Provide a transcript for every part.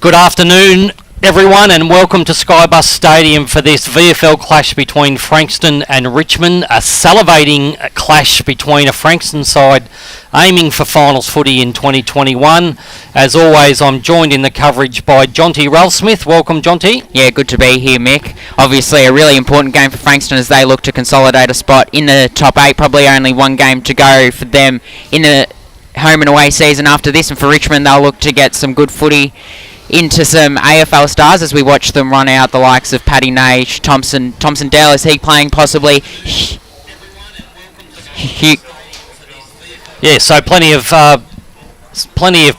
Good afternoon, everyone, and welcome to Skybus Stadium for this VFL clash between Frankston and Richmond, a salivating clash between a Frankston side aiming for finals footy in 2021. As always, I'm joined in the coverage by Jonty Smith. Welcome, Jonty. Yeah, good to be here, Mick. Obviously a really important game for Frankston as they look to consolidate a spot in the top 8. Probably only one game to go for them in the home and away season after this, and for Richmond they'll look to get some good footy into some AFL stars as we watch them run out the likes of Paddy Naish, Thompson Dell. Is he playing possibly? Yeah, so plenty of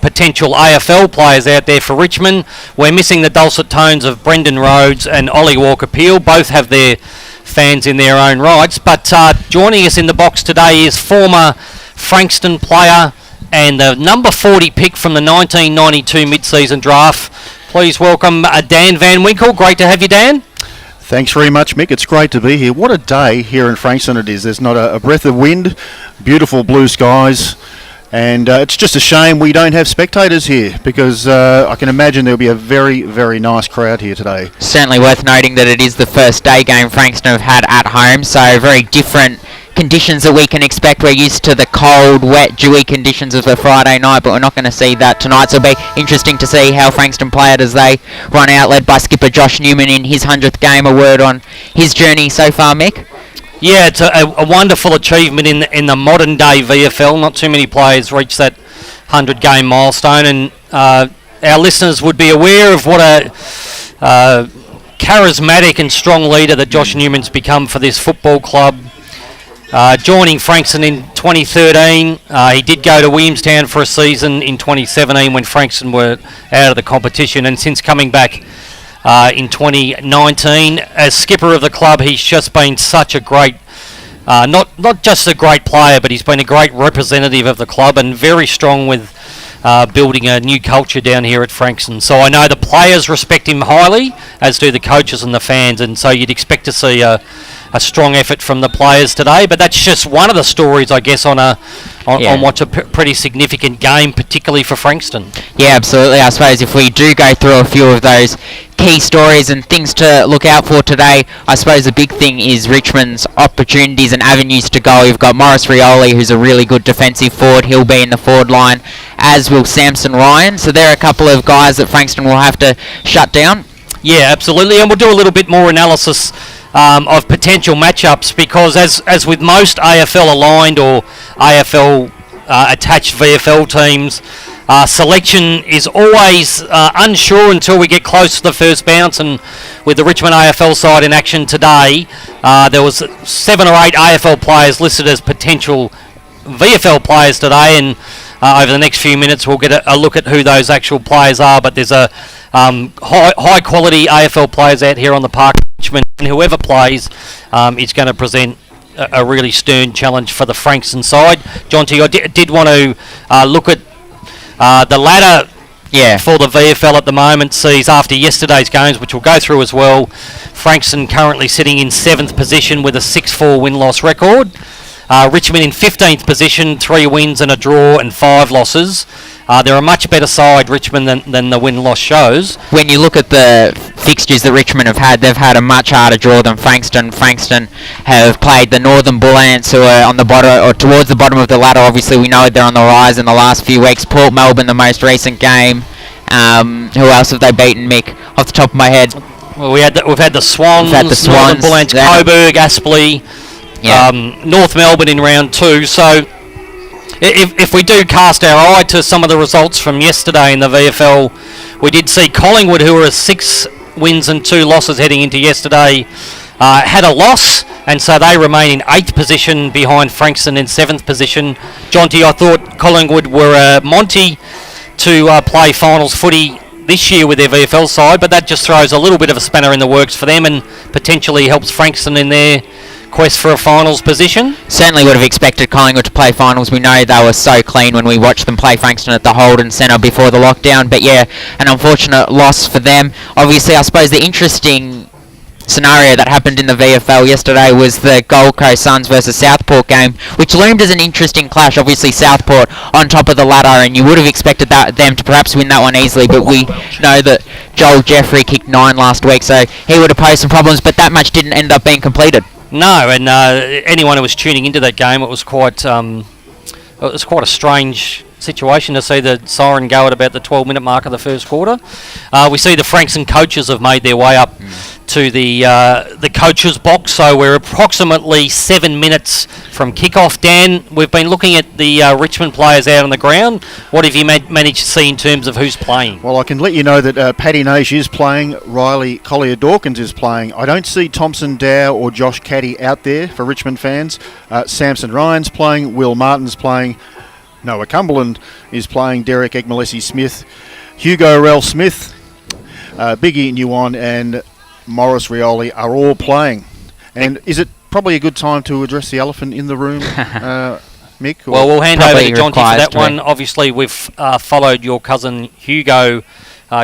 potential AFL players out there for Richmond. We're missing the dulcet tones of Brendan Rhodes and Ollie Walker-Peel. Both have their fans in their own rights. But joining us in the box today is former Frankston player and the number 40 pick from the 1992 mid-season draft. Please welcome Dan Van Winkle. Great to have you, Dan. Thanks very much, Mick. It's great to be here. What a day here in Frankston it is. There's not a breath of wind, beautiful blue skies, and it's just a shame we don't have spectators here because I can imagine there'll be a very, very nice crowd here today. Certainly worth noting that it is the first day game Frankston have had at home, so very different conditions that we can expect. We're used to the cold, wet, dewy conditions of a Friday night, but we're not going to see that tonight. So it'll be interesting to see how Frankston play it as they run out, led by skipper Josh Newman in his 100th game. A word on his journey so far, Mick? Yeah, it's a wonderful achievement in the modern day VFL. Not too many players reach that 100-game milestone, and our listeners would be aware of what a charismatic and strong leader that Josh Newman's become for this football club. Joining Frankston in 2013, he did go to Williamstown for a season in 2017 when Frankston were out of the competition, and since coming back in 2019 as skipper of the club, he's just been such a great, not just a great player, but he's been a great representative of the club and very strong with building a new culture down here at Frankston. So I know the players respect him highly, as do the coaches and the fans, and so you'd expect to see a strong effort from the players today. But that's just one of the stories, I guess, on what's a pretty significant game, particularly for Frankston. Yeah, absolutely. I suppose if we do go through a few of those key stories and things to look out for today, I suppose the big thing is Richmond's opportunities and avenues to go. You've got Morris Rioli, who's a really good defensive forward. He'll be in the forward line, as will Samson Ryan. So there are a couple of guys that Frankston will have to shut down. Yeah, absolutely. And we'll do a little bit more analysis of potential matchups, because as with most AFL aligned or AFL attached VFL teams, selection is always unsure until we get close to the first bounce. And with the Richmond AFL side in action today, there was 7 or 8 AFL players listed as potential VFL players today, and over the next few minutes we'll get a look at who those actual players are. But there's a high quality AFL players out here on the park, Richmond, and whoever plays is going to present a really stern challenge for the Frankston side. Jonty, I did want to look at the ladder for the VFL at the moment. Sees after yesterday's games, which we'll go through as well, Frankston currently sitting in 7th position with a 6-4 win-loss record. Richmond in 15th position, 3 wins and a draw and 5 losses. They're a much better side, Richmond, than the win-loss shows. When you look at the fixtures that Richmond have had, they've had a much harder draw than Frankston. Frankston have played the Northern Bull Ants, who are on the bottom, or towards the bottom of the ladder. Obviously, we know they're on the rise in the last few weeks. Port Melbourne, the most recent game. Who else have they beaten, Mick? Off the top of my head. Well, we've had the Swans, Northern Bull Ants, Coburg, Aspley, North Melbourne in round 2. So if we do cast our eye to some of the results from yesterday in the VFL, we did see Collingwood, who were 6 wins and 2 losses heading into yesterday, had a loss, and so they remain in 8th position behind Frankston in 7th position. Jonty, I thought Collingwood were Monty to play finals footy this year with their VFL side, but that just throws a little bit of a spanner in the works for them and potentially helps Frankston in their quest for a finals position. Certainly would have expected Collingwood to play finals. We know they were so clean when we watched them play Frankston at the Holden Centre before the lockdown, but yeah, an unfortunate loss for them. Obviously, I suppose the interesting scenario that happened in the VFL yesterday was the Gold Coast Suns versus Southport game, which loomed as an interesting clash. Obviously Southport on top of the ladder, and you would have expected them to perhaps win that one easily, but we know that Joel Jeffrey kicked 9 last week, so he would have posed some problems, but that match didn't end up being completed. No, and anyone who was tuning into that game, it was quite a strange situation to see the siren go at about the 12-minute mark of the first quarter. We see the Frankston coaches have made their way up to the coaches box, so we're approximately 7 minutes from kickoff. Dan, we've been looking at the Richmond players out on the ground. What have you managed to see in terms of who's playing? Well, I can let you know that Paddy Naish is playing, Riley Collier-Dawkins is playing. I don't see Thompson Dow or Josh Caddy out there for Richmond fans. Samson Ryan's playing, Will Martin's playing, Noah Cumberland is playing, Derek Egmalesi-Smith, Hugo Rell-Smith, Biggie Newman and Morris Rioli are all playing. And is it probably a good time to address the elephant in the room, Mick? Well, we'll hand over to Jonty for that one. to. Obviously, we've followed your cousin Hugo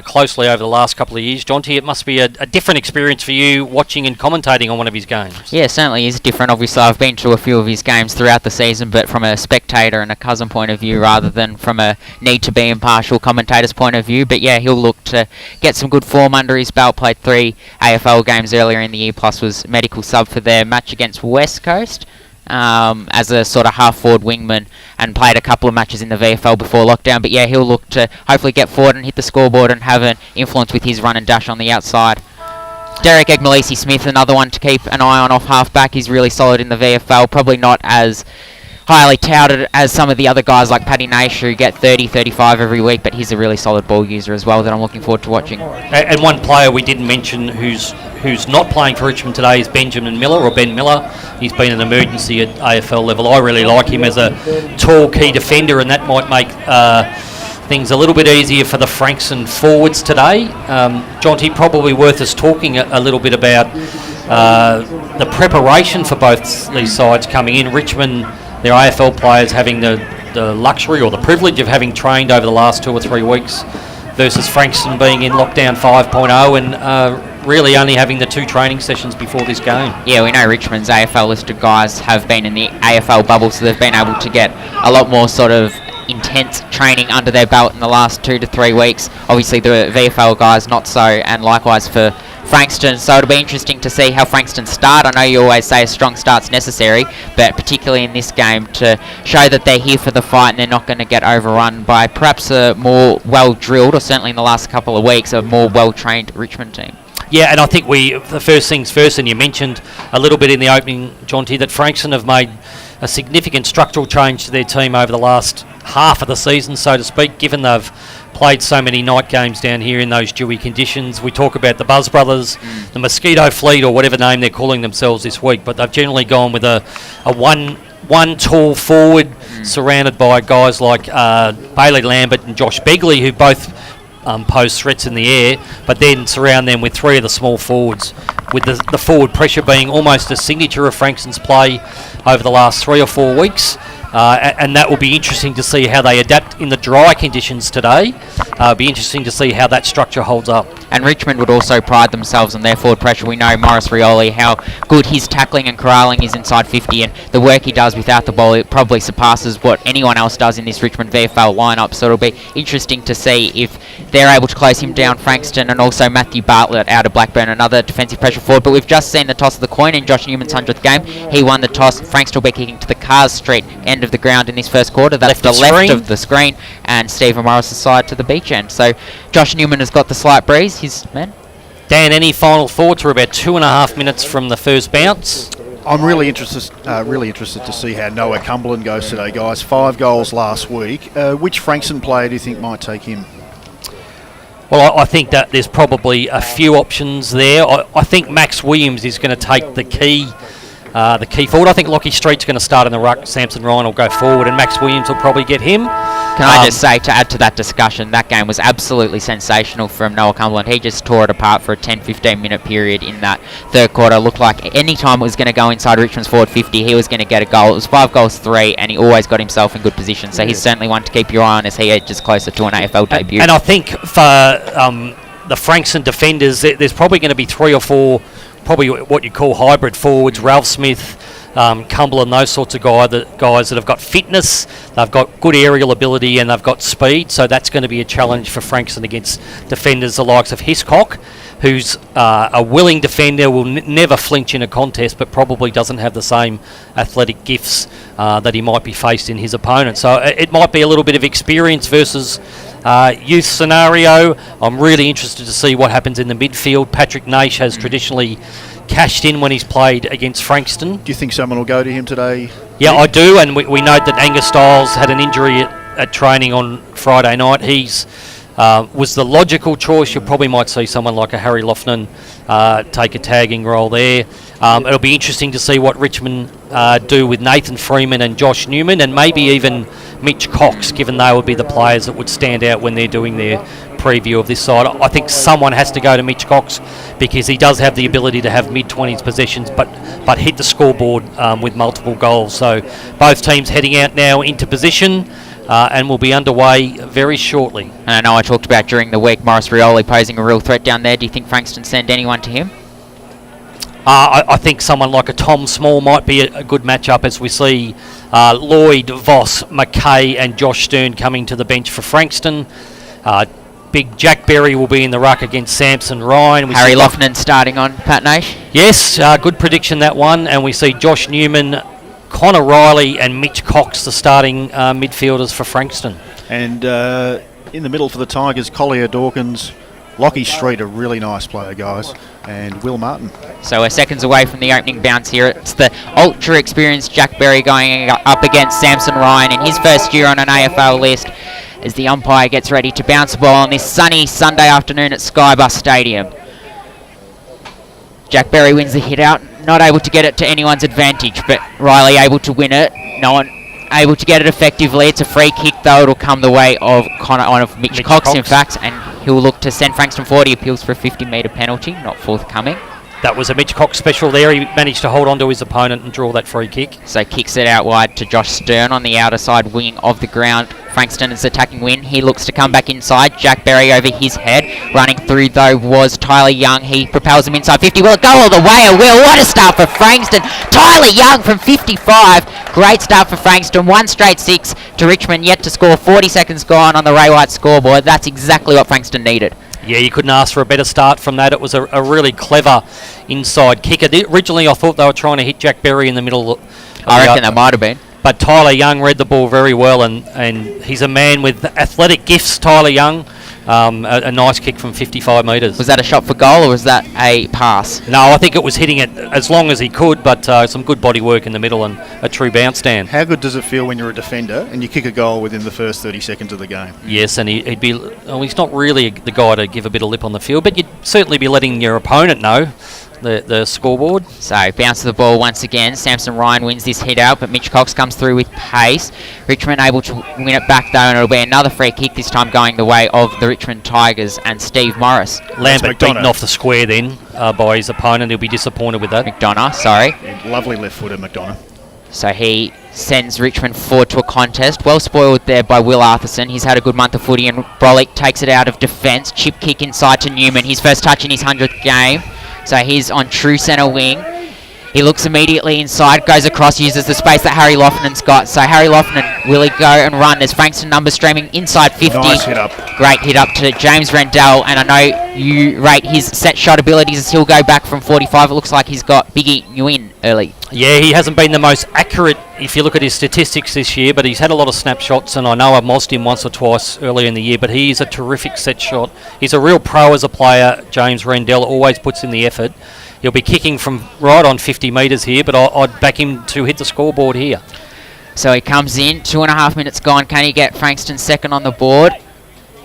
closely over the last couple of years. Jonty, it must be a different experience for you watching and commentating on one of his games. Yeah, it certainly is different. Obviously, I've been to a few of his games throughout the season, but from a spectator and a cousin point of view rather than from a need-to-be impartial commentator's point of view. But yeah, he'll look to get some good form under his belt. Played 3 AFL games earlier in the year, plus was medical sub for their match against West Coast. As a sort of half-forward wingman, and played a couple of matches in the VFL before lockdown. But yeah, he'll look to hopefully get forward and hit the scoreboard and have an influence with his run and dash on the outside. Derek Egmalesi-Smith, another one to keep an eye on off half-back. He's really solid in the VFL, probably not as highly touted as some of the other guys like Paddy Naish who get 30, 35 every week, but he's a really solid ball user as well that I'm looking forward to watching. And one player we didn't mention who's not playing for Richmond today is Benjamin Miller, or Ben Miller. He's been an emergency at AFL level. I really like him as a tall key defender, and that might make things a little bit easier for the Frankston forwards today. Jonty, probably worth us talking a little bit about the preparation for both these sides coming in. Richmond, their AFL players having the luxury or the privilege of having trained over the last 2 or 3 weeks versus Frankston being in lockdown 5.0 and really only having the 2 training sessions before this game. Yeah, we know Richmond's AFL listed guys have been in the AFL bubble, so they've been able to get a lot more sort of intense training under their belt in the last 2 to 3 weeks. Obviously the VFL guys not so, and likewise for Frankston, so it'll be interesting to see how Frankston start. I know you always say a strong start's necessary, but particularly in this game to show that they're here for the fight and they're not going to get overrun by perhaps a more well-drilled, or certainly in the last couple of weeks, a more well-trained Richmond team. Yeah, and I think the first things first, and you mentioned a little bit in the opening, Jonty, that Frankston have made a significant structural change to their team over the last half of the season, so to speak, given they've played so many night games down here in those dewy conditions. We talk about the Buzz Brothers, the Mosquito Fleet, or whatever name they're calling themselves this week, but they've generally gone with a one tall forward surrounded by guys like Bailey Lambert and Josh Begley, who both pose threats in the air, but then surround them with 3 of the small forwards, with the forward pressure being almost a signature of Frankston's play over the last 3 or 4 weeks. And that will be interesting to see how they adapt in the dry conditions today. It'll be interesting to see how that structure holds up. And Richmond would also pride themselves on their forward pressure. We know Morris Rioli, how good his tackling and corralling is inside 50, and the work he does without the ball, it probably surpasses what anyone else does in this Richmond VFL lineup. So it'll be interesting to see if they're able to close him down, Frankston, and also Matthew Bartlett out of Blackburn, another defensive pressure forward. But we've just seen the toss of the coin in Josh Newman's 100th game. He won the toss. Frankston will be kicking to the Cars Street end of the ground in this first quarter. That's the left of the screen, and Stephen Morris' side to the beach end. So Josh Newman has got the slight breeze, his man. Dan, any final thoughts? We're about 2.5 minutes from the first bounce. I'm really interested to see how Noah Cumberland goes today, guys. 5 goals last week. Which Frankston player do you think might take him? Well, I think that there's probably a few options there. I think Max Williams is going to take the key forward. I think Lockie Street's going to start in the ruck. Samson Ryan will go forward, and Max Williams will probably get him. Can I just say, to add to that discussion, that game was absolutely sensational from Noah Cumberland. He just tore it apart for a 10-15 minute period in that third quarter. Looked like any time it was going to go inside Richmond's forward 50, he was going to get a goal. It was 5 goals 3, and he always got himself in good position. So he's certainly one to keep your eye on as he edges closer to an AFL debut. And I think for the Frankston defenders, there's probably going to be 3 or 4 probably what you call hybrid forwards, Ralph Smith, Cumberland, those sorts of guys that have got fitness, they've got good aerial ability, and they've got speed. So that's going to be a challenge for Frankston against defenders the likes of Hiscock, who's a willing defender, will never flinch in a contest, but probably doesn't have the same athletic gifts that he might be faced in his opponent. So it might be a little bit of experience versus youth scenario. I'm really interested to see what happens in the midfield. Patrick Naish has traditionally cashed in when he's played against Frankston. Do you think someone will go to him today? Yeah, I do, and we note that Angus Styles had an injury at training on Friday night. He's was the logical choice. You probably might see someone like a Harry Loughnan take a tagging role there. It'll be interesting to see what Richmond do with Nathan Freeman and Josh Newman, and maybe even Mitch Cox, given they would be the players that would stand out when they're doing their preview of this side. I think someone has to go to Mitch Cox because he does have the ability to have mid-20s possessions but hit the scoreboard with multiple goals. So both teams heading out now into position and will be underway very shortly. And I know I talked about during the week Morris Rioli posing a real threat down there. Do you think Frankston send anyone to him? I think someone like a Tom Small might be a good matchup as we see Lloyd, Voss, McKay and Josh Stern coming to the bench for Frankston. Big Jack Berry will be in the ruck against Samson Ryan. Harry Loughnan starting on Pat Naish? Yes, good prediction that one. And we see Josh Newman, Connor Riley and Mitch Cox, the starting midfielders for Frankston. And in the middle for the Tigers, Collier Dawkins, Lockie Street, a really nice player, guys, and Will Martin. So we're seconds away from the opening bounce here. It's the ultra experienced Jack Berry going up against Samson Ryan in his first year on an AFL list as the umpire gets ready to bounce the ball on this sunny Sunday afternoon at Skybus Stadium. Jack Berry wins the hit out, not able to get it to anyone's advantage, but Riley able to win it. No one able to get it effectively. It's a free kick though. It'll come the way of Mitch Cox, in fact, and he'll look to send Frankston forward. He appeals for a 50-metre penalty, not forthcoming. That was a Mitch Cox special there. He managed to hold on to his opponent and draw that free kick. So kicks it out wide to Josh Stern on the outer side wing of the ground. Frankston is attacking win. He looks to come back inside. Jack Berry over his head. Running through though was Tyler Young. He propels him inside 50. Will it go all the way? It will. What a start for Frankston. Tyler Young from 55. Great start for Frankston. 1 straight 6 to Richmond. Yet to score. 40 seconds gone on the Ray White scoreboard. That's exactly what Frankston needed. Yeah, you couldn't ask for a better start from that. It was a really clever inside kick. Originally, I thought they were trying to hit Jack Berry in the middle. I reckon that might have been. But Tyler Young read the ball very well, and he's a man with athletic gifts, Tyler Young. A nice kick from 55 metres. Was that a shot for goal or was that a pass? No, I think it was hitting it as long as he could, but some good body work in the middle and a true bounce stand. How good does it feel when you're a defender and you kick a goal within the first 30 seconds of the game? Yes, and he'd be... Well, he's not really the guy to give a bit of lip on the field, but you'd certainly be letting your opponent know the scoreboard. So bounce of the ball once again. Samson Ryan wins this hit out, but Mitch Cox comes through with pace. Richmond able to win it back though, and it'll be another free kick, this time going the way of the Richmond Tigers and Steve Morris. Lambert beaten off the square then by his opponent. He'll be disappointed with that. McDonough, sorry. Yeah, lovely left footer, McDonough. So he sends Richmond forward to a contest. Well spoiled there by Will Arthurson. He's had a good month of footy, and Brolick takes it out of defence. Chip kick inside to Newman. His first touch in his 100th game. So he's on true centre wing. He looks immediately inside, goes across, uses the space that Harry Loughnan's got. So Harry Loughnan, will he go and run? There's Frankston numbers streaming inside 50. Nice hit up. Great hit up to James Rendell, and I know you rate his set shot abilities as he'll go back from 45. It looks like he's got Biggie Nguyen early. Yeah, he hasn't been the most accurate if you look at his statistics this year, but he's had a lot of snapshots, and I know I've mossed him once or twice earlier in the year, but he is a terrific set shot. He's a real pro as a player, James Rendell, always puts in the effort. He'll be kicking from right on 50 metres here, but I'd back him to hit the scoreboard here. So he comes in, 2.5 minutes gone. Can he get Frankston second on the board?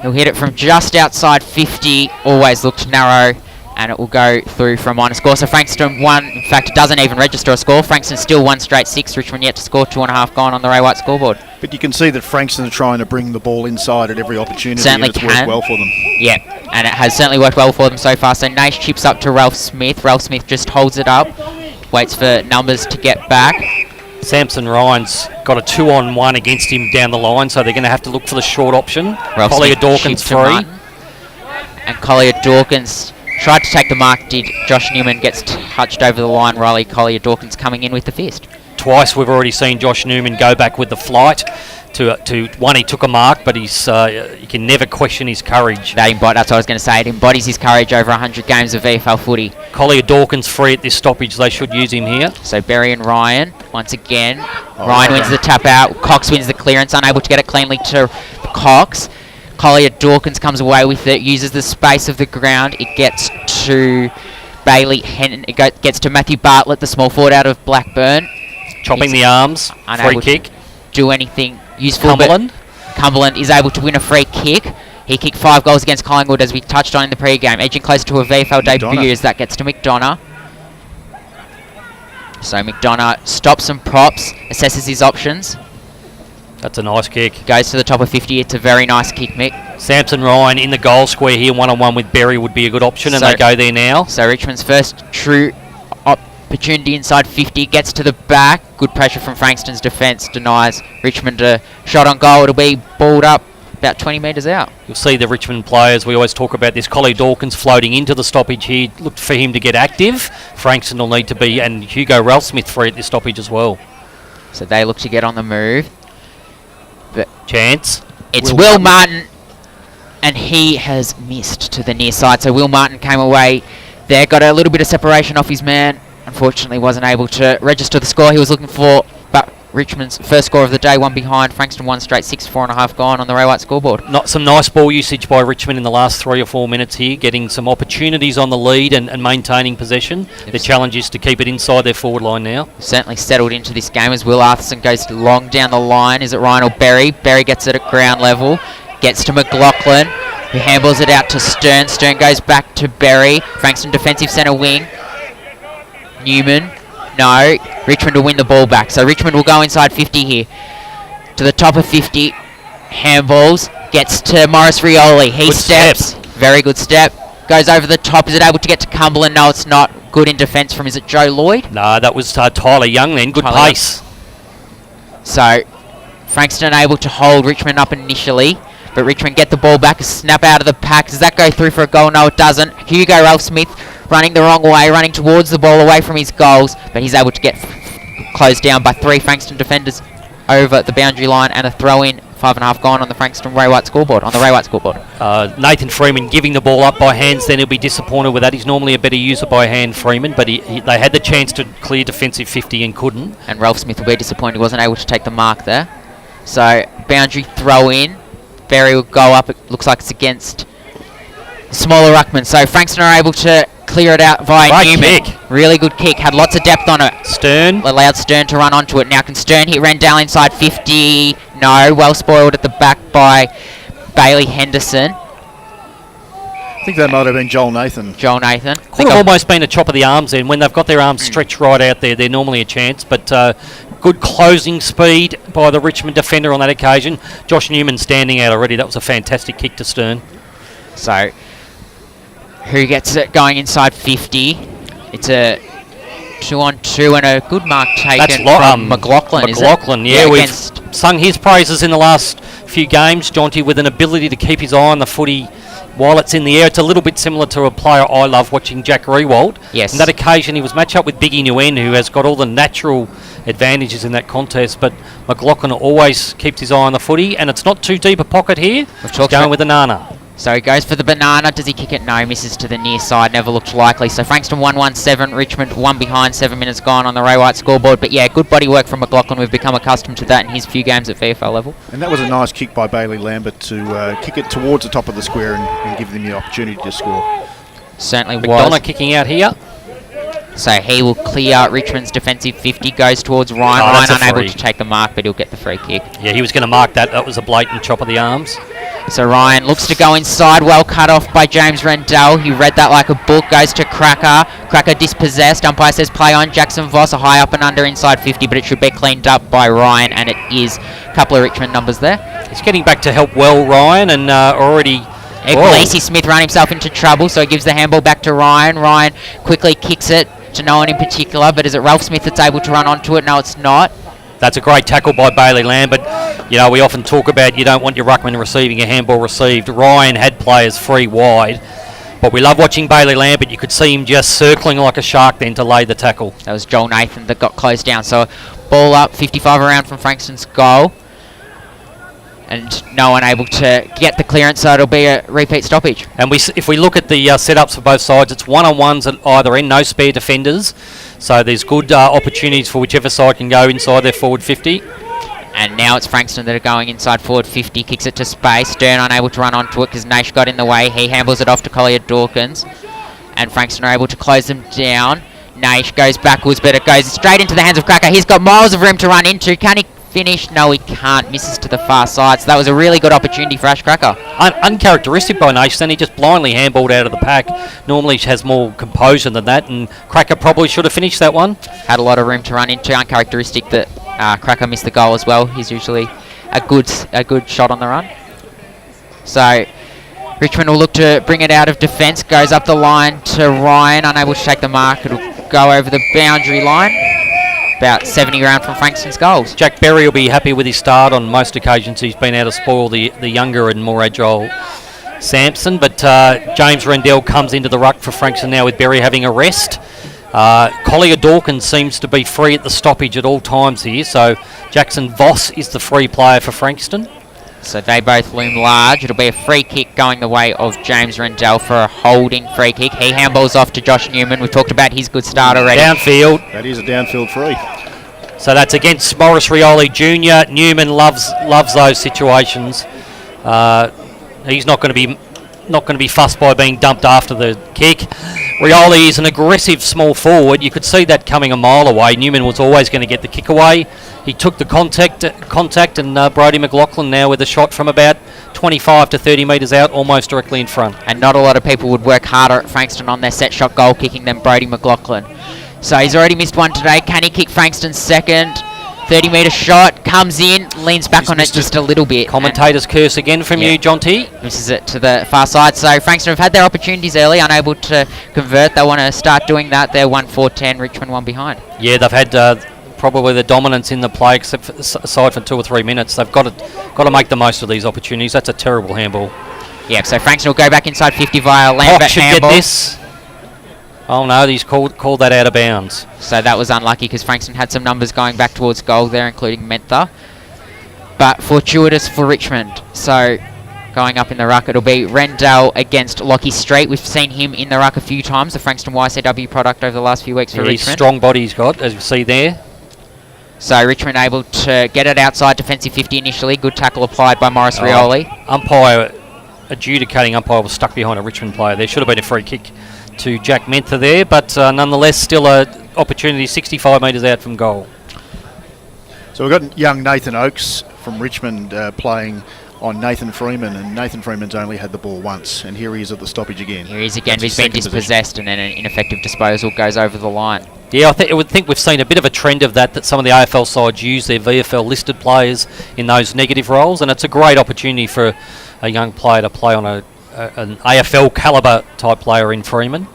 He'll hit it from just outside 50, always looked narrow, and it will go through for a minor score. So Frankston won, in fact, doesn't even register a score. Frankston still 1 straight 6, Richmond yet to score, 2.5 gone on the Ray White scoreboard. But you can see that Frankston are trying to bring the ball inside at every opportunity. Certainly and it's can. worked well for them. Yeah, and it has certainly worked well for them so far. So Naish chips up to Ralph Smith. Ralph Smith just holds it up, waits for numbers to get back. Samson Ryan's got a 2-on-1 against him down the line, so they're going to have to look for the short option. Ralph Collier Smith Dawkins chipped to free. Martin. And Collier Dawkins tried to take the mark, did Josh Newman, gets touched over the line. Riley Collier-Dawkins coming in with the fist. Twice we've already seen Josh Newman go back with the flight. To one, he took a mark, but you can never question his courage. That's what I was going to say. It embodies his courage over 100 games of VFL footy. Collier-Dawkins free at this stoppage. They should use him here. So Berry and Ryan, once again. Ryan wins the tap out. Cox wins the clearance, unable to get it cleanly to Cox. Collier-Dawkins comes away with it, uses the space of the ground. It gets to Bailey Henton. It gets to Matthew Bartlett, the small forward out of Blackburn. Chopping the arms. Free kick. Do anything useful. Cumberland is able to win a free kick. He kicked 5 goals against Collingwood, as we touched on in the pre-game. Edging close to a VFL debut as that gets to McDonough. So McDonough stops and props, assesses his options. That's a nice kick. Goes to the top of 50. It's a very nice kick, Mick. Samson Ryan in the goal square here, one-on-one with Berry would be a good option, and they go there now. So Richmond's first true opportunity inside 50, gets to the back. Good pressure from Frankston's defence, denies Richmond a shot on goal. It'll be balled up about 20 metres out. You'll see the Richmond players, we always talk about this. Collier-Dawkins floating into the stoppage here. Look for him to get active. Frankston will need to be, and Hugo Ralphsmith free at this stoppage as well. So they look to get on the move. But chance. It's Will Martin, and he has missed to the near side. So Will Martin came away there, got a little bit of separation off his man. Unfortunately wasn't able to register the score he was looking for, but Richmond's first score of the day, one behind. Frankston one straight, 4.5 gone on the Ray White scoreboard. Some nice ball usage by Richmond in the last 3 or 4 minutes here, getting some opportunities on the lead and maintaining possession. The challenge is to keep it inside their forward line now. Certainly settled into this game as Will Arthurson goes long down the line. Is it Ryan or Berry? Berry gets it at ground level, gets to McLaughlin, who handballs it out to Stern. Stern goes back to Berry. Frankston defensive centre wing. Newman, no. Richmond will win the ball back. So Richmond will go inside 50 here. To the top of 50. Handballs. Gets to Morris Rioli. He steps. Very good step. Goes over the top. Is it able to get to Cumberland? No, it's not. Good in defence from, is it Joe Lloyd? No, that was Tyler Young then. Good Tyler pace. So Frankston able to hold Richmond up initially. But Richmond get the ball back. A snap out of the pack. Does that go through for a goal? No, it doesn't. Hugo Ralphsmith running the wrong way, running towards the ball away from his goals, but he's able to get closed down by 3 Frankston defenders over the boundary line, and a throw-in, 5.5 gone on the Frankston Ray White scoreboard, Nathan Freeman giving the ball up by hands, then he'll be disappointed with that. He's normally a better user by hand, Freeman, but they had the chance to clear defensive 50 and couldn't. And Ralphsmith will be disappointed he wasn't able to take the mark there. So, boundary throw-in. Berry will go up, it looks like it's against smaller ruckman. So Frankston are able to clear it out via Newman. Kick. Really good kick, had lots of depth on it. Stern. Allowed Stern to run onto it. Now can Stern hit Rendell inside 50? No, well spoiled at the back by Bailey Henderson. I think that might have been Joel Nathan. Could have almost been a chop of the arms then. When they've got their arms stretched right out there, they're normally a chance. But good closing speed by the Richmond defender on that occasion. Josh Newman standing out already. That was a fantastic kick to Stern. So, who gets it going inside 50? It's a 2-on-2 and a good mark taken from McLaughlin. McLaughlin, yeah, we've sung his praises in the last few games. Jonty with an ability to keep his eye on the footy while it's in the air. It's a little bit similar to a player I love watching, Jack Rewald. Yes. On that occasion, he was matched up with Biggie Nguyen, who has got all the natural advantages in that contest, but McLaughlin always keeps his eye on the footy, and it's not too deep a pocket here. Going with a Nana. So he goes for the banana. Does he kick it? No, misses to the near side. Never looked likely. So Frankston 1-1-7. Richmond 1 behind. 7 minutes gone on the Ray White scoreboard. But yeah, good body work from McLaughlin. We've become accustomed to that in his few games at VFL level. And that was a nice kick by Bailey Lambert to kick it towards the top of the square and give them the opportunity to score. Certainly McDonough was. kicking out here. So he will clear Richmond's defensive 50. Goes towards Ryan. Ryan unable to take the mark, but he'll get the free kick. Yeah, he was going to mark that. That was a blatant chop of the arms. So Ryan looks to go inside, well cut off by James Rendell. He read that like a book, goes to Cracker. Cracker dispossessed, umpire says play on. Jackson Voss, a high up and under inside 50, but it should be cleaned up by Ryan, and it is. A couple of Richmond numbers there. He's getting back to help well, Ryan, and already... Lacey Smith ran himself into trouble, so he gives the handball back to Ryan. Ryan quickly kicks it to no one in particular, but is it Ralph Smith that's able to run onto it? No, it's not. That's a great tackle by Bailey Lambert. You know, we often talk about you don't want your ruckman receiving a handball received. Ryan had players free wide. But we love watching Bailey Lambert. You could see him just circling like a shark then to lay the tackle. That was Joel Nathan that got closed down. So ball up, 55 around from Frankston's goal. And no one able to get the clearance, so it'll be a repeat stoppage. And if we look at the setups for both sides, it's one-on-ones at either end, no spare defenders. So there's good opportunities for whichever side can go inside their forward 50. And now it's Frankston that are going inside forward 50, kicks it to space. Stern unable to run onto it because Naish got in the way. He handles it off to Collier Dawkins. And Frankston are able to close them down. Naish goes backwards, but it goes straight into the hands of Cracker. He's got miles of room to run into. Can he finish? No, he can't. Misses to the far side. So that was a really good opportunity for Ash Cracker. Uncharacteristic by Naish, then he just blindly handballed out of the pack. Normally he has more composure than that, and Cracker probably should have finished that one. Had a lot of room to run into. Uncharacteristic that Cracker missed the goal as well. He's usually a good shot on the run. So Richmond will look to bring it out of defence. Goes up the line to Ryan, unable to take the mark. It'll go over the boundary line. About 70 around from Frankston's goals. Jack Berry will be happy with his start. On most occasions he's been able to spoil the younger and more agile Sampson, but James Rendell comes into the ruck for Frankston now with Berry having a rest. Collier Dawkins seems to be free at the stoppage at all times here, so Jackson Voss is the free player for Frankston. So they both loom large. It'll be a free kick going the way of James Rendell for a holding free kick. He handballs off to Josh Newman. We've talked about his good start already. Downfield. That is a downfield free. So that's against Morris Rioli Jr. Newman loves those situations. He's not going to be fussed by being dumped after the kick. Rioli is an aggressive small forward. You could see that coming a mile away. Newman was always going to get the kick away. He took the contact, and Brodie McLaughlin now with a shot from about 25 to 30 metres out, almost directly in front. And not a lot of people would work harder at Frankston on their set shot goal kicking than Brodie McLaughlin. So he's already missed one today. Can he kick Frankston's second? 30-metre shot, comes in, leans back on it just a little bit. Commentator's curse again from you, Jonty. Misses it to the far side. So Frankston have had their opportunities early, unable to convert. They want to start doing that. They're 1-4-10, Richmond 1 behind. Yeah, they've had probably the dominance in the play, except for, aside for 2 or 3 minutes. They've got to make the most of these opportunities. That's a terrible handball. Yeah, so Frankston will go back inside 50 via Lambert Cox should handball. get this. Oh no, he's called that out of bounds. So that was unlucky because Frankston had some numbers going back towards goal there, including Mentha. But fortuitous for Richmond. So going up in the ruck, it'll be Rendell against Lockie Street. We've seen him in the ruck a few times, the Frankston YCW product over the last few weeks for Richmond. He's strong body he's got, as you see there. So Richmond able to get it outside defensive 50 initially. Good tackle applied by Morris Rioli. Adjudicating umpire was stuck behind a Richmond player. There should have been a free kick to Jack Mentha there, but nonetheless still a opportunity 65 metres out from goal. So we've got young Nathan Oakes from Richmond playing on Nathan Freeman, and Nathan Freeman's only had the ball once, and here he is at the stoppage again. Here he is again, but he's been dispossessed, and then an ineffective disposal goes over the line. Yeah, I would think we've seen a bit of a trend of that some of the AFL sides use their VFL listed players in those negative roles, and it's a great opportunity for a young player to play on an AFL calibre type player in Freeman.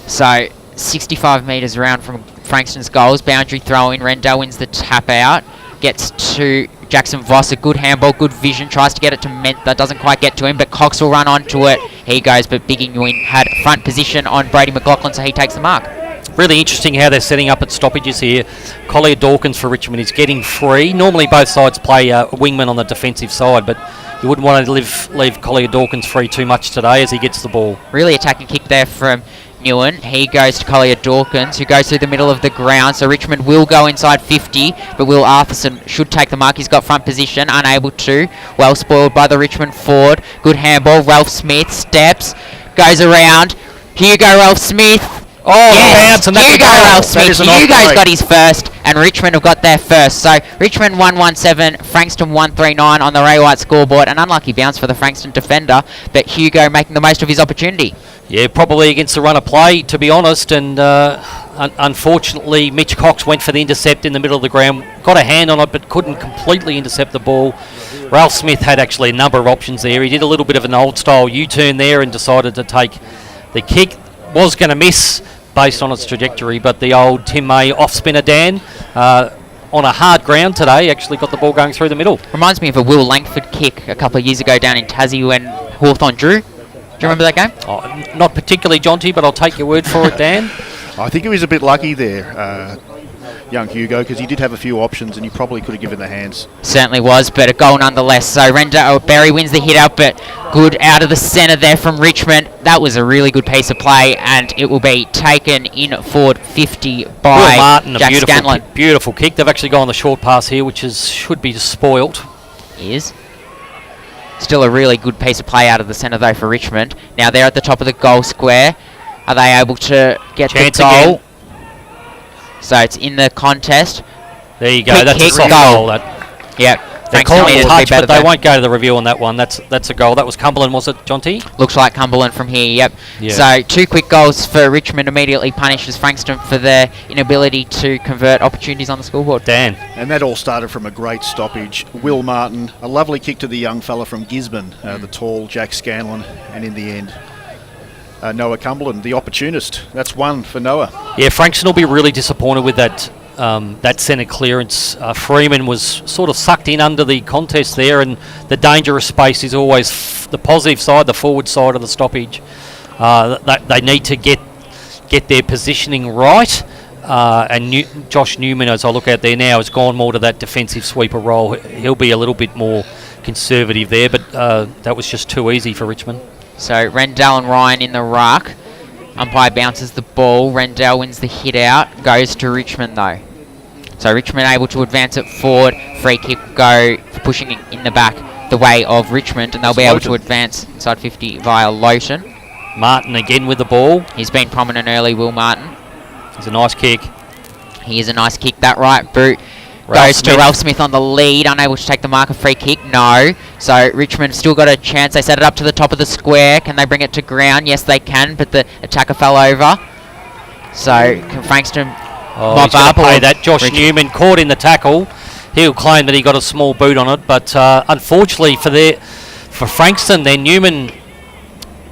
So 65 metres around from Frankston's goals, boundary throw in, Rendell wins the tap out, gets to Jackson Voss, a good handball, good vision, tries to get it to Mentha, doesn't quite get to him, but Cox will run onto it. He goes, but Big Nguyen had front position on Brodie McLaughlin, so he takes the mark. Really interesting how they're setting up at stoppages here. Collier Dawkins for Richmond is getting free. Normally both sides play a wingman on the defensive side, but you wouldn't want to leave Collier Dawkins free too much today as he gets the ball. Really attacking kick there from Newman. He goes to Collier Dawkins, who goes through the middle of the ground. So Richmond will go inside 50, but Will Arthurson should take the mark. He's got front position, unable to. Well spoiled by the Richmond forward. Good handball. Ralph Smith steps, goes around. Hugo Ralph Smith. Oh, yes, Hugo Ralph Smith. Hugo's got his first, and Richmond have got their first. So Richmond 1-1-7, Frankston 1-3-9 on the Ray White scoreboard. An unlucky bounce for the Frankston defender, but Hugo making the most of his opportunity. Yeah, probably against the run of play, to be honest, and unfortunately Mitch Cox went for the intercept in the middle of the ground, got a hand on it but couldn't completely intercept the ball. Ralph Smith had actually a number of options there. He did a little bit of an old style U-turn there and decided to take the kick. Was going to miss based on its trajectory, but the old Tim May off-spinner Dan on a hard ground today actually got the ball going through the middle. Reminds me of a Will Langford kick a couple of years ago down in Tassie when Hawthorn drew. Do you remember that game? Oh, not particularly, Jonty, but I'll take your word for it, Dan. I think he was a bit lucky there, young Hugo, because he did have a few options and he probably could have given the hands. Certainly was, but a goal nonetheless. So Barry wins the hit out, but good out of the centre there from Richmond. That was a really good piece of play, and it will be taken in forward 50 by Will Martin, Jack Scanlon. Beautiful kick. They've actually gone the short pass here, which should be spoilt. Is still a really good piece of play out of the centre though for Richmond. Now they're at the top of the goal square. Are they able to get Chance the goal? again. So it's in the contest. There you go. Quick That's kick, a soft goal. goal. Yep. They're Frankston calling needed it to be touch, better but they there. won't go to the review on that one. That's a goal. That was Cumberland, was it, Jonty? Looks like Cumberland from here, yep. Yeah. So 2 quick goals for Richmond immediately punishes Frankston for their inability to convert opportunities on the scoreboard. Dan. And that all started from a great stoppage. Will Martin, a lovely kick to the young fella from Gisborne, the tall Jack Scanlon, and in the end, Noah Cumberland, the opportunist. That's one for Noah. Yeah, Frankston will be really disappointed with that centre clearance. Freeman was sort of sucked in under the contest there, and the dangerous space is always the positive side, the forward side of the stoppage. They need to get their positioning right. And Josh Newman, as I look out there now, has gone more to that defensive sweeper role. He'll be a little bit more conservative there, but that was just too easy for Richmond. So Rendell and Ryan in the ruck. Umpire bounces the ball. Rendell wins the hit out. Goes to Richmond though. So Richmond able to advance it forward. Free kick go pushing it in the back the way of Richmond, and they'll be able to advance inside 50 via Lowton. Martin again with the ball. He's been prominent early, Will Martin. It's a nice kick. He is a nice kick. That right boot Ralph goes Smith. to Ralph Smith on the lead, unable to take the mark. A free kick, no. So Richmond still got a chance. They set it up to the top of the square. Can they bring it to ground? Yes, they can, but the attacker fell over. So can Frankston mop He's going up? to pay or that. Josh Richmond- Newman caught in the tackle. He'll claim that he got a small boot on it, but unfortunately for Frankston, then Newman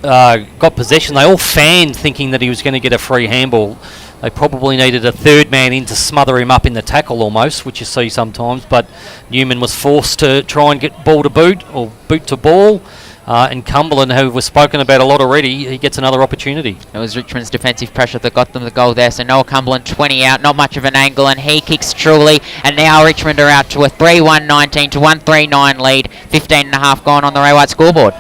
got possession. They all fanned thinking that he was going to get a free handball. They probably needed a third man in to smother him up in the tackle almost, which you see sometimes, but Newman was forced to try and get ball to boot, or boot to ball, and Cumberland, who was spoken about a lot already, he gets another opportunity. It was Richmond's defensive pressure that got them the goal there. So Noah Cumberland 20 out, not much of an angle, and he kicks truly. And now Richmond are out to a 3-1-19 to 1-3-9 lead. 15.5 gone on the Ray White scoreboard.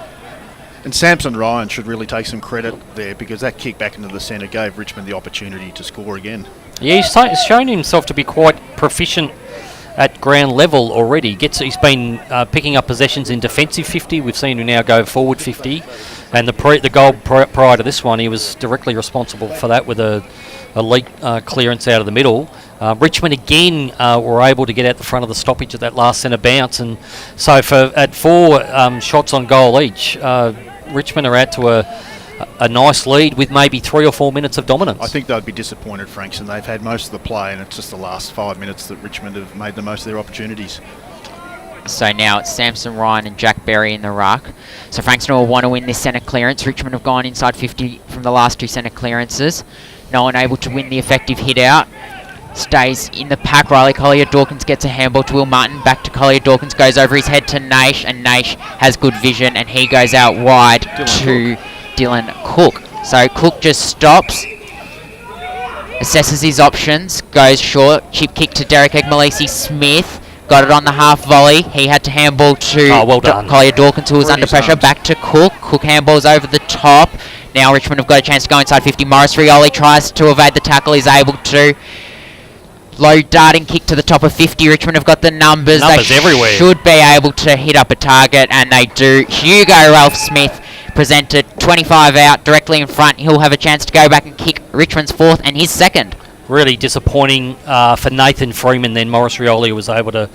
And Samson Ryan should really take some credit there, because that kick back into the centre gave Richmond the opportunity to score again. Yeah, he's shown himself to be quite proficient at ground level already. He's been picking up possessions in defensive 50. We've seen him now go forward 50. And the goal prior to this one, he was directly responsible for that with a elite clearance out of the middle. Richmond again were able to get out the front of the stoppage at that last centre bounce. And so at 4 shots on goal each, Richmond are out to a nice lead with maybe 3 or 4 minutes of dominance. I think they'd be disappointed, Frankston. They've had most of the play, and it's just the last 5 minutes that Richmond have made the most of their opportunities. So now it's Samson Ryan and Jack Berry in the ruck. So Frankston will want to win this centre clearance. Richmond have gone inside 50 from the last 2 centre clearances. No one able to win the effective hit out. Stays in the pack. Riley Collier-Dawkins gets a handball to Will Martin. Back to Collier-Dawkins. Goes over his head to Naish. And Naish has good vision. And he goes out wide to Dylan Cook. So Cook just stops. Assesses his options. Goes short. Chip kick to Derek Egmalisi Smith. Got it on the half volley. He had to handball to well done. Collier-Dawkins, who was under Brilliant pressure. arms. Back to Cook. Cook handballs over the top. Now Richmond have got a chance to go inside 50. Morris Rioli tries to evade the tackle. He's able to. Low darting kick to the top of 50. Richmond have got the numbers. Numbers they everywhere. should be able to hit up a target, and they do. Hugo Ralph Smith presented 25 out directly in front. He'll have a chance to go back and kick Richmond's 4th and his 2nd. Really disappointing for Nathan Freeman. Then Morris Rioli was able to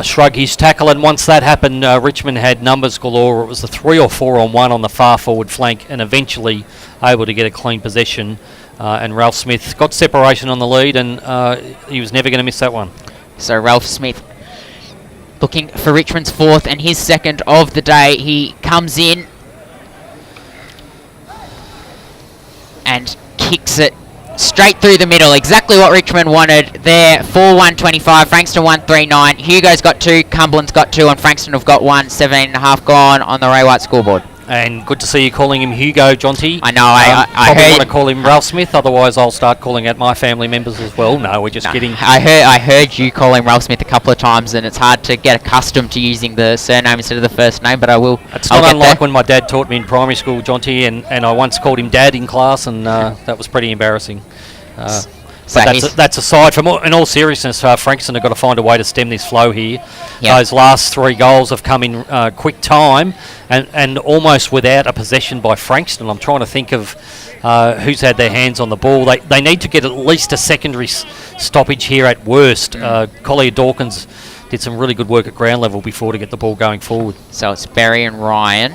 shrug his tackle, and once that happened, Richmond had numbers galore. It was a 3 or 4 on 1 on the far forward flank, and eventually able to get a clean possession. And Ralph Smith got separation on the lead, and he was never going to miss that one. So Ralph Smith looking for Richmond's 4th and his 2nd of the day. He comes in and kicks it straight through the middle. Exactly what Richmond wanted there. 4-1-25. Frankston 1-3-9. Hugo's got 2. Cumberland's got 2. And Frankston have got 1. 17.5 gone on the Ray White scoreboard. And good to see you calling him Hugo, Jonty. I know, I probably heard... want to call him Ralph Smith, otherwise I'll start calling out my family members as well. No, we're just kidding. I heard you call him Ralph Smith a couple of times, and it's hard to get accustomed to using the surname instead of the first name, but I will. It's not unlike when my dad taught me in primary school, Jonty, and I once called him Dad in class, and that was pretty embarrassing. So But that's aside from in all seriousness, Frankston have got to find a way to stem this flow here. Yep. Those last 3 goals have come in quick time and almost without a possession by Frankston. I'm trying to think of who's had their hands on the ball. They need to get at least a secondary stoppage here at worst. Collier Dawkins did some really good work at ground level before to get the ball going forward. So it's Barry and Ryan.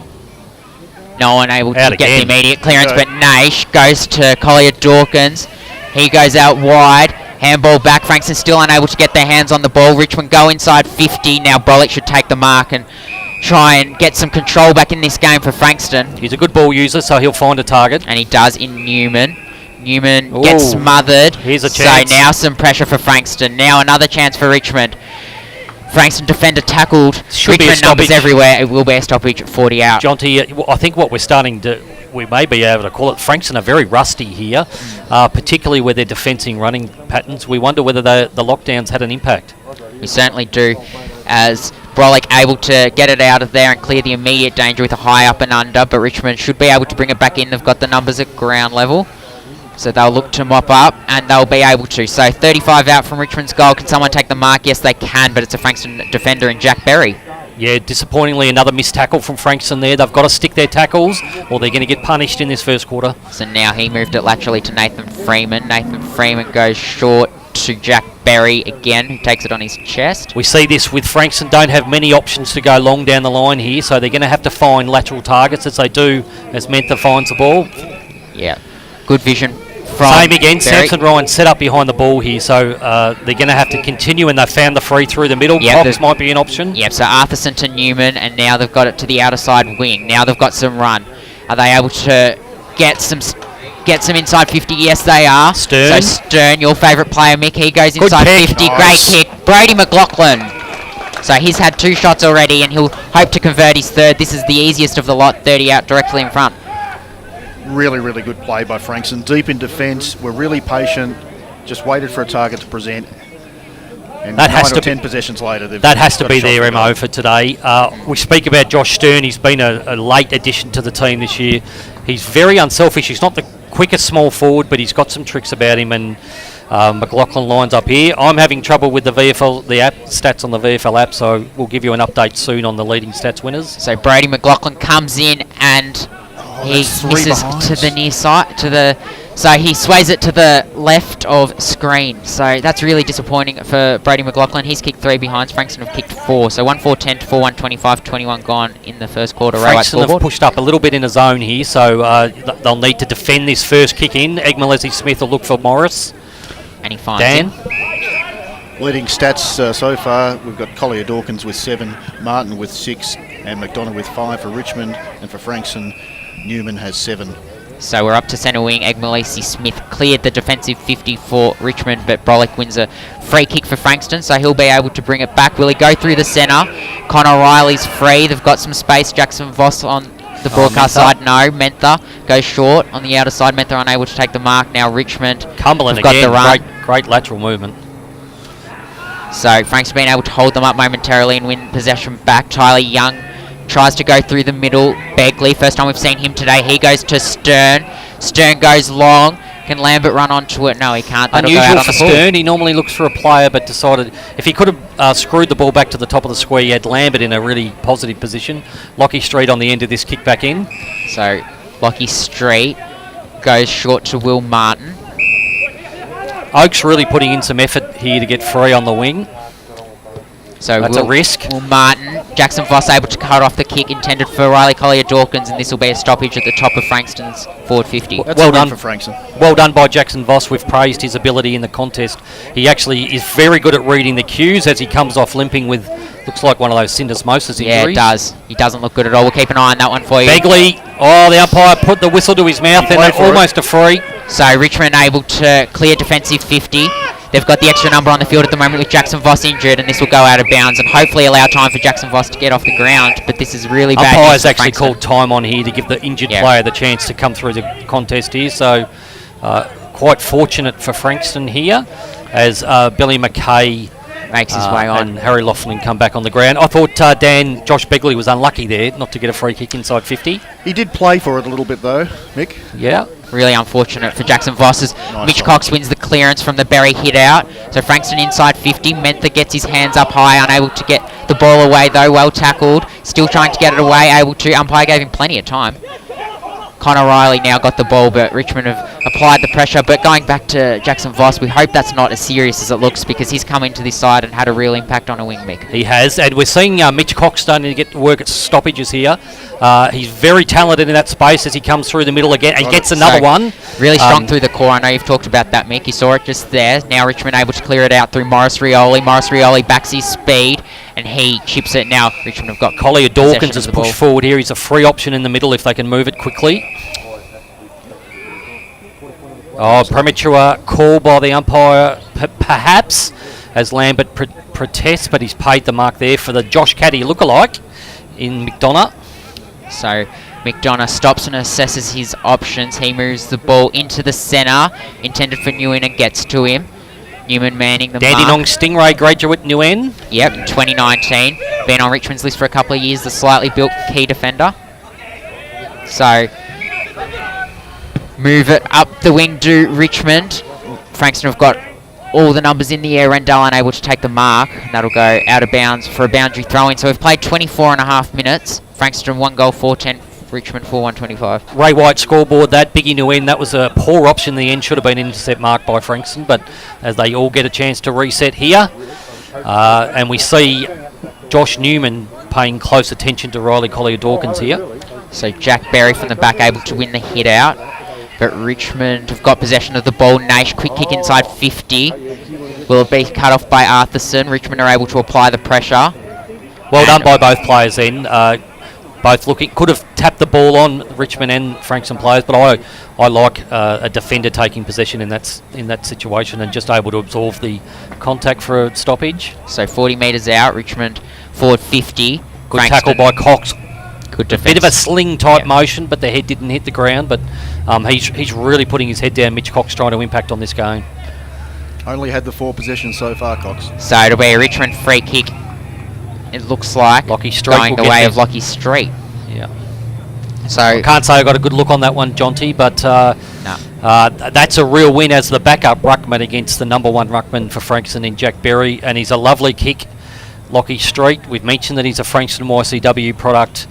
No one able to Out get the again. immediate clearance, but Naish goes to Collier Dawkins. He goes out wide. Handball back. Frankston still unable to get their hands on the ball. Richmond go inside 50. Now Brolick should take the mark and try and get some control back in this game for Frankston. He's a good ball user, so he'll find a target. And he does in Newman. Newman Ooh. gets smothered. Here's a chance. So now some pressure for Frankston. Now another chance for Richmond. Frankston defender tackled. Should be a Richmond numbers stoppage. everywhere. It will be a stoppage at 40 out. Jonty, I think what we're starting to, we may be able to call it, Frankston are very rusty here, particularly with their defending running patterns. We wonder whether the lockdowns had an impact. We certainly do, as Brolick able to get it out of there and clear the immediate danger with a high up and under, but Richmond should be able to bring it back in. They've got the numbers at ground level, so they'll look to mop up, and they'll be able to. So 35 out from Richmond's goal. Can someone take the mark? Yes, they can, but it's a Frankston defender in Jack Berry. Yeah, disappointingly, another missed tackle from Frankston there. They've got to stick their tackles, or they're going to get punished in this first quarter. So now he moved it laterally to Nathan Freeman. Nathan Freeman goes short to Jack Berry again, who takes it on his chest. We see this with Frankston, don't have many options to go long down the line here, so they're going to have to find lateral targets as they do as Mentha finds the ball. Yeah, good vision from Same again, Berry. Samson Ryan set up behind the ball here, so they're going to have to continue, and they've found the free through the middle. Yep, Cox might be an option. Yep, so Arthurson to Newman, and now they've got it to the outer side wing. Now they've got some run. Are they able to get some inside 50? Yes, they are. Stern. So Stern, your favourite player, Mick, he goes Good inside kick. 50. Nice. Great kick. Brody McLaughlin. So he's had 2 shots already, and he'll hope to convert his third. This is the easiest of the lot, 30 out directly in front. Really, really good play by Frankston. Deep in defence. We're really patient. Just waited for a target to present. And That has 9 or to 10 be- possessions later, That has to got a be shot their for MO goal. for today. We speak about Josh Stern. He's been a late addition to the team this year. He's very unselfish. He's not the quickest small forward, but he's got some tricks about him, and McLaughlin lines up here. I'm having trouble with the stats on the VFL app, so we'll give you an update soon on the leading stats winners. So Brody McLaughlin comes in, and he that's 3 misses behinds. to the near side, so he sways it to the left of screen. So that's really disappointing for Brody McLaughlin. He's kicked 3 behinds. Frankston have kicked 4. So 1-4-10 to 4-1-25, 21 gone in the first quarter. Frankston have pushed up a little bit in a zone here, so they'll need to defend this first kick in. Egmalesi Smith will look for Morris. And he finds Dan? him. Leading stats so far, we've got Collier Dawkins with 7, Martin with 6, and McDonough with 5 for Richmond. And for Frankston, Newman has 7. So we're up to centre wing. Egmalesi Smith cleared the defensive 50 for Richmond, but Brolick wins a free kick for Frankston, so he'll be able to bring it back. Will he go through the centre? Connor Riley's free. They've got some space. Jackson Voss on the broadcast Mentha. side. No, Mentha goes short on the outer side. Mentha unable to take the mark. Now Richmond. Cumberland have got again. the run. Great lateral movement. So Frank's been able to hold them up momentarily and win possession back. Tyler Young tries to go through the middle. Begley, first time we've seen him today. He goes to Stern. Stern goes long. Can Lambert run onto it? No, he can't. That'll go out Unusual on for the full. Stern. He normally looks for a player, but decided if he could have screwed the ball back to the top of the square, he had Lambert in a really positive position. Lockie Street on the end of this kick back in. So Lockie Street goes short to Will Martin. Oak's really putting in some effort here to get free on the wing. So That's a risk. Will Martin, Jackson Voss able to cut off the kick intended for Riley Collier Dawkins, and this will be a stoppage at the top of Frankston's forward 50. That's Well a win done for Frankston. Well done by Jackson Voss. We've praised his ability in the contest. He actually is very good at reading the cues as he comes off limping with, looks like one of those syndesmosis injuries. Yeah, it does. He doesn't look good at all. We'll keep an eye on that one for you. Begley, the umpire put the whistle to his mouth and played for almost a free. So Richmond able to clear defensive 50. They've got the extra number on the field at the moment with Jackson Voss injured, and this will go out of bounds and hopefully allow time for Jackson Voss to get off the ground. But this is really bad. Umpire's actually called time on here to give the injured player the chance to come through the contest here. So quite fortunate for Frankston here as Billy McKay makes his way on. And Harry Laughlin come back on the ground. I thought Josh Begley was unlucky there not to get a free kick inside 50. He did play for it a little bit though, Mick. Yeah. Really unfortunate for Jackson Voss as Nice Mitch shot. Cox wins the clearance from the Berry hit out. So Frankston inside 50. Mentha gets his hands up high, unable to get the ball away though. Well tackled. Still trying to get it away, able to. Umpire gave him plenty of time. Connor Riley now got the ball, but Richmond have applied the pressure. But going back to Jackson Voss, we hope that's not as serious as it looks because he's come into this side and had a real impact on a wing, Mick. He has, and we're seeing Mitch Cox starting to get work at stoppages here. He's very talented in that space as he comes through the middle again and gets another one. Really strong through the core. I know you've talked about that, Mick. You saw it just there. Now Richmond able to clear it out through Morris Rioli. Morris Rioli backs his speed and he chips it. Now Richmond have got Collier Dawkins has the ball. pushed forward here. He's a free option in the middle if they can move it quickly. Oh, premature call by the umpire, perhaps, as Lambert protests, but he's paid the mark there for the Josh Caddy lookalike in McDonough. So McDonough stops and assesses his options. He moves the ball into the centre, intended for Newman, and gets to him. Newman manning the Dandenong mark. Stingray graduate Nguyen. Yep, 2019. Been on Richmond's list for a couple of years, the slightly built key defender. So move it up the wing to Richmond. Frankston have got all the numbers in the air. Rendell unable to take the mark. And that'll go out of bounds for a boundary throw-in. So we've played 24 and a half minutes. Frankston 1 goal, 4-10. Richmond 4-1-25. Ray White scoreboard that. Biggie Nguyen, that was a poor option in the end. Should have been intercept marked by Frankston. But as they all get a chance to reset here. And we see Josh Newman paying close attention to Riley Collier Dawkins here. So Jack Berry from the back able to win the hit out. But Richmond have got possession of the ball. Nash, quick kick inside 50. Will it be cut off by Arthurson? Richmond are able to apply the pressure. Well done by both players then. Both looking, could have tapped the ball on Richmond and Frankston players, but I like a defender taking possession in that situation and just able to absorb the contact for a stoppage. So 40 metres out, Richmond forward 50. Good tackle by Cox. Good defence. Bit of a sling type motion, but the head didn't hit the ground. But he's really putting his head down. Mitch Cox trying to impact on this game. Only had the 4 possessions so far, Cox. So it'll be a Richmond free kick. It looks like Lockie Street going the way of Lockie Street. Yeah. So I can't say I got a good look on that one, Jonty, but that's a real win as the backup ruckman against the number 1 ruckman for Frankston in Jack Berry, and he's a lovely kick. Lockie Street, we've mentioned that he's a Frankston YCW product.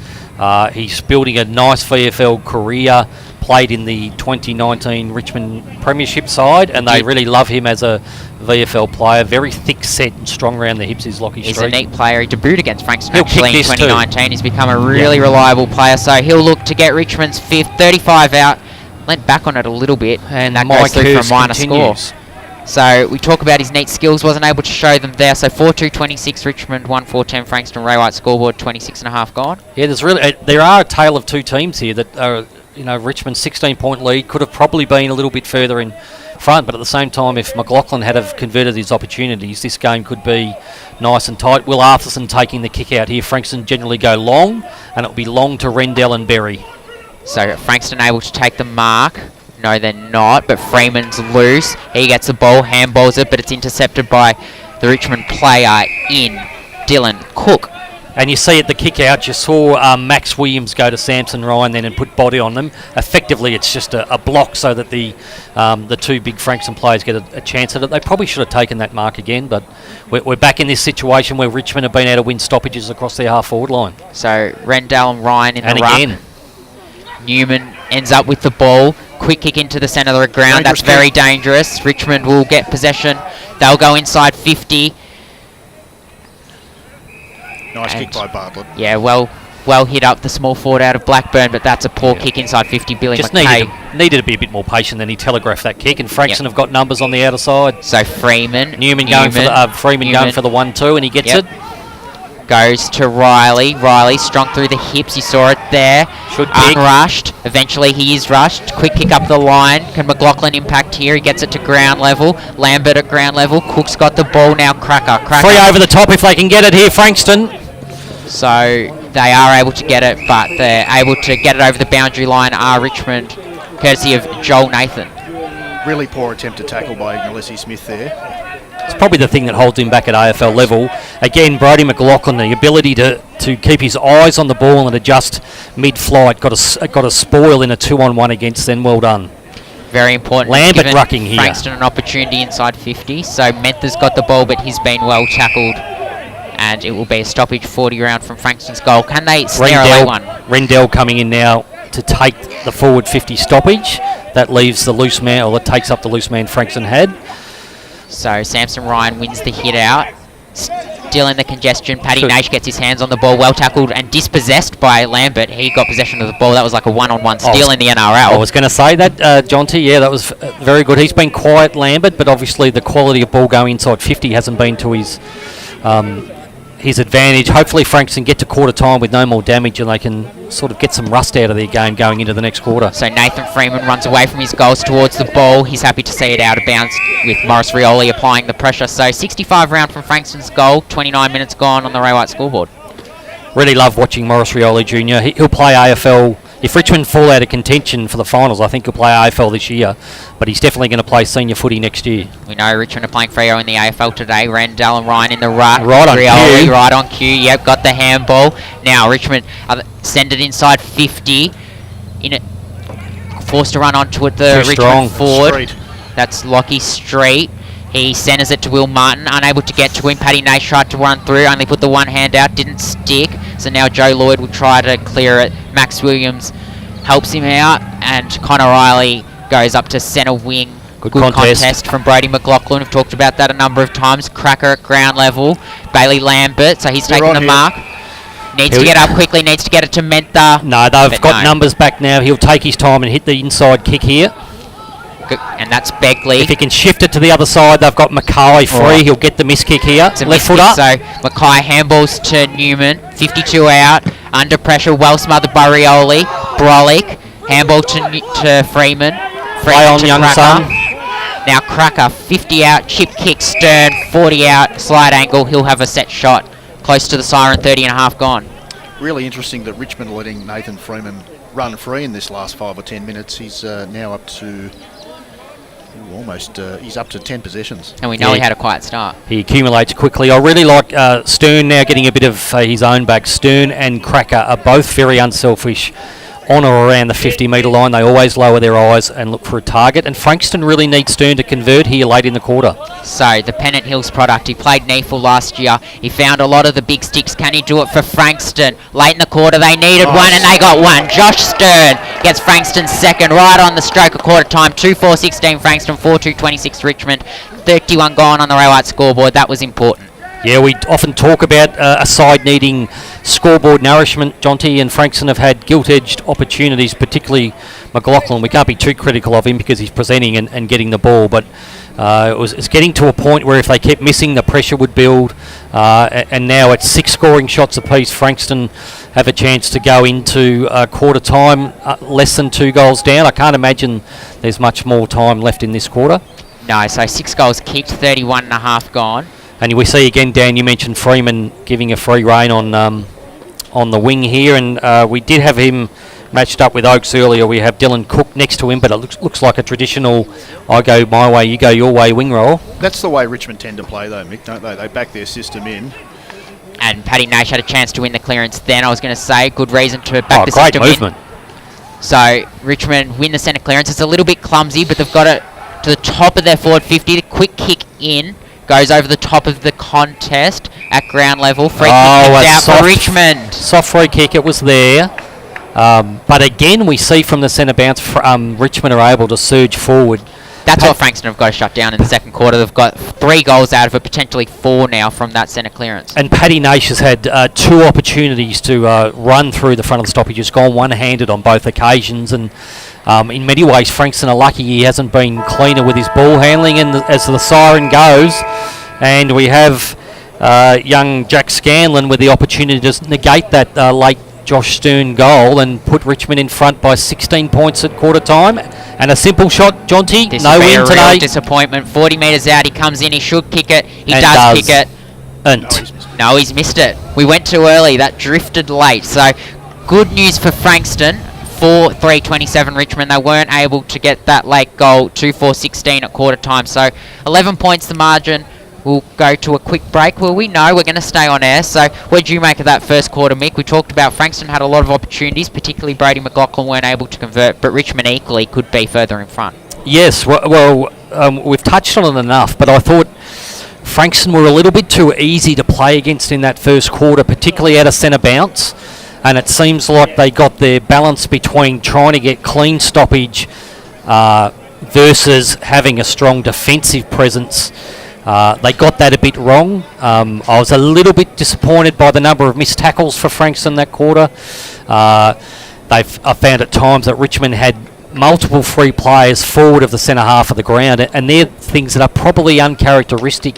He's building a nice VFL career, played in the 2019 Richmond Premiership side, and they really love him as a VFL player. Very thick set and strong around the hips is Lockie Street. He's a neat player. He debuted against Frankston He'll actually in kick this 2019. He's become a really reliable player, so he'll look to get Richmond's 5th. 35 out. Leant back on it a little bit, and that goes through for a minor score. So we talk about his neat skills, wasn't able to show them there. So 4-2-26 Richmond, 1-4-10 Frankston. Ray White scoreboard 26.5 gone. Yeah, there are a tale of two teams here that are, Richmond's 16-point lead could have probably been a little bit further in front, but at the same time, if McLaughlin had have converted his opportunities, this game could be nice and tight. Will Arthurson taking the kick out here. Frankston generally go long, and it'll be long to Rendell and Berry. So Frankston able to take the mark. No, they're not, but Freeman's loose. He gets the ball, handballs it, but it's intercepted by the Richmond player in Dylan Cook. And you see at the kick out, you saw Max Williams go to Samson Ryan then and put body on them. Effectively, it's just a block so that the 2 big Frankston players get a chance at it. They probably should have taken that mark again, but we're back in this situation where Richmond have been able to win stoppages across their half-forward line. So Rendell and Ryan in the ruck. And again, Newman ends up with the ball. Quick kick into the centre of the ground. That's very dangerous. Richmond will get possession. They'll go inside 50. Nice kick by Bartlett. Yeah, well hit up the small forward out of Blackburn, but that's a poor kick inside 50. Billy just McKay. needed to be a bit more patient than he telegraphed that kick, and Frankston have got numbers on the outer side. So Freeman. Newman going for the 1-2, and he gets it. Goes to Riley. Riley strong through the hips. You saw it there. Should kick. Unrushed. Eventually he is rushed. Quick kick up the line. Can McLaughlin impact here? He gets it to ground level. Lambert at ground level. Cook's got the ball now. Cracker. Free over the top if they can get it here, Frankston. So they are able to get it, but they're able to get it over the boundary line are Richmond, courtesy of Joel Nathan. Really poor attempt to tackle by Ignalesi Smith there. It's probably the thing that holds him back at AFL level. Again, Brodie McLaughlin, the ability to keep his eyes on the ball and adjust mid-flight, got a spoil in a 2-on-1 against them. Well done. Very important. Lambert Given rucking here. Frankston an opportunity inside 50. So Mentha's got the ball, but he's been well tackled. And it will be a stoppage 40 round from Frankston's goal. Can they snare away one? Rendell coming in now to take the forward 50 stoppage. That leaves the loose man, or it takes up the loose man Frankston had. So Samson Ryan wins the hit out. Still in the congestion. Paddy Good. Naish gets his hands on the ball. Well tackled and dispossessed by Lambert. He got possession of the ball. That was like a one-on-one steal in the NRL. I was going to say that, Jonty. Yeah, that was very good. He's been quiet, Lambert, but obviously the quality of ball going inside 50 hasn't been to his advantage. Hopefully Frankston get to quarter time with no more damage and they can sort of get some rust out of their game going into the next quarter. So Nathan Freeman runs away from his goals towards the ball. He's happy to see it out of bounds with Morris Rioli applying the pressure. So 65 round from Frankston's goal, 29 minutes gone on the Ray White scoreboard. Really love watching Morris Rioli Jr. He'll play AFL. If Richmond fall out of contention for the finals, I think he'll play AFL this year, but he's definitely going to play senior footy next year. We know Richmond are playing Freo in the AFL today. Rendell and Ryan in the ruck. Right on Rioli, cue. right on cue. Yep, got the handball. Now Richmond send it inside 50. Forced to run onto it, the Too Richmond strong. forward. Street. That's Lockie Street. He centres it to Will Martin, unable to get to him. Paddy Nash tried to run through, only put the one hand out, didn't stick. So now Joe Lloyd will try to clear it. Max Williams helps him out, and Connor Riley goes up to centre wing. Good contest from Brodie McLaughlin. We've talked about that a number of times. Cracker at ground level. Bailey Lambert, so he's taking the mark. Needs to get up quickly, needs to get it to Mentha. No, they've got numbers back now. He'll take his time and hit the inside kick here. Good. And that's Beckley. If he can shift it to the other side, they've got Mackay free. He'll get the miss kick here. It's a Left miss foot up. kick, so Mackay handballs to Newman. 52 out. Under pressure, well smothered by Rioli. Brolick. Handball to Freeman. Play on to young Cracker. son. Now Cracker, 50 out. Chip kick, Stern. 40 out. Slide angle. He'll have a set shot. Close to the siren, 30 and a half gone. Really interesting that Richmond are letting Nathan Freeman run free in this last 5 or 10 minutes. He's now up to he's up to 10 possessions. And we know he had a quiet start. He accumulates quickly. I really like Stern now getting a bit of his own back. Stern and Cracker are both very unselfish on or around the 50-metre line. They always lower their eyes and look for a target. And Frankston really needs Stern to convert here late in the quarter. So, the Pennant Hills product. He played Neefel last year. He found a lot of the big sticks. Can he do it for Frankston? Late in the quarter, they needed one, and they got one. Josh Stern gets Frankston's second right on the stroke of quarter time. 2-4-16 Frankston, 4-2-26 Richmond. 31 gone on the Ray White scoreboard. That was important. Yeah, we often talk about a side needing scoreboard nourishment. Jonty and Frankston have had gilt-edged opportunities, particularly McLaughlin. We can't be too critical of him because he's presenting and getting the ball, but it's getting to a point where if they kept missing, the pressure would build. And now at 6 scoring shots apiece, Frankston have a chance to go into quarter time less than 2 goals down. I can't imagine there's much more time left in this quarter. No, so 6 goals kicked, 31 and a half gone. And we see again, Dan, you mentioned Freeman giving a free rein on the wing here, and we did have him matched up with Oakes earlier. We have Dylan Cook next to him, but it looks like a traditional I go my way, you go your way wing roll. That's the way Richmond tend to play though, Mick, don't they? They back their system in. And Paddy Nash had a chance to win the clearance then. I was going to say, good reason to back the great system movement. in. So Richmond win the centre clearance. It's a little bit clumsy, but they've got it to the top of their forward 50. The quick kick in. Goes over the top of the contest at ground level. Free kick out for Richmond. Soft free kick, it was there. But again, we see from the centre bounce, Richmond are able to surge forward. That's what Frankston have got to shut down in the second quarter. They've got 3 goals out of it, potentially 4 now from that centre clearance. And Paddy Nash has had 2 opportunities to run through the front of the stoppage. He's gone one-handed on both occasions, and in many ways, Frankston are lucky he hasn't been cleaner with his ball handling. And as the siren goes, and we have young Jack Scanlon with the opportunity to negate that late Josh Stern goal and put Richmond in front by 16 points at quarter time. And a simple shot, Jonty. This No will be win a today. real disappointment. 40 metres out, he comes in, he should kick it. He And does kick it. And No, he's missed it. We went too early. That drifted late. So, good news for Frankston. 4-3-27 Richmond. They weren't able to get that late goal. 2-4-16 at quarter time. So, 11 points the margin. We'll go to a quick break. Well, we know we're going to stay on air. So, what did you make of that first quarter, Mick? We talked about Frankston had a lot of opportunities, particularly Brady McLaughlin weren't able to convert, but Richmond equally could be further in front. yes, we've touched on it enough, but I thought Frankston were a little bit too easy to play against in that first quarter, particularly out of centre bounce. And it seems like they got their balance between trying to get clean stoppage versus having a strong defensive presence. They got that a bit wrong. I was a little bit disappointed by the number of missed tackles for Frankston that quarter. I found at times that Richmond had multiple free players forward of the centre half of the ground, and they're things that are probably uncharacteristic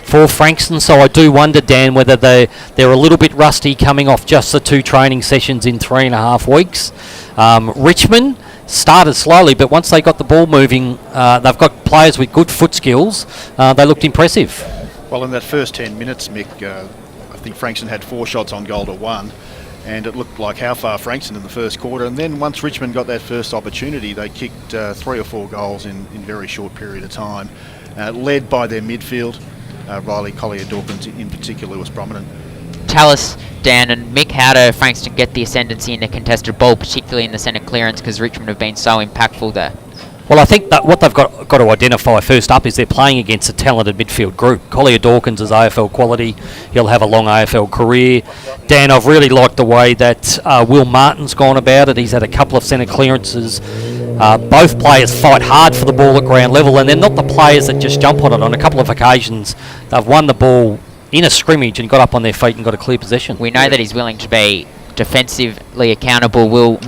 for Frankston. So I do wonder, Dan, whether they're a little bit rusty coming off just the 2 training sessions in 3.5 weeks. Richmond started slowly, but once they got the ball moving, they've got players with good foot skills. They looked impressive. Well, in that first 10 minutes, Mick, I think Frankston had 4 shots on goal to 1, and it looked like how far Frankston in the first quarter. And then once Richmond got that first opportunity, they kicked 3 or 4 goals in very short period of time, led by their midfield. Riley Collier-Dawkins in particular was prominent. Tell us, Dan and Mick, how do Frankston get the ascendancy in the contested ball, particularly in the centre clearance, because Richmond have been so impactful there? Well, I think that what they've got to identify first up is they're playing against a talented midfield group. Collier-Dawkins is AFL quality. He'll have a long AFL career. Dan, I've really liked the way that Will Martin's gone about it. He's had a couple of centre clearances. Both players fight hard for the ball at ground level, and they're not the players that just jump on it. On a couple of occasions, they've won the ball in a scrimmage and got up on their feet and got a clear possession. We know that he's willing to be defensively accountable. Will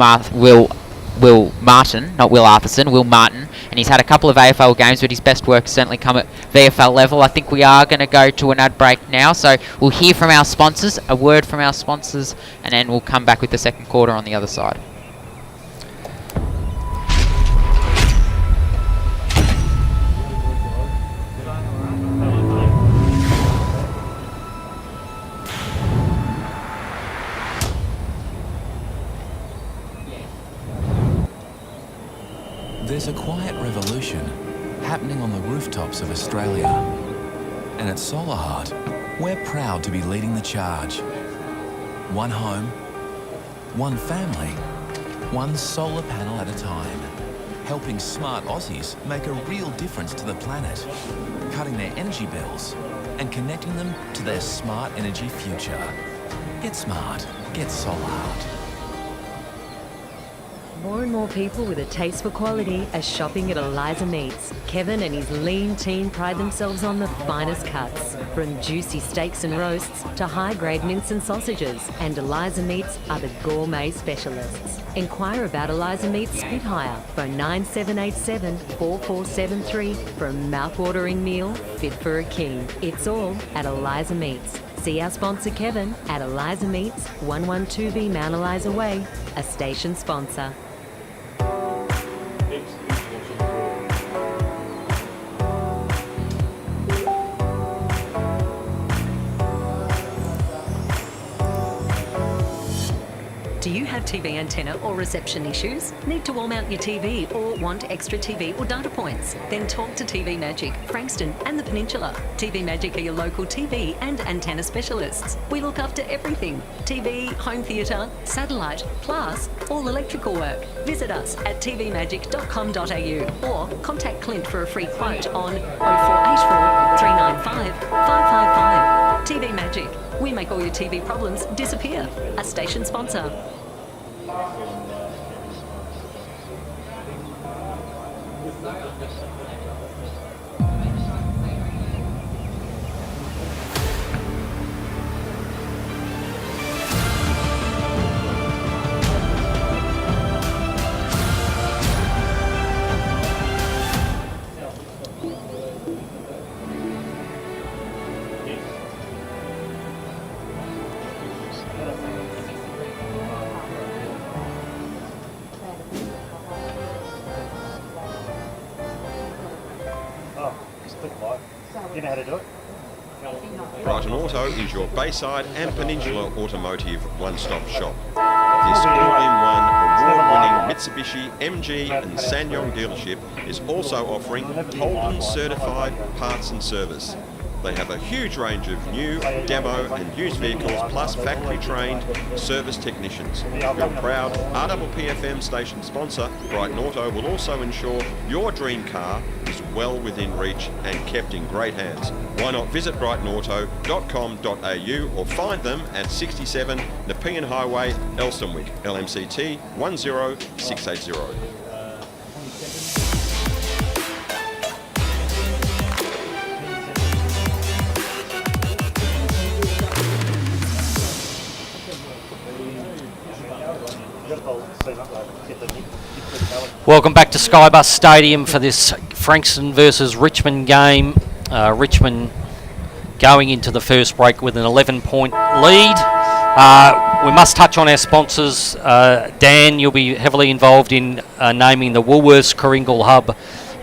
Martin, not Will Arthurson, Will Martin, and he's had a couple of AFL games, but his best work has certainly come at VFL level. I think we are going to go to an ad break now, so we'll hear from our sponsors, a word from our sponsors, and then we'll come back with the second quarter on the other side. There's a quiet revolution happening on the rooftops of Australia. And at Solar Heart, we're proud to be leading the charge. One home, one family, one solar panel at a time. Helping smart Aussies make a real difference to the planet. Cutting their energy bills and connecting them to their smart energy future. Get smart. Get Solar Heart. More and more people with a taste for quality are shopping at Eliza Meats. Kevin and his lean team pride themselves on the finest cuts, from juicy steaks and roasts to high-grade mince and sausages. And Eliza Meats are the gourmet specialists. Inquire about Eliza Meats Spitfire. Phone 9787 4473 for a mouth-watering meal fit for a king. It's all at Eliza Meats. See our sponsor Kevin at Eliza Meats, 112B Mount Eliza Way, a station sponsor. Do you have TV antenna or reception issues? Need to wall mount your TV or want extra TV or data points? Then talk to TV Magic, Frankston and the Peninsula. TV Magic are your local TV and antenna specialists. We look after everything: TV, home theatre, satellite, plus all electrical work. Visit us at tvmagic.com.au or contact Clint for a free quote on 0484 395 555. TV Magic. We make all your TV problems disappear. A station sponsor. Brighton Auto is your Bayside and Peninsula automotive one-stop shop. This all-in-one award-winning Mitsubishi, MG and SsangYong dealership is also offering Holden certified parts and service. They have a huge range of new, demo and used vehicles plus factory-trained service technicians. Your proud RPPFM station sponsor, Brighton Auto, will also ensure your dream car is well within reach and kept in great hands. Why not visit brightonauto.com.au or find them at 67 Nepean Highway, Elstonwick, LMCT 10680. Welcome back to Skybus Stadium for this Frankston versus Richmond game. Richmond going into the first break with an 11-point lead. We must touch on our sponsors. Dan, you'll be heavily involved in naming the Woolworths Coringal Hub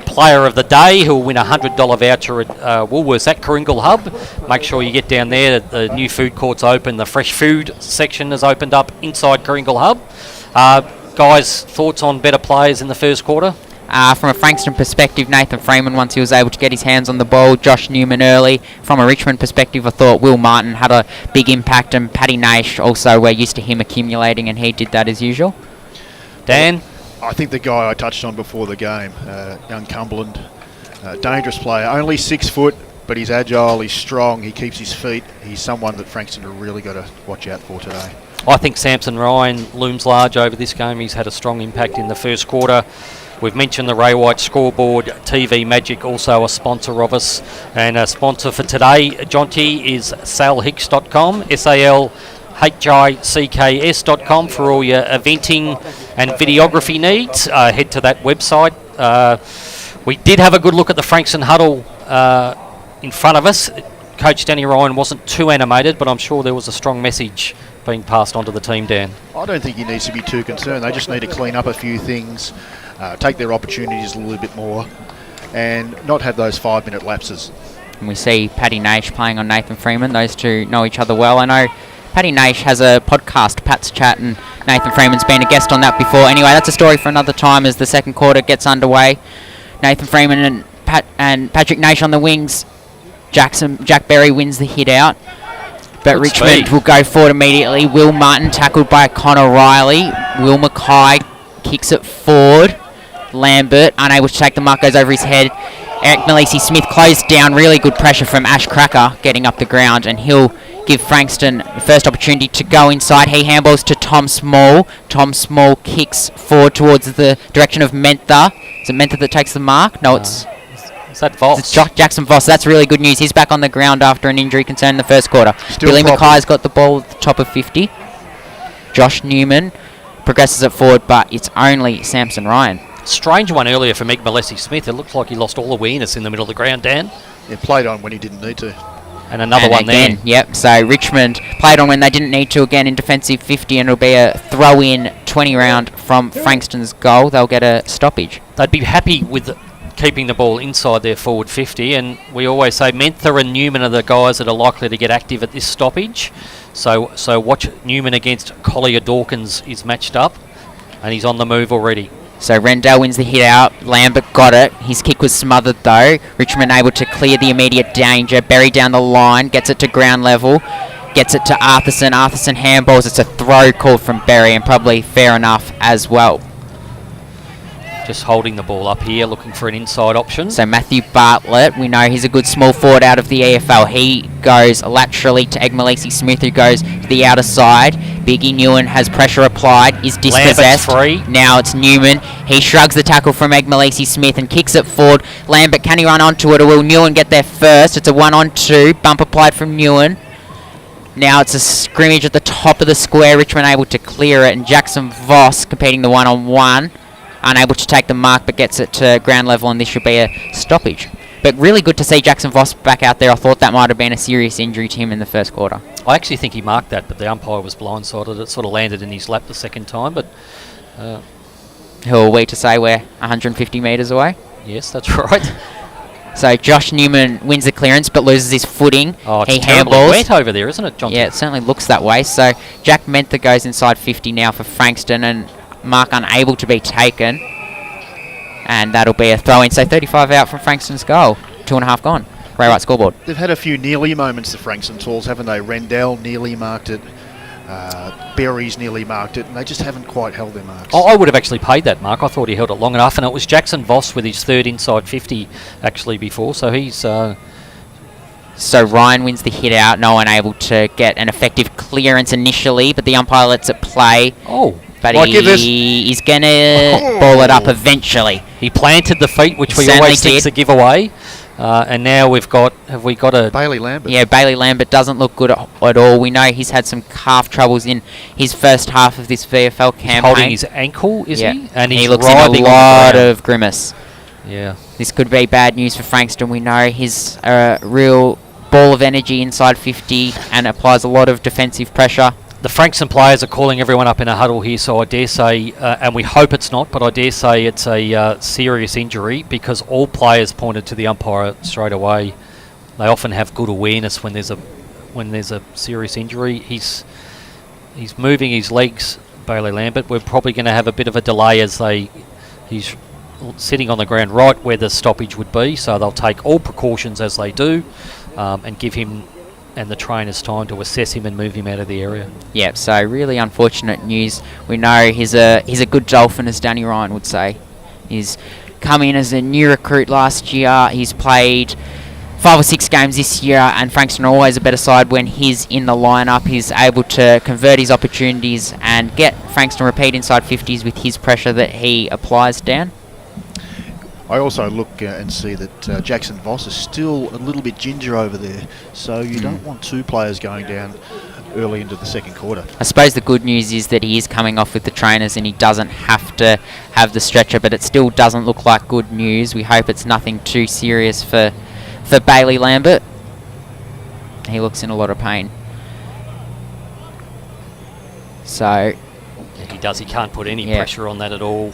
Player of the Day, who will win a $100 voucher at Woolworths at Coringal Hub. Make sure you get down there. The new food court's open. The fresh food section has opened up inside Coringal Hub. Guys, thoughts on better players in the first quarter? From a Frankston perspective, Nathan Freeman, once he was able to get his hands on the ball, Josh Newman early. From a Richmond perspective, I thought Will Martin had a big impact, and Paddy Naish also, we're used to him accumulating, and he did that as usual. Dan? I think the guy I touched on before the game, young Cumberland, dangerous player, only 6 foot, but he's agile, he's strong, he keeps his feet. He's someone that Frankston have really got to watch out for today. I think Samson Ryan looms large over this game. He's had a strong impact in the first quarter. We've mentioned the Ray White scoreboard. TV Magic, also a sponsor of us. And a sponsor for today, Jonty, is salhicks.com, salhicks.com for all your eventing and videography needs. Head to that website. We did have a good look at the Frankston huddle in front of us. Coach Danny Ryan wasn't too animated, but I'm sure there was a strong message being passed on to the team, Dan. I don't think he needs to be too concerned. They just need to clean up a few things, take their opportunities a little bit more, and not have those 5-minute lapses. And we see Paddy Naish playing on Nathan Freeman. Those two know each other well. I know Paddy Naish has a podcast, Pat's Chat, and Nathan Freeman's been a guest on that before. Anyway, that's a story for another time as the second quarter gets underway. Nathan Freeman and Patrick Naish on the wings. Jack Berry wins the hit out. But good Richmond speed. Will go forward immediately. Will Martin tackled by Connor Riley. Will Mackay kicks it forward. Lambert unable to take the mark, goes over his head. Eric Malisi-Smith closed down. Really good pressure from Ash Cracker getting up the ground, and he'll give Frankston the first opportunity to go inside. He handballs to Tom Small. Tom Small kicks forward towards the direction of Mentha. Is it Mentha that takes the mark? No, it's... Is that Voss? It's Jackson Voss. That's really good news. He's back on the ground after an injury concern in the first quarter. Billy Mackay's got the ball at the top of 50. Josh Newman progresses it forward, but it's only Samson Ryan. Strange one earlier for Meg Malesi-Smith. It looked like he lost all awareness in the middle of the ground, Dan. Yeah, played on when he didn't need to. And another one again, there. Yep, so Richmond played on when they didn't need to, again in defensive 50, and it'll be a throw-in 20 round from Frankston's goal. They'll get a stoppage. They'd be happy with keeping the ball inside their forward 50, and we always say Mentha and Newman are the guys that are likely to get active at this stoppage. So watch Newman against Collier Dawkins is matched up, and he's on the move already. So Rendell wins the hit out. Lambert got it. His kick was smothered though. Richmond able to clear the immediate danger. Berry down the line, gets it to ground level, gets it to Arthurson. Arthurson handballs. It's a throw called from Berry, and probably fair enough as well. Just holding the ball up here, looking for an inside option. So Matthew Bartlett, we know he's a good small forward out of the EFL. He goes laterally to Malisi-Smith, who goes to the outer side. Biggie Newman has pressure applied, is dispossessed. Free. Now it's Newman. He shrugs the tackle from Malisi-Smith and kicks it forward. Lambert, can he run onto it, or will Newman get there first? It's a 1-on-2. Bump applied from Newman. Now it's a scrimmage at the top of the square. Richmond able to clear it, and Jackson Voss competing the 1-on-1. Unable to take the mark, but gets it to ground level, and this should be a stoppage. But really good to see Jackson Voss back out there. I thought that might have been a serious injury to him in the first quarter. I actually think he marked that, but the umpire was blindsided. It sort of landed in his lap the second time, but... Who are we to say we're 150 metres away? Yes, that's right. So Josh Newman wins the clearance but loses his footing. Oh, it's he terribly handballs. wet over there, isn't it, Jonty? Yeah, it certainly looks that way. So Jack Mentha goes inside 50 now for Frankston, and mark unable to be taken. And that'll be a throw-in. So 35 out from Frankston's goal. 2.5 gone. Grey White scoreboard. They've had a few nearly moments, the Frankston Tools, haven't they? Rendell nearly marked it. Berry's nearly marked it, and they just haven't quite held their marks. I would have actually paid that mark. I thought he held it long enough, and it was Jackson Voss with his third inside 50 actually before, so he's... So Ryan wins the hit out. No one able to get an effective clearance initially, but the umpire lets it play. Oh, But Like if this- he's going to ball it up eventually. he planted the feet, which we Certainly always think is did. a giveaway. And now have we got a... Bailey Lambert. Yeah, Bailey Lambert doesn't look good at all. We know he's had some calf troubles in his first half of this VFL campaign. holding his ankle, is Yeah. he? And he he's looks in a writhing on the lot ground. of grimace. Yeah. This could be bad news for Frankston. We know he's a real ball of energy inside 50 and applies a lot of defensive pressure. The Frankston players are calling everyone up in a huddle here, so I dare say, and we hope it's not, but I dare say it's a serious injury because all players pointed to the umpire straight away. They often have good awareness when there's a serious injury. He's moving his legs, Bailey Lambert. We're probably going to have a bit of a delay as he's sitting on the ground right where the stoppage would be, so they'll take all precautions as they do and give him and the trainers time to assess him and move him out of the area. Yep, so really unfortunate news. We know he's a good Dolphin, as Danny Ryan would say. He's come in as a new recruit last year. He's played 5 or 6 games this year, and Frankston are always a better side when he's in the lineup. He's able to convert his opportunities and get Frankston repeat inside 50s with his pressure that he applies down. I also look and see that Jackson Voss is still a little bit ginger over there, so you don't want 2 players going down early into the second quarter. I suppose the good news is that he is coming off with the trainers and he doesn't have to have the stretcher, but it still doesn't look like good news. We hope it's nothing too serious for Bailey Lambert. He looks in a lot of pain. So Yeah, he does. He can't put any Yeah. pressure on that at all.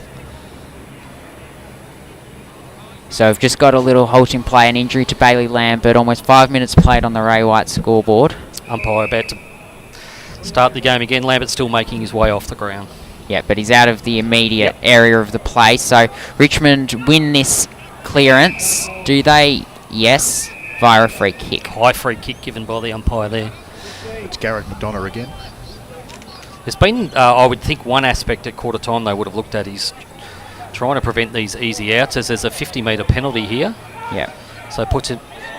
So we've just got a little halting play, an injury to Bailey Lambert. Almost 5 minutes played on the Ray White scoreboard. Umpire about to start the game again. Lambert's still making his way off the ground. Yeah, but he's out of the immediate area of the play. So Richmond win this clearance. Do they? Yes, via a free kick. High free kick given by the umpire there. It's Garrett McDonough again. There's been, I would think, one aspect at quarter time they would have looked at is trying to prevent these easy outs, as there's a 50-metre penalty here. Yeah. So it puts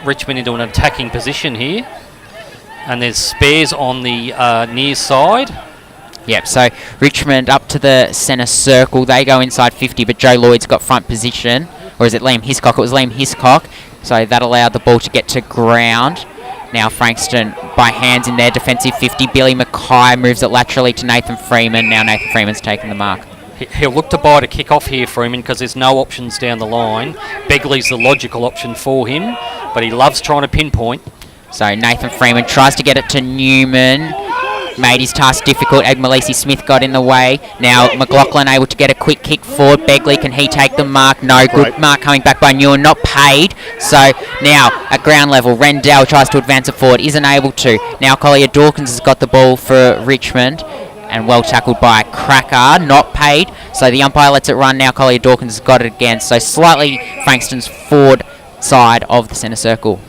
Richmond into an attacking position here. And there's spares on the near side. Yep, so Richmond up to the centre circle. They go inside 50, but Joe Lloyd's got front position. Or is it Liam Hiscock? It was Liam Hiscock. So that allowed the ball to get to ground. Now Frankston by hands in their defensive 50. Billy Mackay moves it laterally to Nathan Freeman. Now Nathan Freeman's taken the mark. He'll look to bite a kick off here, Freeman, because there's no options down the line. Begley's the logical option for him, but he loves trying to pinpoint. So Nathan Freeman tries to get it to Newman. Made his task difficult. Agmalisi Smith got in the way. Now McLaughlin able to get a quick kick forward. Begley, can he take the mark? No. Good Right. mark coming back by Newman. Not paid. So now at ground level, Rendell tries to advance it forward. Isn't able to. Now Collier Dawkins has got the ball for Richmond. And well tackled by Cracker. Not paid. So the umpire lets it run. Now Collier Dawkins has got it again. So slightly Frankston's forward side of the centre circle.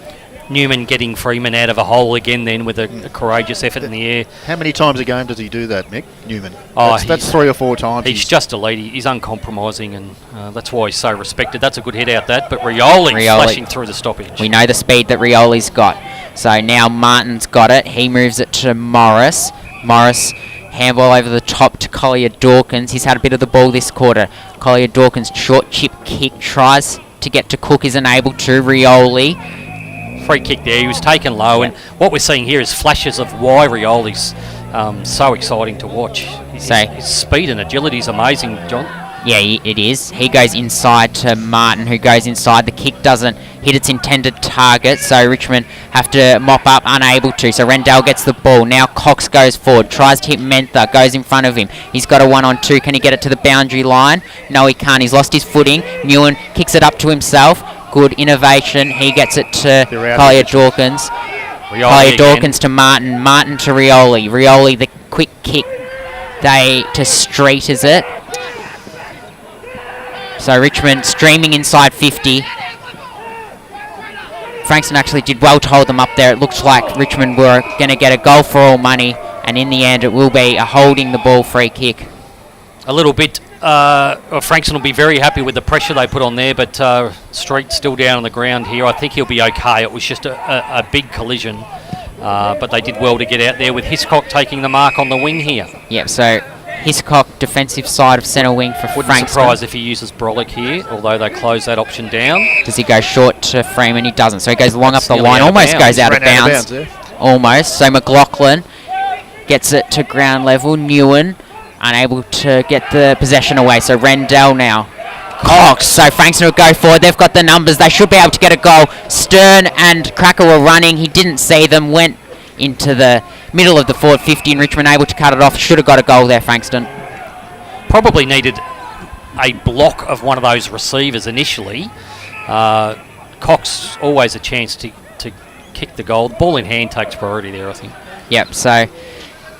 Newman getting Freeman out of a hole again then with a courageous effort in the air. How many times a game does he do that, Mick? Newman? Oh, That's 3 or 4 times. He's just elite. He's uncompromising, and that's why he's so respected. That's a good hit out that, but Rioli flashing through the stoppage. We know the speed that Rioli's got. So now Martin's got it. He moves it to Morris. Morris handball over the top to Collier Dawkins. He's had a bit of the ball this quarter. Collier Dawkins short chip kick, tries to get to Cook, isn't able to. Rioli. Free kick there. He was taken low, and what we're seeing here is flashes of why Rioli's so exciting to watch. His speed and agility is amazing, John. Yeah, it is. He goes inside to Martin, who goes inside. The kick doesn't hit its intended target, so Richmond have to mop up, unable to. So Rendell gets the ball. Now Cox goes forward, tries to hit Mentha, goes in front of him. He's got a 1-on-2. Can he get it to the boundary line? No, he can't. He's lost his footing. Newman kicks it up to himself. Good innovation. He gets it to They're out Collier of Dawkins. Rioli Collier again. Dawkins to Martin. Martin to Rioli. Rioli, the quick kick. They to Street, is it? So Richmond streaming inside 50. Frankston actually did well to hold them up there. It looks like Richmond were going to get a goal for all money, and in the end it will be a holding the ball free kick. A little bit. Frankston will be very happy with the pressure they put on there, but Street's still down on the ground here. I think he'll be okay. It was just a big collision, but they did well to get out there with Hiscock taking the mark on the wing here. Yep, so Hiscock, defensive side of centre wing for Wouldn't Frankston. surprise if he uses Brolick here, although they close that option down. Does he go short to Freeman? He doesn't. So he goes long up the nearly line, out of almost bounds. goes out of Ran bounds. there. Almost. So McLaughlin gets it to ground level. Newman unable to get the possession away. So Rendell now. Cox. So Frankston will go forward. They've got the numbers. They should be able to get a goal. Stern and Cracker were running. He didn't see them. Went into the middle of the forward 50 and Richmond able to cut it off. Should have got a goal there, Frankston. Probably needed a block of one of those receivers initially. Cox always a chance to kick the goal. Ball in hand takes priority there, I think. Yep, so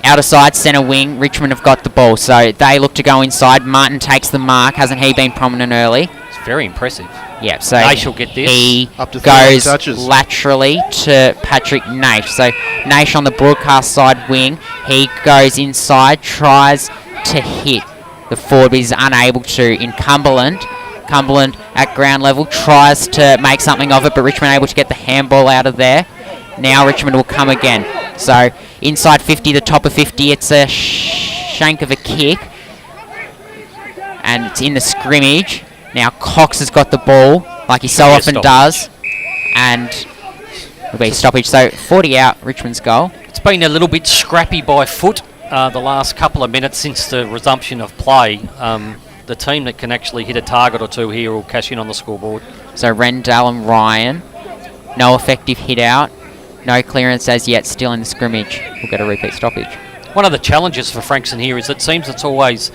outer side, centre wing, Richmond have got the ball. So they look to go inside. Martin takes the mark. Hasn't he been prominent early? It's very impressive. Yep, so Nash will get this. he Up to 30 goes touches. laterally to Patrick Nash. So Nash on the broadcast side wing. He goes inside, tries to hit the forward, but he's unable to in Cumberland. Cumberland at ground level tries to make something of it, but Richmond able to get the handball out of there. Now Richmond will come again. So inside 50, the top of 50, it's a shank of a kick. And it's in the scrimmage. Now Cox has got the ball, like he so Yeah, often stoppage. does. And it'll be a stoppage. So 40 out, Richmond's goal. It's been a little bit scrappy by foot the last couple of minutes since the resumption of play. The team that can actually hit a target or two here will cash in on the scoreboard. So Rendell and Ryan, no effective hit out, no clearance as yet, still in the scrimmage. We'll get a repeat stoppage. One of the challenges for Frankston here is it seems it's always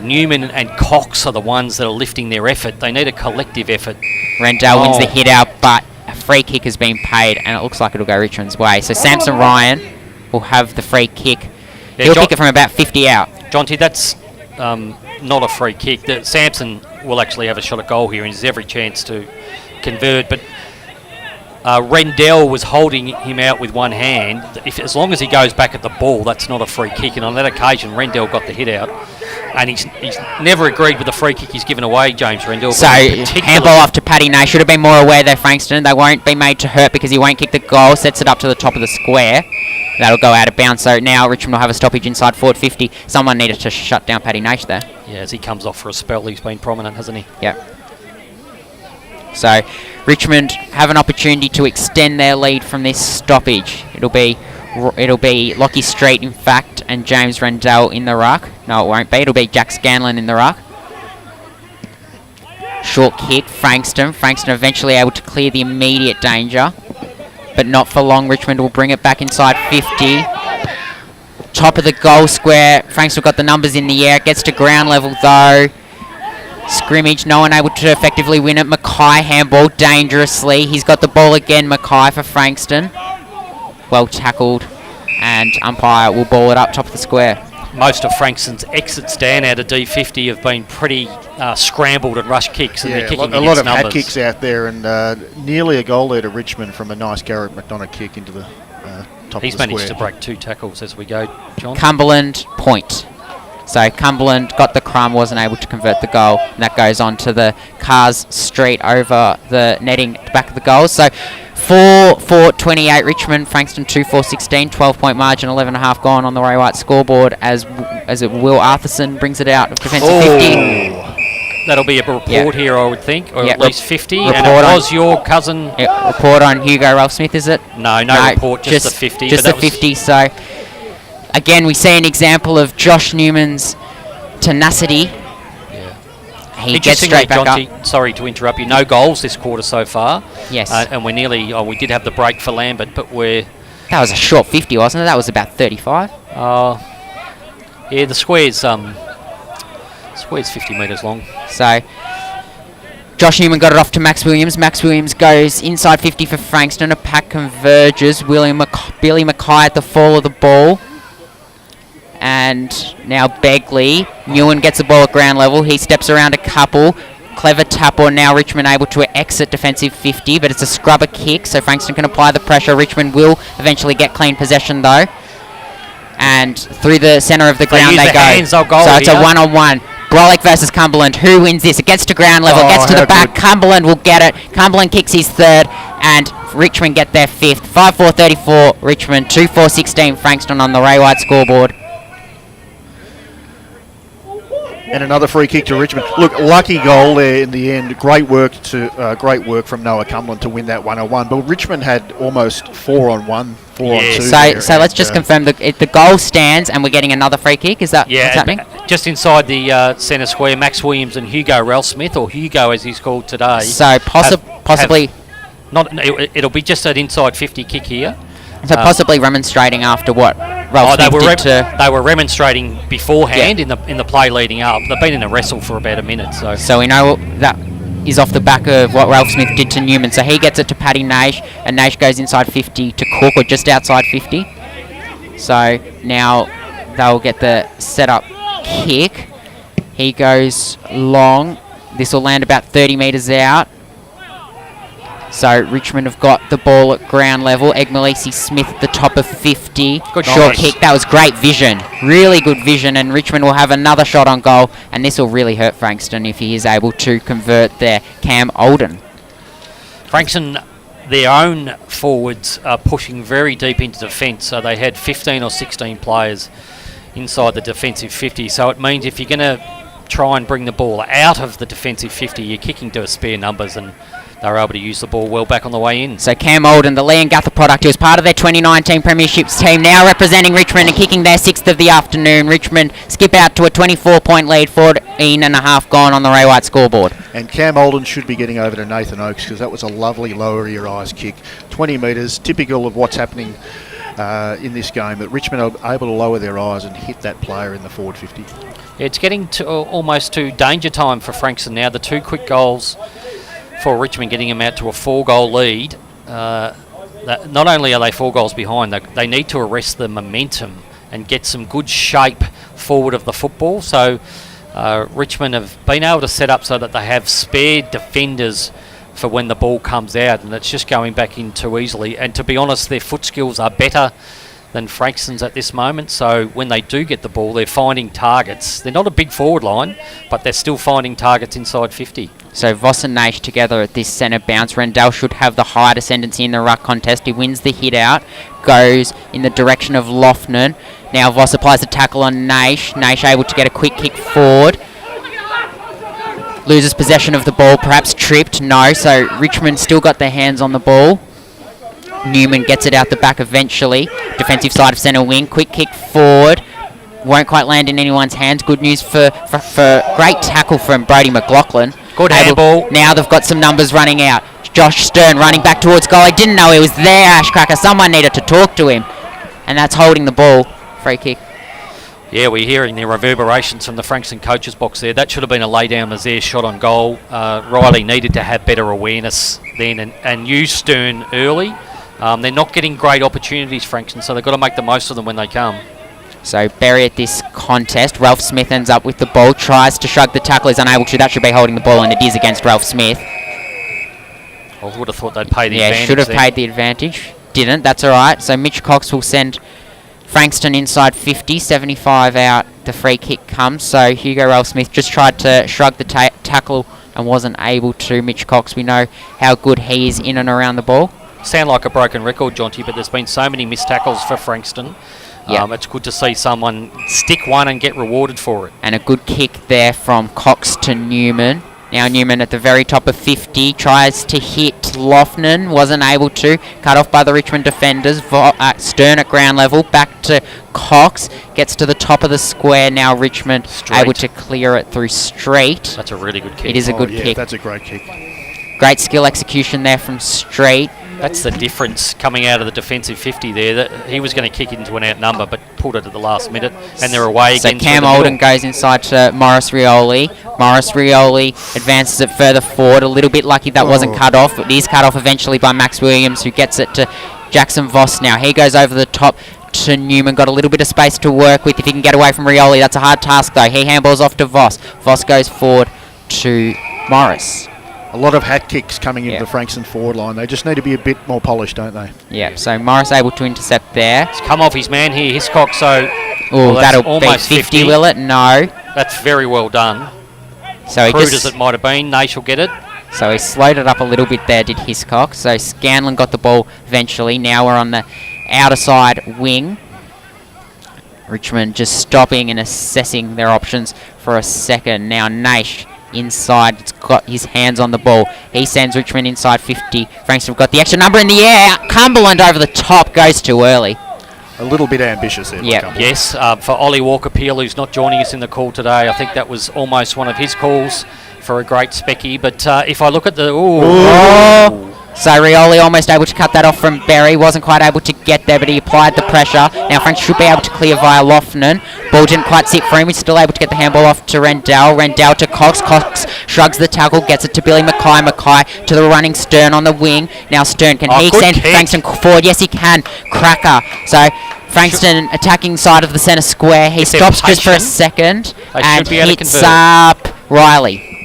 Newman and Cox are the ones that are lifting their effort. They need a collective effort. Rendell wins the hit out, but a free kick has been paid, and it looks like it'll go Richmond's way. So Samson Ryan will have the free kick. Yeah, He'll John- kick it from about 50 out. Jonty, that's not a free kick. Sampson will actually have a shot at goal here and has every chance to convert, but Rendell was holding him out with one hand. As long as he goes back at the ball, that's not a free kick, and on that occasion Rendell got the hit out, and he's never agreed with the free kick he's given away, James Rendell. So but in particular- handball off to Paddy Nash. Should have been more aware there, Frankston. They won't be made to hurt because he won't kick the goal. Sets it up to the top of the square. That'll go out of bounds. So now Richmond will have a stoppage inside forward 50. Someone needed to shut down Paddy Nash there. Yeah, as he comes off for a spell, he's been prominent, hasn't he? Yep. So Richmond have an opportunity to extend their lead from this stoppage. It'll be Lockie Street, in fact, and James Rendell in the ruck. No, it won't be. It'll be Jack Scanlon in the ruck. Short kick, Frankston. Frankston eventually able to clear the immediate danger, but not for long. Richmond will bring it back inside 50. Top of the goal square. Frankston got the numbers in the air. Gets to ground level though. Scrimmage, no one able to effectively win it. Mackay handball dangerously. He's got the ball again, Mackay for Frankston. Well tackled, and umpire will ball it up top of the square. Most of Frankston's exits down out of D50 have been pretty scrambled and rush kicks, and they're Yeah, kicking a lot against of hat numbers. kicks out there, and nearly a goal there to Richmond from a nice Garrett McDonough kick into the top He's of the managed square. to break 2 tackles as we go, John. Cumberland point. So Cumberland got the crumb, wasn't able to convert the goal. And that goes on to the Cars Street over the netting at the back of the goal. So 4-4-28 Richmond, Frankston 2-4-16, 12-point margin, 11.5 gone on the Ray White scoreboard as Will Arthurson brings it out of defensive 50. That'll be a report Yeah. here, I would think, or Yeah, at least 50. And report it on- was your cousin. Yeah, report on Hugo Ralph Smith, is it? No report, just the 50. Just but the that was- 50. So again, we see an example of Josh Newman's tenacity. He gets Interestingly, straight back up. Jonty, sorry to interrupt you, no goals this quarter so far. Yes. And we're nearly, we did have the break for Lambert, but we're, That was a short 50, wasn't it? That was about 35. yeah, the square's 50 metres long. So Josh Newman got it off to Max Williams. Max Williams goes inside 50 for Frankston. A pack converges. Billy Mackay at the fall of the ball. And now Begley. Newman gets the ball at ground level. He steps around a couple. Clever tap, or now Richmond able to exit defensive 50, but it's a scrubber kick, so Frankston can apply the pressure. Richmond will eventually get clean possession though. And through the centre of the ground they go. So it's a one-on-one. Brolick versus Cumberland. Who wins this? It gets to ground level, gets to the back. Good. Cumberland will get it. Cumberland kicks his third, and Richmond get their fifth. 5-4-34 Richmond, 2-4-16 Frankston on the Ray-White scoreboard. And another free kick to Richmond. Look, lucky goal there in the end. Great work from Noah Cumberland to win that 1-on-1. But Richmond had almost 4-on-1, 4-on-2. So let's just confirm the goal stands, and we're getting another free kick. Is that what's happening? Just inside the centre square, Max Williams and Hugo Ralph-Smith, or Hugo as he's called today. So possibly. It'll be just an inside 50 kick here. So possibly remonstrating after what Ralph Smith did to... They were remonstrating beforehand in the play leading up. They've been in a wrestle for about a minute. So we know that is off the back of what Ralph Smith did to Newman. So he gets it to Paddy Nash, and Nash goes inside 50 to Cook, or just outside 50. So now they'll get the set-up kick. He goes long. This will land about 30 metres out. So Richmond have got the ball at ground level. Egmalisi Smith at the top of 50. Good short kick. That was great vision. Really good vision. And Richmond will have another shot on goal. And this will really hurt Frankston if he is able to convert their Cam Oldham. Frankston, their own forwards are pushing very deep into defence. So they had 15 or 16 players inside the defensive 50. So it means if you're going to try and bring the ball out of the defensive 50, you're kicking to a spare numbers, and they were able to use the ball well back on the way in. So Cam Oldham, the Lee and Guther product, he was part of their 2019 Premierships team, now representing Richmond and kicking their 6th of the afternoon. Richmond skip out to a 24-point lead, 14 and a half gone on the Ray White scoreboard. And Cam Oldham should be getting over to Nathan Oakes, because that was a lovely lower your eyes kick. 20 metres, typical of what's happening in this game, that Richmond are able to lower their eyes and hit that player in the forward 50. It's getting to almost to danger time for Frankston now. The two quick goals for Richmond, getting them out to a 4-goal lead. Not only are they 4 goals behind, they need to arrest the momentum and get some good shape forward of the football. So Richmond have been able to set up so that they have spare defenders for when the ball comes out, and it's just going back in too easily. And to be honest, their foot skills are better than Frankston's at this moment, so when they do get the ball, they're finding targets. They're not a big forward line, but they're still finding targets inside 50. So Voss and Nash together at this centre bounce. Rendell should have the higher ascendancy in the ruck contest. He wins the hit out, goes in the direction of Loughnan. Now Voss applies a tackle on Nash. Nash able to get a quick kick forward. Loses possession of the ball, perhaps tripped. No, so Richmond still got their hands on the ball. Newman gets it out the back eventually. Defensive side of centre wing. Quick kick forward. Won't quite land in anyone's hands. Good news for great tackle from Brody McLaughlin. Good handball. Now they've got some numbers running out. Josh Stern running back towards goal. I didn't know he was there, Ashcracker. Someone needed to talk to him. And that's holding the ball. Free kick. Yeah, we're hearing the reverberations from the Frankston coaches box there. That should have been a lay-down Mazaire shot on goal. Riley needed to have better awareness then and use Stern early. They're not getting great opportunities, Frankston, so they've got to make the most of them when they come. So Berry at this contest. Ralph Smith ends up with the ball, tries to shrug the tackle, is unable to. That should be holding the ball, and it is against Ralph Smith. I would have thought they'd pay the advantage. Yeah, should have paid the advantage. Didn't. That's all right. So Mitch Cox will send Frankston inside 50, 75 out. The free kick comes. So Hugo Ralph Smith just tried to shrug the tackle and wasn't able to. Mitch Cox, we know how good he is in and around the ball. Sound like a broken record, Jonty, but there's been so many missed tackles for Frankston. Yep. It's good to see someone stick one and get rewarded for it. And a good kick there from Cox to Newman. Now Newman at the very top of 50 tries to hit Loughnan, wasn't able to. Cut off by the Richmond defenders. Stern at ground level, back to Cox. Gets to the top of the square. Now Richmond able to clear it through Street. That's a really good kick. It is a good kick. That's a great kick. Great skill execution there from Street. That's the difference coming out of the defensive 50 there. That he was going to kick it into an out number, but pulled it at the last minute, and they're away So again. Cam Olden goes inside to Morris Rioli. Morris Rioli advances it further forward. A little bit lucky that wasn't cut off, but it is cut off eventually by Max Williams, who gets it to Jackson Voss now. He goes over the top to Newman. Got a little bit of space to work with if he can get away from Rioli. That's a hard task though. He handballs off to Voss. Voss goes forward to Morris. A lot of hat kicks coming into Yeah. the Frankston forward line. They just need to be a bit more polished, don't they? Yeah, so Morris able to intercept there. It's come off his man here, Hiscock, so Oh, that's that'll be almost 50, will it? No. That's very well done. So he Crude just, as it might have been, Nash will get it. so he slowed it up a little bit there, did Hiscock. So Scanlon got the ball eventually. Now we're on the outer side wing. Richmond just stopping and assessing their options for a second. Now Nash inside, it's got his hands on the ball. He sends Richmond inside 50. Frankston got the extra number in the air. Cumberland over the top, goes too early. A little bit ambitious there. by Yep. Cumberland. Yes, for Ollie Walker-Peel, who's not joining us in the call today, I think that was almost one of his calls for a great specky. But if I look at the... So Rioli almost able to cut that off from Berry. Wasn't quite able to get there, but he applied the pressure. Now Frank should be able to clear via Lofnan. Ball didn't quite sit for him. He's still able to get the handball off to Rendell. Rendell to Cox. Cox shrugs the tackle, gets it to Billy Mackay. Mackay to the running Stern on the wing. Now Stern, can he good send kick. Frankston forward? Yes, he can. Cracker. So Frankston attacking side of the centre square. He If they're stops just for a patient, second they and should be able to hits convert. up Riley.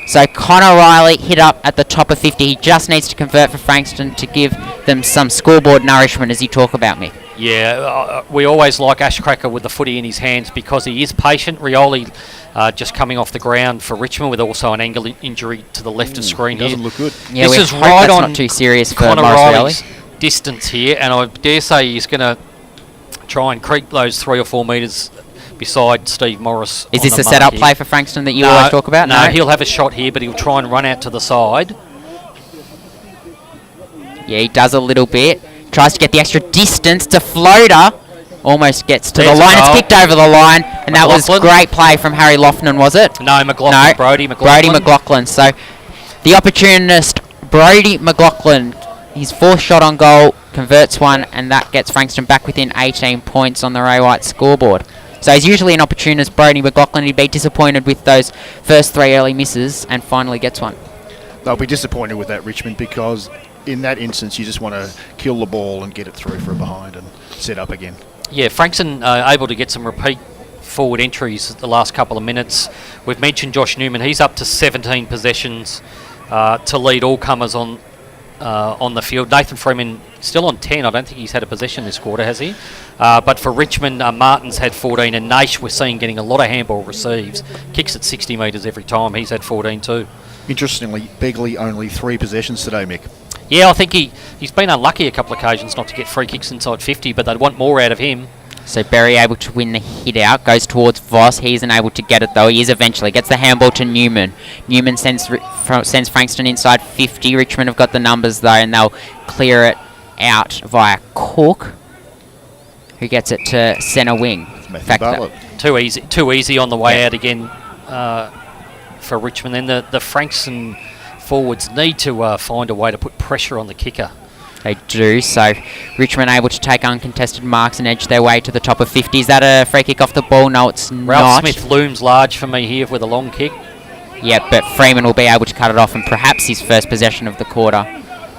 So Connor Riley hit up at the top of 50. He just needs to convert for Frankston to give them some scoreboard nourishment, as you talk about, Mick. Yeah, we always like Ash Cracker with the footy in his hands because he is patient. Rioli just coming off the ground for Richmond with also an ankle injury to the left of screen here. Doesn't look good. Yeah, This we is hope right that's on not too serious for Connor Morris Riley. Riley's distance here, and I dare say he's going to try and creep those 3 or 4 metres beside Steve Morris. Is on this the a mark set-up here. play for Frankston that you always talk about? No, he'll have a shot here, but he'll try and run out to the side. Yeah, he does a little bit. Tries to get the extra distance to floater. Almost gets to There's the line. a It's goal. kicked over the line, and that was McLaughlin. great play from Harry Lofnan, was it? No, McLaughlin, Brody McLaughlin. So the opportunist, Brody McLaughlin, his 4th shot on goal, converts one, and that gets Frankston back within 18 points on the Ray White scoreboard. So he's usually an opportunist, Brody McLaughlin. He'd be disappointed with those first 3 early misses and finally gets one. They'll be disappointed with that, Richmond, because in that instance you just want to kill the ball and get it through from behind and set up again. Yeah, Frankston able to get some repeat forward entries the last couple of minutes. We've mentioned Josh Newman. He's up to 17 possessions to lead all comers on the field. Nathan Freeman still on 10. I don't think he's had a possession this quarter, has he? But for Richmond, Martin's had 14, and Nash we're seeing getting a lot of handball receives. Kicks at 60 metres every time. He's had 14 too. Interestingly, Begley only 3 possessions today, Mick. Yeah, I think he's been unlucky a couple of occasions not to get free kicks inside 50, but they'd want more out of him. So Berry able to win the hit out, goes towards Voss. He isn't able to get it though. He is eventually. Gets the handball to Newman. Newman sends Frankston inside 50. Richmond have got the numbers though, and they'll clear it out via Cook, who gets it to centre wing. Matthew Bartlett. Too easy on the way Yeah. out again for Richmond. Then the Frankston forwards need to find a way to put pressure on the kicker. They do. So Richmond able to take uncontested marks and edge their way to the top of 50. Is that a free kick off the ball? No, it's Ralph not. Smith looms large for me here with a long kick. Yeah, but Freeman will be able to cut it off, and perhaps his first possession of the quarter.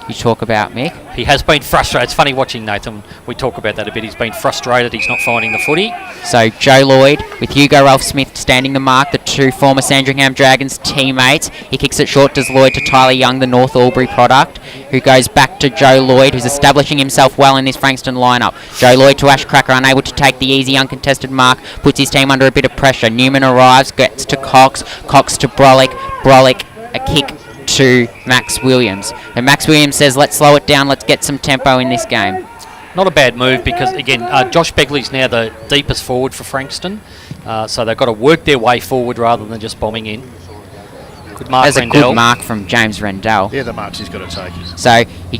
You talk about, Mick. He has been frustrated. It's funny watching Nathan. We talk about that a bit. He's been frustrated. He's not finding the footy. So Joe Lloyd with Hugo Ralph Smith standing the mark, the 2 former Sandringham Dragons teammates. He kicks it short, does Lloyd to Tyler Young, the North Albury product, who goes back to Joe Lloyd, who's establishing himself well in this Frankston lineup. Joe Lloyd to Ash Cracker, unable to take the easy uncontested mark, puts his team under a bit of pressure. Newman arrives, gets to Cox, Cox to Brolick, Brolick a kick to Max Williams. And Max Williams says, let's slow it down, let's get some tempo in this game. Not a bad move because, again, Josh Begley's now the deepest forward for Frankston. So they've got to work their way forward rather than just bombing in. Good mark, There's a Rendell. good mark from James Rendell. They're the marks he's got to take. So he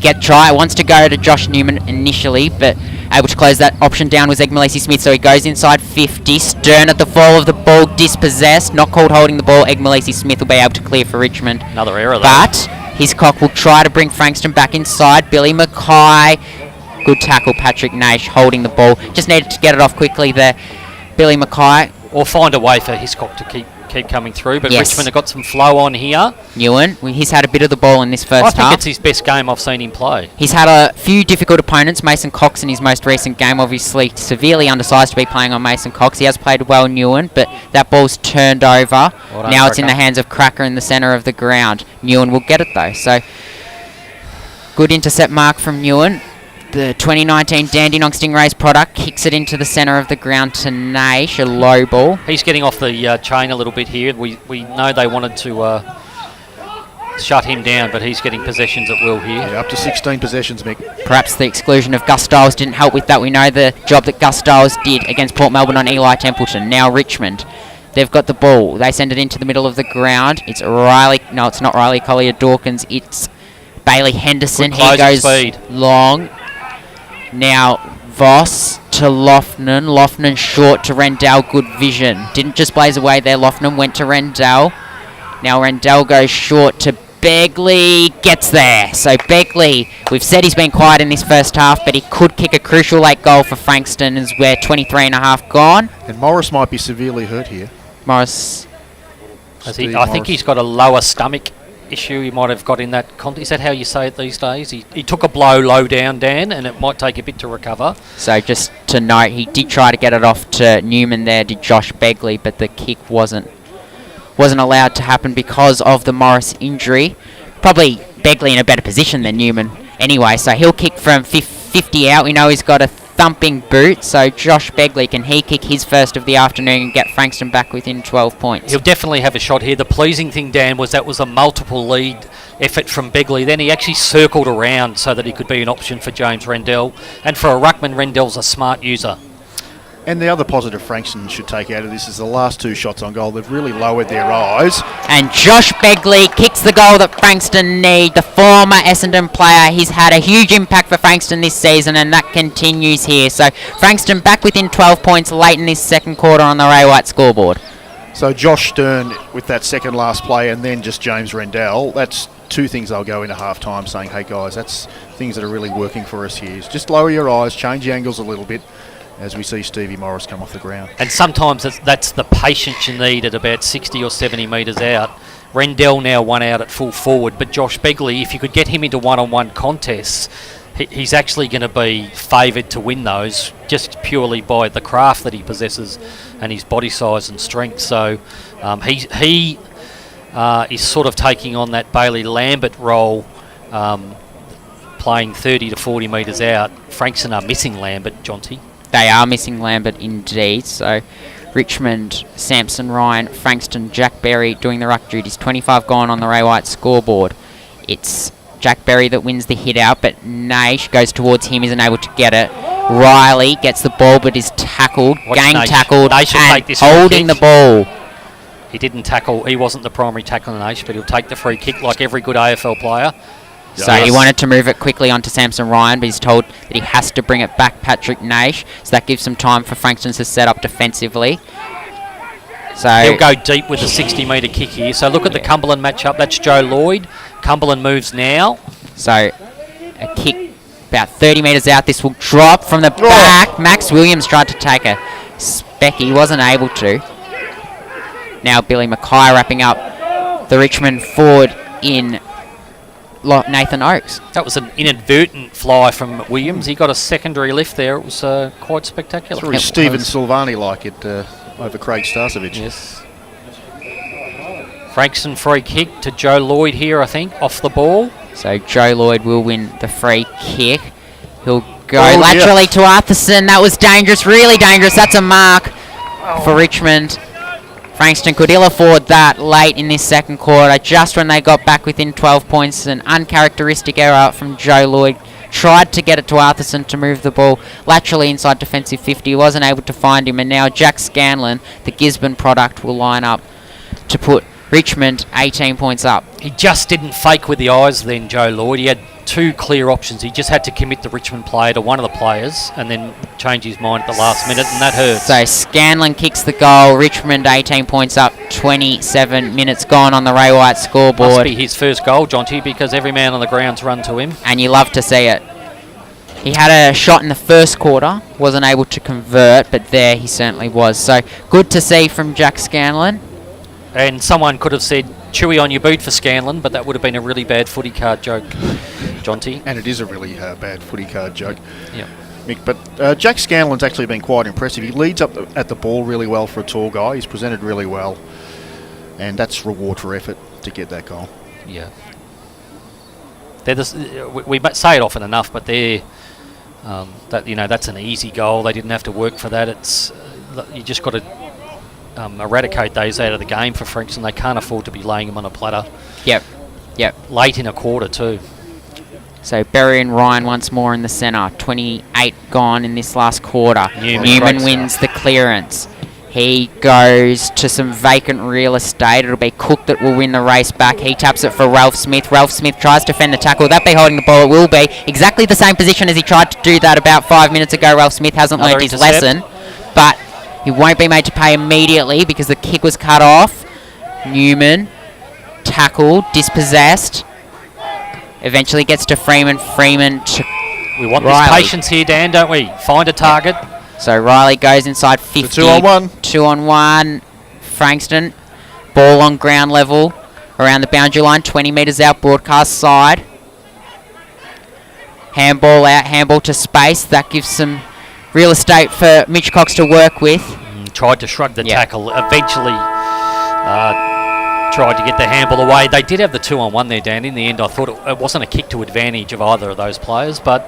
wants to go to Josh Newman initially, but able to close that option down was Egg Smith, so he goes inside 50. Stern at the fall of the ball, dispossessed, not called holding the ball. Egg Smith will be able to clear for Richmond. Another error, though. But Hiscock will try to bring Frankston back inside. Billy Mackay. Good tackle, Patrick Naish holding the ball. Just needed to get it off quickly there. Billy Mackay. Or find a way for Hiscock to keep coming through. But Yes. Richmond have got some flow on here. Newman, he's had a bit of the ball in this I first think half. it's his best game I've seen him play. He's had a few difficult opponents. Mason Cox in his most recent game, obviously severely undersized to be playing on Mason Cox. He has played well, Newman, but that ball's turned over. Well done, Now it's in the Cracker. hands of Cracker in the centre of the ground. Newman will get it though. So good intercept mark from Newman. The 2019 Dandenong Stingrays product kicks it into the centre of the ground to Naish, a low ball. He's getting off the chain a little bit here. We know they wanted to shut him down, but he's getting possessions at will here. Yeah, up to 16 possessions, Mick. Perhaps the exclusion of Gus Stiles didn't help with that. We know the job that Gus Stiles did against Port Melbourne on Eli Templeton. Now Richmond. They've got the ball. They send it into the middle of the ground. It's Riley. No, it's not Riley Collier-Dawkins. It's Bailey Henderson. Good He closing goes speed. long. Now Voss to Lofnan. Lofnan short to Rendell. Good vision. Didn't just blaze away there. Lofnan went to Rendell. Now Rendell goes short to Begley. Gets there. So Begley, we've said he's been quiet in this first half, but he could kick a crucial late goal for Frankston as we're 23 and a half gone. And Morris might be severely hurt here. Morris. Steve I think Morris. he's got a lower stomach issue he might have got in that Is that how you say it these days? He took a blow low down, Dan, and it might take a bit to recover. So just to note, he did try to get it off to Newman there, did Josh Begley, but the kick wasn't allowed to happen because of the Morris injury. Probably Begley in a better position than Newman anyway, so he'll kick from 50 out. We know he's got a thumping boot, so Josh Begley, can he kick his first of the afternoon and get Frankston back within 12 points? He'll definitely have a shot here. The pleasing thing, Dan, was that was a multiple lead effort from Begley. Then he actually circled around so that he could be an option for James Rendell. And for a ruckman, Rendell's a smart user. And the other positive Frankston should take out of this is the last two shots on goal. They've really lowered their eyes. And Josh Begley kicks the goal that Frankston need. The former Essendon player, he's had a huge impact for Frankston this season, and that continues here. So Frankston back within 12 points late in this second quarter on the Ray White scoreboard. So Josh Stern with that second last play, and then just James Rendell. That's two things they'll go into half time saying, hey guys, that's things that are really working for us here. Just lower your eyes, change the angles a little bit, as we see Stevie Morris come off the ground. And sometimes that's the patience you need at about 60 or 70 metres out. Rendell now one out at full forward, but Josh Begley, if you could get him into one-on-one contests, he's actually going to be favoured to win those just purely by the craft that he possesses and his body size and strength. So he is sort of taking on that Bailey Lambert role, playing 30 to 40 metres out. Frankston are missing Lambert, Jonty. They are missing Lambert indeed. So Richmond, Samson Ryan, Frankston, Jack Berry doing the ruck duties. 25 gone on the Ray White scoreboard. It's Jack Berry that wins the hit out, but Naish goes towards him, isn't able to get it. Riley gets the ball but is tackled, Watch gang Naish. tackled, Naish will and take this free holding the kick. ball. He didn't tackle. He wasn't the primary tackle in Naish, but he'll take the free kick like every good AFL player. So he wanted to move it quickly onto Samson Ryan, but he's told that he has to bring it back Patrick Naish. So that gives some time for Frankston to set up defensively. So He'll go deep with the 60-metre kick here. So look at the Cumberland matchup. That's Joe Lloyd. Cumberland moves now. So a kick about 30 metres out. This will drop from the back. Max Williams tried to take a spec. He wasn't able to. Now Billy Mackay wrapping up the Richmond forward in Nathan Oakes. That was an inadvertent fly from Williams. He got a secondary lift there. It was quite spectacular. It's really Stephen Silvani like it over Craig Starcevich. Yes. Frankston free kick to Joe Lloyd here, I think, off the ball. So Joe Lloyd will win the free kick. He'll go Oh, laterally to Arthurson. That was dangerous, really dangerous. That's a mark for Richmond. Frankston could ill afford that late in this second quarter, just when they got back within 12 points. An uncharacteristic error from Joe Lloyd. Tried to get it to Arthurson to move the ball laterally inside defensive 50. Wasn't able to find him. And now Jack Scanlon, the Gisborne product, will line up to put Richmond 18 points up. He just didn't fake with the eyes then, Joe Lloyd. He had two clear options. He just had to commit the Richmond player to one of the players and then change his mind at the last minute, and that hurts. So Scanlon kicks the goal. Richmond 18 points up, 27 minutes gone on the Ray White Must scoreboard. be his first goal, Jonty, because every man on the ground's run to him. And you love to see it. He had a shot in the first quarter, wasn't able to convert, but there he certainly was. So good to see from Jack Scanlon. And someone could have said, chewy on your boot for Scanlon, but that would have been a really bad footy card joke, Jonty. And it is a really bad footy card joke, Yep. Mick. But Jack Scanlon's actually been quite impressive. He leads up at the ball really well for a tall guy. He's presented really well. And that's reward for effort to get that goal. Yeah. They're we say it often enough, but they're that's an easy goal. They didn't have to work for that. It's you just got to eradicate those out of the game for Frankston. They can't afford to be laying them on a platter. Yep. Late in a quarter too. So Berry and Ryan once more in the centre. 28 gone in this last quarter. Newman wins the clearance. He goes to some vacant real estate. It'll be Cook that will win the race back. He taps it for Ralph Smith. Ralph Smith tries to defend the tackle. That be holding the ball. It will be exactly the same position as he tried to do that about 5 minutes ago. Ralph Smith hasn't learned his lesson, but he won't be made to pay immediately because the kick was cut off. Newman, tackled, dispossessed. Eventually gets to Freeman. Freeman to We want Riley. this patience here, Dan, don't we? Find a target. So Riley goes inside 50. 2-on-1. 2-on-1. Frankston. Ball on ground level. Around the boundary line. 20 metres out. Broadcast side. Handball out. Handball to space. That gives some real estate for Mitch Cox to work with. Tried to shrug the tackle. Eventually tried to get the handball away. They did have the 2-on-1 there, Dan. In the end, I thought it wasn't a kick to advantage of either of those players. But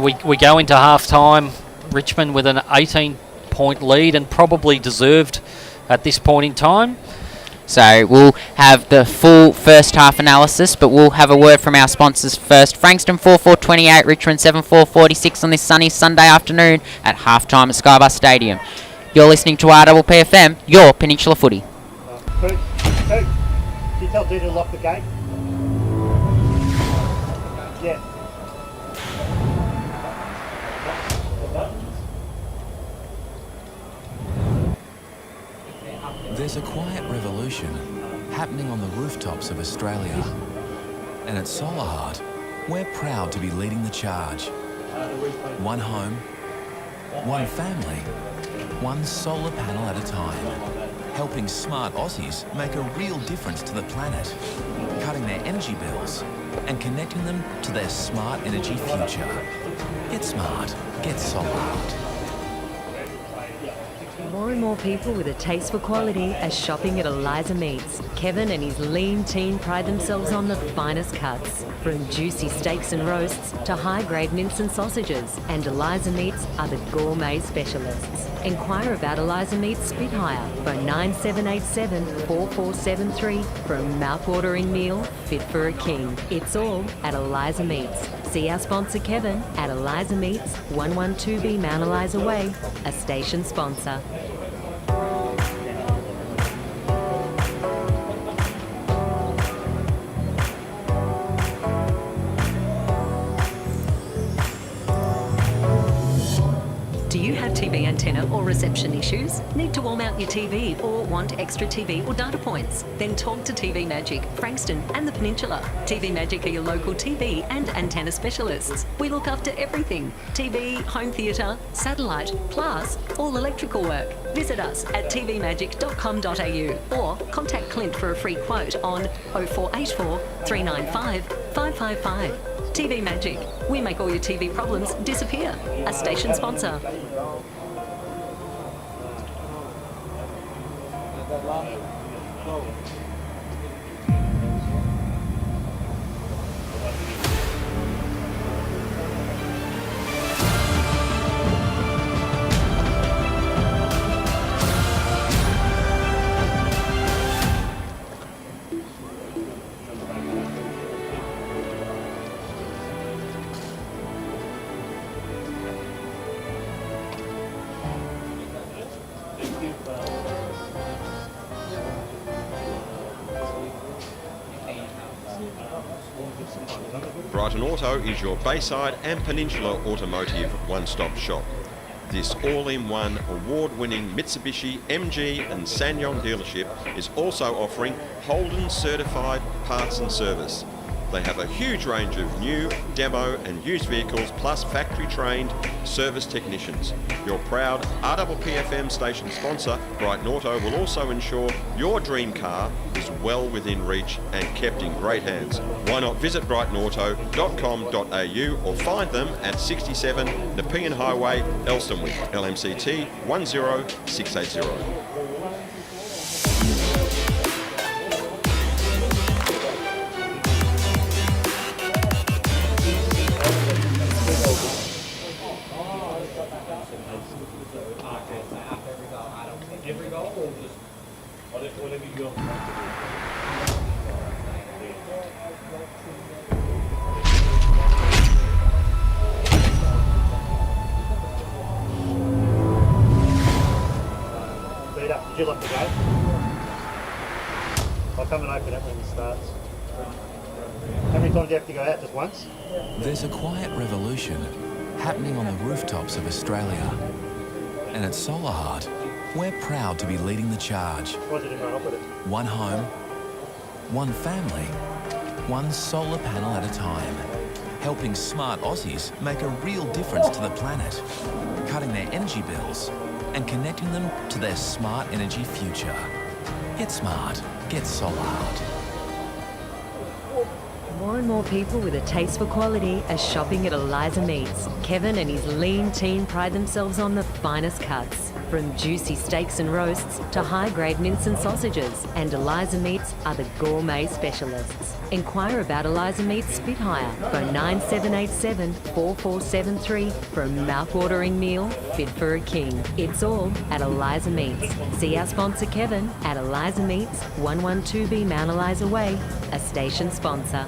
we go into half-time. Richmond with an 18-point lead and probably deserved at this point in time. So we'll have the full first half analysis, but we'll have a word from our sponsors first. Frankston 4-4-28, Richmond 7-4-46 on this sunny Sunday afternoon at halftime at Skybus Stadium. You're listening to RPPFM, your Peninsula Footy. Can you tell Dee to lock the gate? Yeah. There's a quiet revolution happening on the rooftops of Australia. And at Solar Heart, we're proud to be leading the charge. One home, one family, one solar panel at a time. Helping smart Aussies make a real difference to the planet. Cutting their energy bills and connecting them to their smart energy future. Get smart. Get Solar Heart. More and more people with a taste for quality are shopping at Eliza Meats. Kevin and his lean team pride themselves on the finest cuts, from juicy steaks and roasts to high-grade mince and sausages. And Eliza Meats are the gourmet specialists. Inquire about Eliza Meats Spit Hire, phone 9787-4473 for a mouth-watering meal fit for a king. It's all at Eliza Meats. See our sponsor Kevin at Eliza Meats, 112B Mount Eliza Way, a station sponsor. Do you have TV antenna or reception issues? Need to wall mount your TV or want extra TV or data points? Then talk to TV Magic, Frankston and the Peninsula. TV Magic are your local TV and antenna specialists. We look after everything: TV, home theatre, satellite, plus all electrical work. Visit us at tvmagic.com.au or contact Clint for a free quote on 0484 395 555. TV Magic. We make all your TV problems disappear. A station sponsor. Brighton Auto is your Bayside and Peninsula automotive one-stop shop. This all-in-one award-winning Mitsubishi, MG and Sanyong dealership is also offering Holden certified parts and service. They have a huge range of new, demo and used vehicles plus factory trained service technicians. Your proud RPPFM station sponsor, Brighton Auto, will also ensure your dream car is well within reach and kept in great hands. Why not visit brightonauto.com.au or find them at 67 Nepean Highway, Elstonwick, LMCT 10680. Did you lock the gate? I'll come and open it when it starts. How many times do you have to go out? Just once? There's a quiet revolution happening on the rooftops of Australia. And at Solar Heart, we're proud to be leading the charge. Why did everyone off with it? One home, one family, one solar panel at a time. Helping smart Aussies make a real difference to the planet, cutting their energy bills and connecting them to their smart energy future. Get smart. Get Solar Heart. More and more people with a taste for quality are shopping at Eliza Meats. Kevin and his lean team pride themselves on the finest cuts, from juicy steaks and roasts to high-grade mince and sausages. And Eliza Meats are the gourmet specialists. Inquire about Eliza Meats Spitfire. Phone 9787 4473 for a mouth-watering meal fit for a king. It's all at Eliza Meats. See our sponsor Kevin at Eliza Meats, 112B Mount Eliza Way, a station sponsor.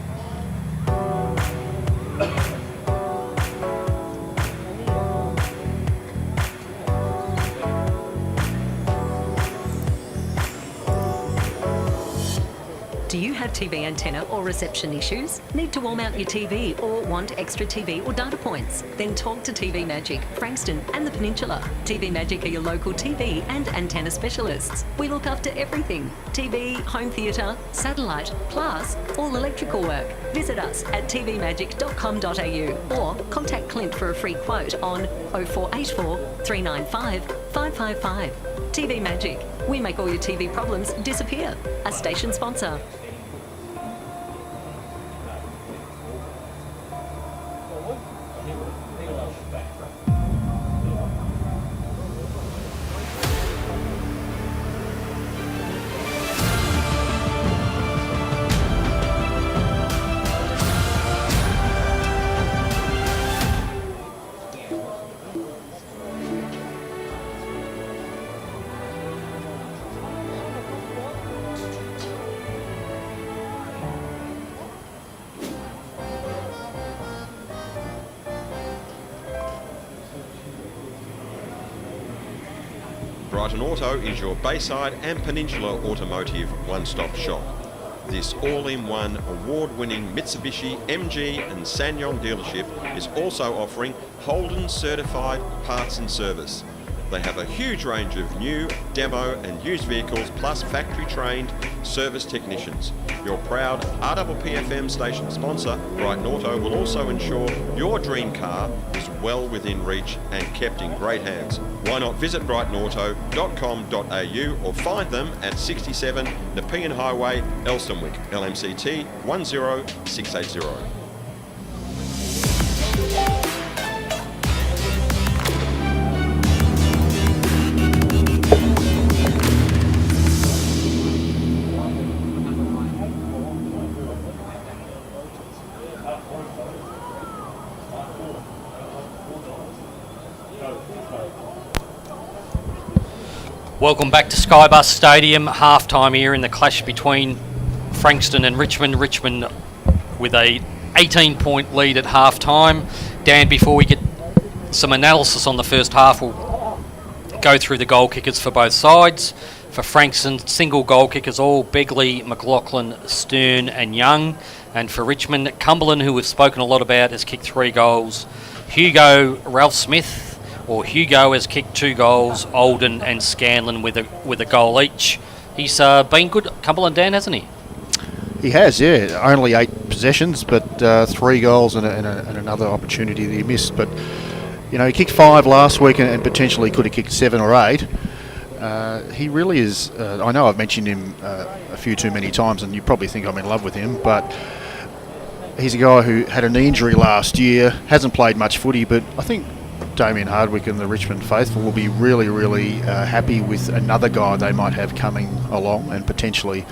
Do you have TV antenna or reception issues? Need to wall mount your TV or want extra TV or data points? Then talk to TV Magic, Frankston and the Peninsula. TV Magic are your local TV and antenna specialists. We look after everything: TV, home theatre, satellite, plus all electrical work. Visit us at tvmagic.com.au or contact Clint for a free quote on 0484 395 555. TV Magic. We make all your TV problems disappear. A station sponsor. Brighton Auto is your Bayside and Peninsula automotive one-stop shop. This all-in-one award-winning Mitsubishi, MG and Sanyong dealership is also offering Holden certified parts and service. They have a huge range of new, demo and used vehicles plus factory trained service technicians. Your proud RPPFM station sponsor, Brighton Auto, will also ensure your dream car is well within reach and kept in great hands. Why not visit brightonauto.com.au or find them at 67 Nepean Highway, Elstonwick, LMCT 10680. Welcome back to Skybus Stadium. Half-time here in the clash between Frankston and Richmond. Richmond with a 18-point lead at half-time. Dan, before we get some analysis on the first half, we'll go through the goal kickers for both sides. For Frankston, single goal kickers all Begley, McLaughlin, Stern and Young. And for Richmond, Cumberland, who we've spoken a lot about, has kicked 3 goals. Hugo, Ralph Smith, or Hugo has kicked 2 goals, Olden and Scanlon with a goal each. He's been good, Cumberland, Dan, hasn't he? He has, yeah. Only 8 possessions, but 3 goals and another opportunity that he missed. But, you know, he kicked 5 last week and potentially could have kicked 7 or 8. He really is, I know I've mentioned him a few too many times and you probably think I'm in love with him, but he's a guy who had a knee injury last year, hasn't played much footy, but I think Damien Hardwick and the Richmond faithful will be really, really happy with another guy they might have coming along and potentially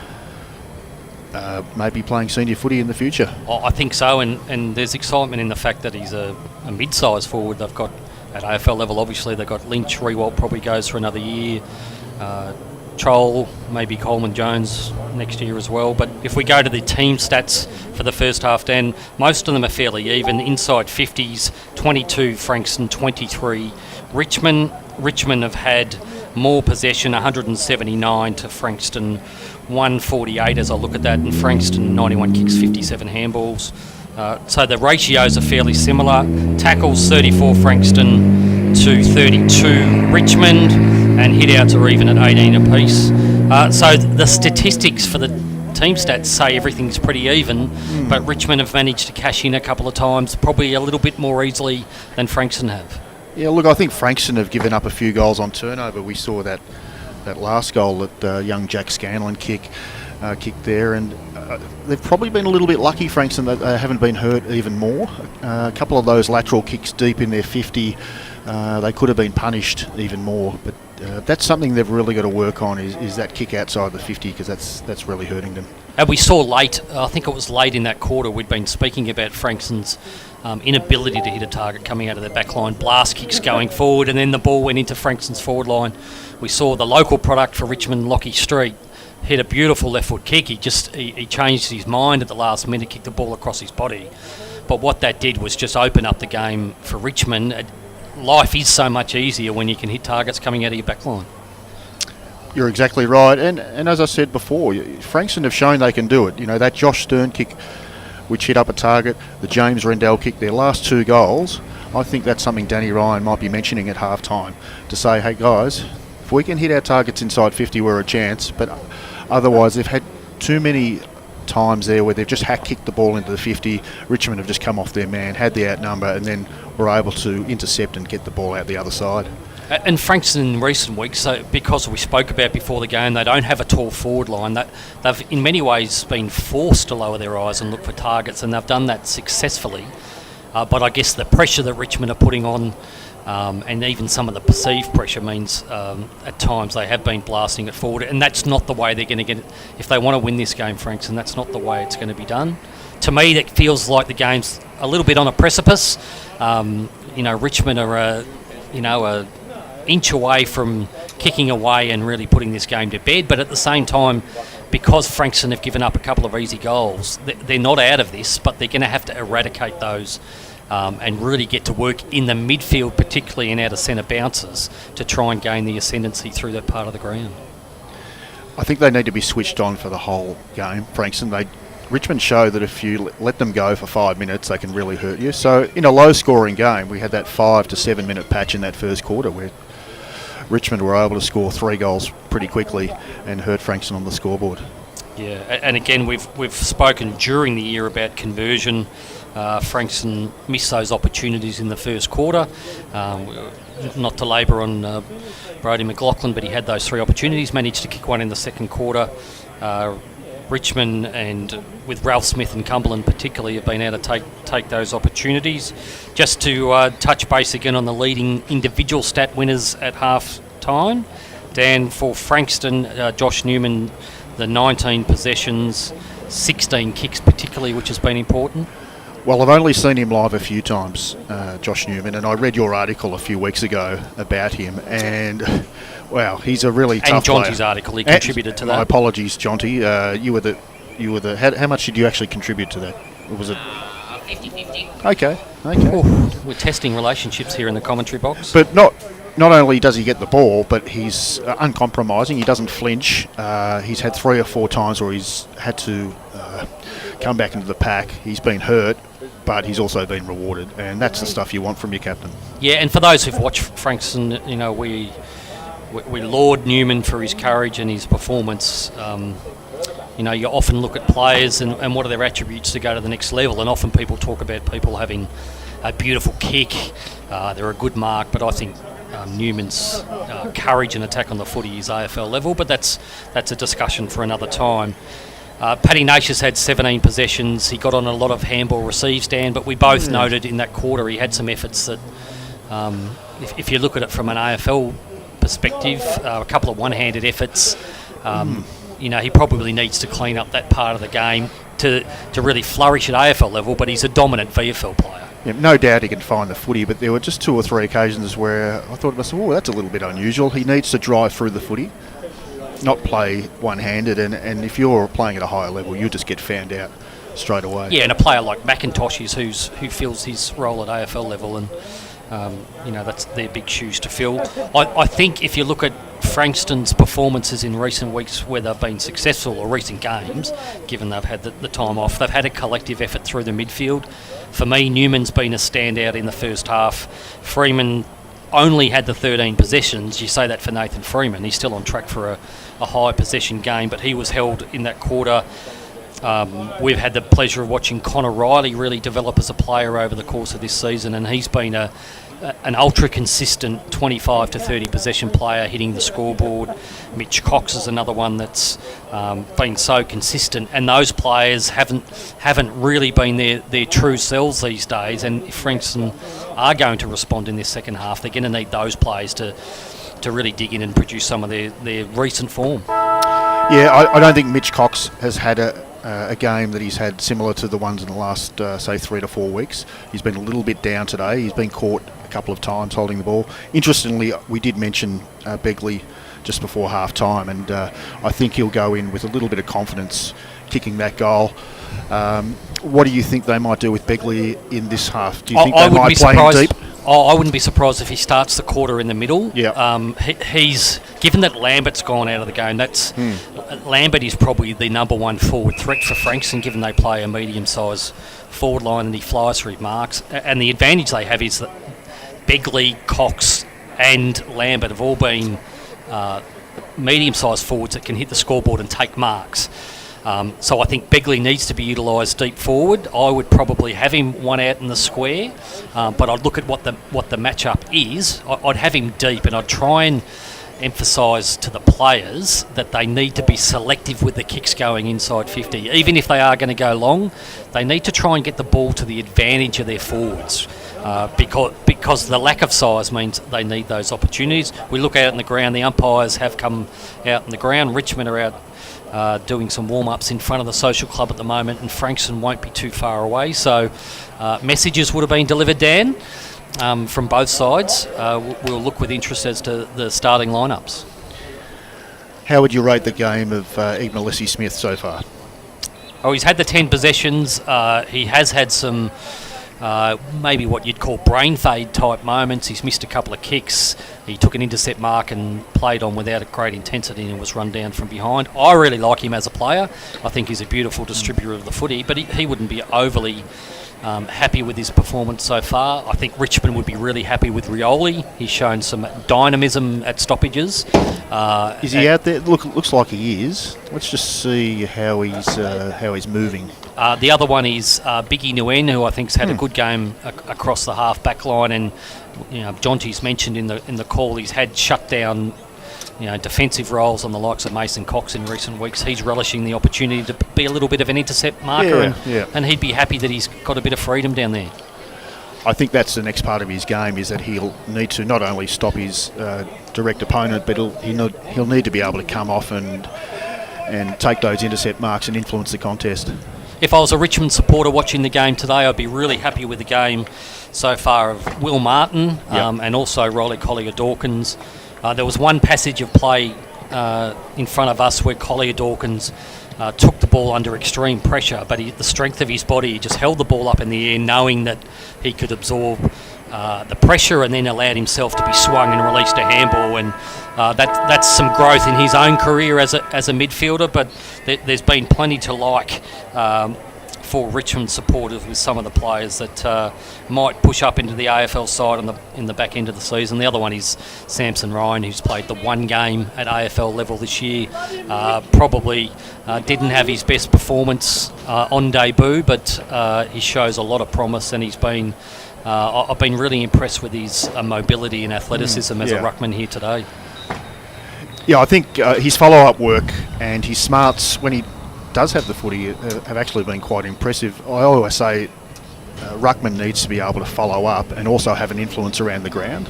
maybe playing senior footy in the future. I think so, and there's excitement in the fact that he's a mid-sized forward. They've got, at AFL level, obviously, they've got Lynch, Rewalt probably goes for another year. Troll, maybe Coleman Jones next year as well. But if we go to the team stats for the first half, Dan, most of them are fairly even. Inside 50s, 22 Frankston, 23 Richmond. Richmond have had more possession, 179 to Frankston 148 as I look at that, and Frankston 91 kicks, 57 handballs. So the ratios are fairly similar. Tackles 34 Frankston to 32 Richmond, and hit outs are even at 18 apiece. So the statistics for the team stats say everything's pretty even, but Richmond have managed to cash in a couple of times, probably a little bit more easily than Frankston have. Yeah, look, I think Frankston have given up a few goals on turnover. We saw that last goal that young Jack Scanlon kicked there, and they've probably been a little bit lucky, Frankston, that they haven't been hurt even more. A couple of those lateral kicks deep in their 50, they could have been punished even more, but that's something they've really got to work on, is that kick outside the 50, because that's really hurting them. And we saw late, I think it was late in that quarter, we'd been speaking about Frankston's inability to hit a target coming out of their back line, blast kicks going forward, and then the ball went into Frankston's forward line. We saw the local product for Richmond, Lockie Street, hit a beautiful left foot kick. He changed his mind at the last minute, kicked the ball across his body. But what that did was just open up the game for Richmond. Life is so much easier when you can hit targets coming out of your back line. You're exactly right, and as I said before, Frankston have shown they can do it. You know, that Josh Stern kick, which hit up a target, the James Rendell kick, their last 2 goals, I think that's something Danny Ryan might be mentioning at half-time, to say, hey guys, if we can hit our targets inside 50, we're a chance, but otherwise they've had too many times there where they've just hack-kicked the ball into the 50, Richmond have just come off their man, had the outnumber, and then were able to intercept and get the ball out the other side. And Frankston in recent weeks, so because we spoke about before the game, they don't have a tall forward line. That they've in many ways been forced to lower their eyes and look for targets, and they've done that successfully. But I guess the pressure that Richmond are putting on, and even some of the perceived pressure, means at times they have been blasting it forward, and that's not the way they're going to get it. If they want to win this game, Frankston, that's not the way it's going to be done. To me, that feels like the game's a little bit on a precipice. Richmond are a inch away from kicking away and really putting this game to bed, but at the same time, because Frankston have given up a couple of easy goals, they're not out of this, but they're going to have to eradicate those and really get to work in the midfield, particularly in out of centre bounces, to try and gain the ascendancy through that part of the ground. I think they need to be switched on for the whole game, Frankston. Richmond show that if you let them go for 5 minutes, they can really hurt you. So in a low-scoring game, we had that 5 to 7 minute patch in that first quarter where Richmond were able to score 3 goals pretty quickly and hurt Frankston on the scoreboard. Yeah, and again, we've spoken during the year about conversion. Frankston missed those opportunities in the first quarter. Not to labour on Brodie McLaughlin, but he had those 3 opportunities, managed to kick one in the second quarter. Richmond, and with Ralph Smith and Cumberland particularly, have been able to take those opportunities. Just to touch base again on the leading individual stat winners at half time. Dan, for Frankston, Josh Newman, the 19 possessions, 16 kicks particularly, which has been important. Well, I've only seen him live a few times, Josh Newman, and I read your article a few weeks ago about him, and wow, he's a really tough player. And Jonty's article, he contributed to that. My apologies, Jonty. You were the. How much did you actually contribute to that? Or was it 50-50. Okay. Ooh, we're testing relationships here in the commentary box. But not only does he get the ball, but he's uncompromising. He doesn't flinch. He's had 3 or 4 times where he's had to come back into the pack. He's been hurt, but he's also been rewarded, and that's the stuff you want from your captain. Yeah, and for those who've watched Frankston, you know, we laud Newman for his courage and his performance. You know, you often look at players and what are their attributes to go to the next level, and often people talk about people having a beautiful kick, they're a good mark, but I think Newman's courage and attack on the footy is AFL level, but that's a discussion for another time. Paddy Natius had 17 possessions. He got on a lot of handball receives, Dan, but we both noted in that quarter he had some efforts that, if you look at it from an AFL perspective, a couple of one-handed efforts, you know, he probably needs to clean up that part of the game to really flourish at AFL level, but he's a dominant VFL player. Yeah, no doubt he can find the footy, but there were just 2 or 3 occasions where I thought to myself, oh, that's a little bit unusual. He needs to drive through the footy, not play one-handed, and if you're playing at a higher level, you just get found out straight away. Yeah, and a player like McIntosh who fills his role at AFL level, and you know, that's their big shoes to fill. I think if you look at Frankston's performances in recent weeks where they've been successful, or recent games, given they've had the time off, they've had a collective effort through the midfield. For me, Newman's been a standout in the first half. Freeman only had the 13 possessions. You say that for Nathan Freeman. He's still on track for a high possession game, but he was held in that quarter. We've had the pleasure of watching Connor Riley really develop as a player over the course of this season, and he's been an ultra consistent 25 to 30 possession player hitting the scoreboard. Mitch Cox is another one that's been so consistent, and those players haven't really been their true selves these days, and if Frankston are going to respond in this second half, they're going to need those players to really dig in and produce some of their recent form. Yeah, I don't think Mitch Cox has had a game that he's had similar to the ones in the last, say, 3 to 4 weeks. He's been a little bit down today. He's been caught a couple of times holding the ball. Interestingly, we did mention Begley just before half-time, and I think he'll go in with a little bit of confidence kicking that goal. What do you think they might do with Begley in this half? Do you think they might play him deep? I wouldn't be surprised if he starts the quarter in the middle. Yeah. He's given that Lambert's gone out of the game. Lambert is probably the number one forward threat for Frankston, given they play a medium-sized forward line and he flies through marks. And the advantage they have is that Begley, Cox, and Lambert have all been medium-sized forwards that can hit the scoreboard and take marks. So I think Begley needs to be utilised deep forward. I would probably have him one out in the square, but I'd look at what the matchup is. I'd have him deep, and I'd try and emphasise to the players that they need to be selective with the kicks going inside 50. Even if they are going to go long, they need to try and get the ball to the advantage of their forwards. Because the lack of size means they need those opportunities. We look out in the ground, the umpires have come out in the ground. Richmond are out doing some warm-ups in front of the social club at the moment, and Frankston won't be too far away. So messages would have been delivered, Dan, from both sides. We'll look with interest as to the starting lineups. How would you rate the game of Igmalesi Smith so far? Oh, he's had the 10 possessions. He has had some maybe what you'd call brain fade type moments. He's missed a couple of kicks. He took an intercept mark and played on without a great intensity and was run down from behind. I really like him as a player. I think he's a beautiful distributor of the footy, but he wouldn't be overly happy with his performance so far. I think Richmond would be really happy with Rioli. He's shown some dynamism at stoppages. Is he out there? Looks like he is. Let's just see how he's moving. The other one is Biggie Newman, who I think's had a good game across the half back line, and Jonty's mentioned in the call he's had shut down defensive roles on the likes of Mason Cox in recent weeks. He's relishing the opportunity to be a little bit of an intercept marker, and he'd be happy that he's got a bit of freedom down there. I think that's the next part of his game, is that he'll need to not only stop his direct opponent, but he'll need to be able to come off and take those intercept marks and influence the contest. If I was a Richmond supporter watching the game today, I'd be really happy with the game so far of Will Martin and also Riley Collier-Dawkins. There was one passage of play in front of us where Collier-Dawkins took the ball under extreme pressure, but the strength of his body, he just held the ball up in the air knowing that he could absorb the pressure, and then allowed himself to be swung and released a handball. And that's some growth in his own career as a midfielder, but there's been plenty to like for Richmond supporters with some of the players that might push up into the AFL side in the back end of the season. The other one is Samson Ryan, who's played the one game at AFL level this year. Probably didn't have his best performance on debut, but he shows a lot of promise, and he's been. I've been really impressed with his mobility and athleticism as a ruckman here today. Yeah, I think his follow-up work and his smarts when he does have the footy have actually been quite impressive. I always say ruckman needs to be able to follow up and also have an influence around the ground,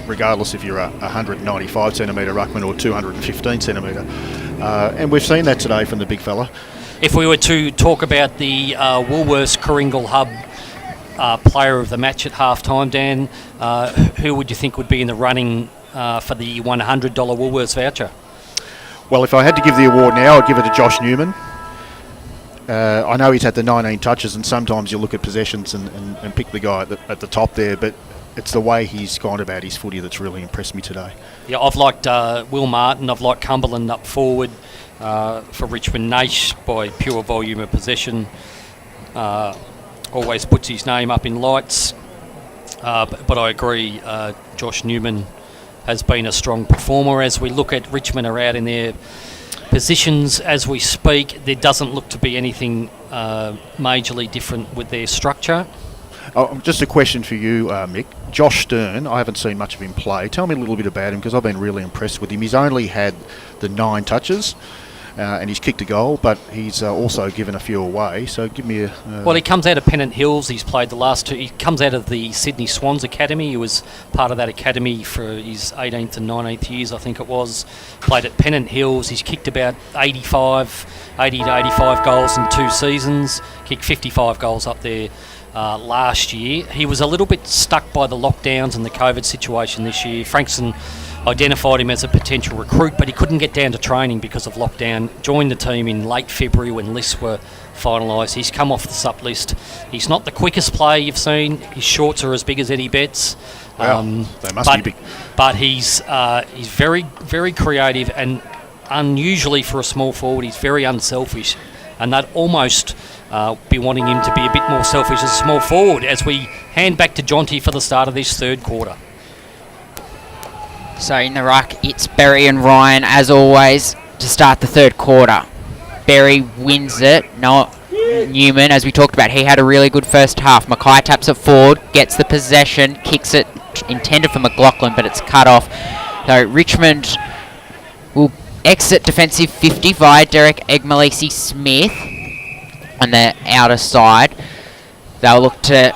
regardless if you're a 195 centimetre ruckman or 215 centimetre. And we've seen that today from the big fella. If we were to talk about the Woolworths Kooringal Hub player of the match at half-time, Dan, who would you think would be in the running for the $100 Woolworths voucher? Well, if I had to give the award now, I'd give it to Josh Newman. I know he's had the 19 touches, and sometimes you look at possessions and pick the guy at the top there, but it's the way he's gone about his footy that's really impressed me today. Yeah, I've liked Will Martin. I've liked Cumberland up forward for Richmond. Naish, by pure volume of possession, always puts his name up in lights. But I agree, Josh Newman has been a strong performer. As we look at Richmond are out in their positions as we speak, there doesn't look to be anything majorly different with their structure. Oh, just a question for you, Mick. Josh Stern, I haven't seen much of him play. Tell me a little bit about him, because I've been really impressed with him. He's only had the 9 touches. And he's kicked a goal, but he's also given a few away. So give me a... Well, he comes out of Pennant Hills. He's played the last 2... He comes out of the Sydney Swans Academy. He was part of that academy for his 18th and 19th years, I think it was. Played at Pennant Hills. He's kicked about 80 to 85 goals in 2 seasons. Kicked 55 goals up there last year. He was a little bit stuck by the lockdowns and the COVID situation this year. Frankston identified him as a potential recruit, but he couldn't get down to training because of lockdown. Joined the team in late February when lists were finalised. He's come off the sup list. He's not the quickest player you've seen. His shorts are as big as Eddie Betts. Wow, they must be big. But he's very, very creative, and unusually for a small forward, he's very unselfish. And they'd almost be wanting him to be a bit more selfish as a small forward, as we hand back to Jonty for the start of this third quarter. So in the ruck, it's Berry and Ryan, as always, to start the third quarter. Berry wins it, not Newman. As we talked about, he had a really good first half. Mackay taps it forward, gets the possession, kicks it, intended for McLaughlin, but it's cut off. So Richmond will exit defensive 50 via Derek Egmalisi-Smith on the outer side. They'll look to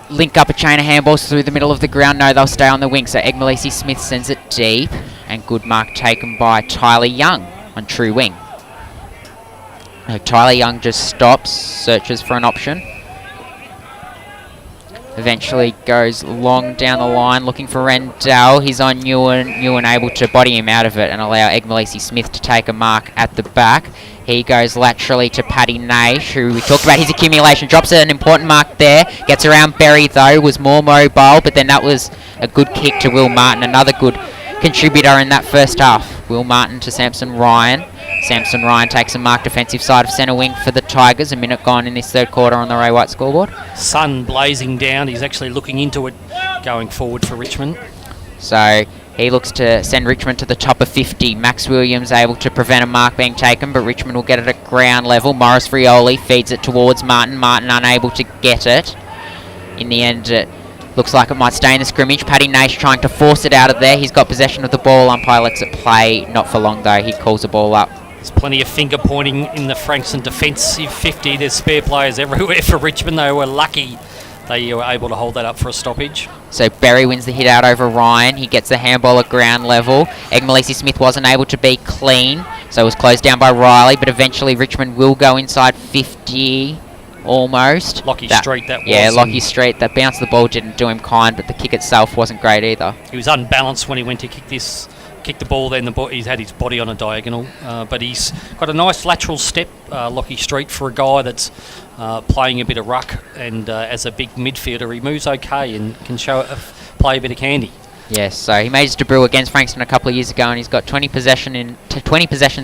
link up a chain of handballs through the middle of the ground. No, they'll stay on the wing. So Egmalisi-Smith sends it deep, and good mark taken by Tyler Young on true wing. Tyler Young just stops, searches for an option. Eventually goes long down the line looking for Rendell. He's on Newman. Newman able to body him out of it and allow Egmalisi-Smith to take a mark at the back. He goes laterally to Paddy Naish, who we talked about his accumulation. Drops an important mark there. Gets around Berry though, was more mobile, but then that was a good kick to Will Martin. Another good contributor in that first half. Will Martin to Samson Ryan. Samson Ryan takes a mark defensive side of centre wing for the Tigers. A minute gone in this third quarter on the Ray White scoreboard. Sun blazing down. He's actually looking into it going forward for Richmond. So he looks to send Richmond to the top of 50. Max Williams able to prevent a mark being taken, but Richmond will get it at ground level. Morris Frioli feeds it towards Martin. Martin unable to get it. In the end, it looks like it might stay in the scrimmage. Paddy Naish trying to force it out of there. He's got possession of the ball. Umpire lets it play. Not for long though. He calls the ball up. There's plenty of finger pointing in the Frankston defensive 50. There's spare players everywhere for Richmond. They were lucky they were able to hold that up for a stoppage. So Berry wins the hit out over Ryan. He gets the handball at ground level. Egmalisi-Smith wasn't able to be clean, so it was closed down by Riley, but eventually Richmond will go inside 50 almost. Lockie Street that was. Yeah, Lockie Street. That bounce of the ball didn't do him kind, but the kick itself wasn't great either. He was unbalanced when he went to kick the ball, then he's had his body on a diagonal, but he's got a nice lateral step, Lockie Street, for a guy that's playing a bit of ruck, and as a big midfielder he moves okay and can play a bit of candy. Yes, so he made his debut against Frankston a couple of years ago, and he's got 20 possessions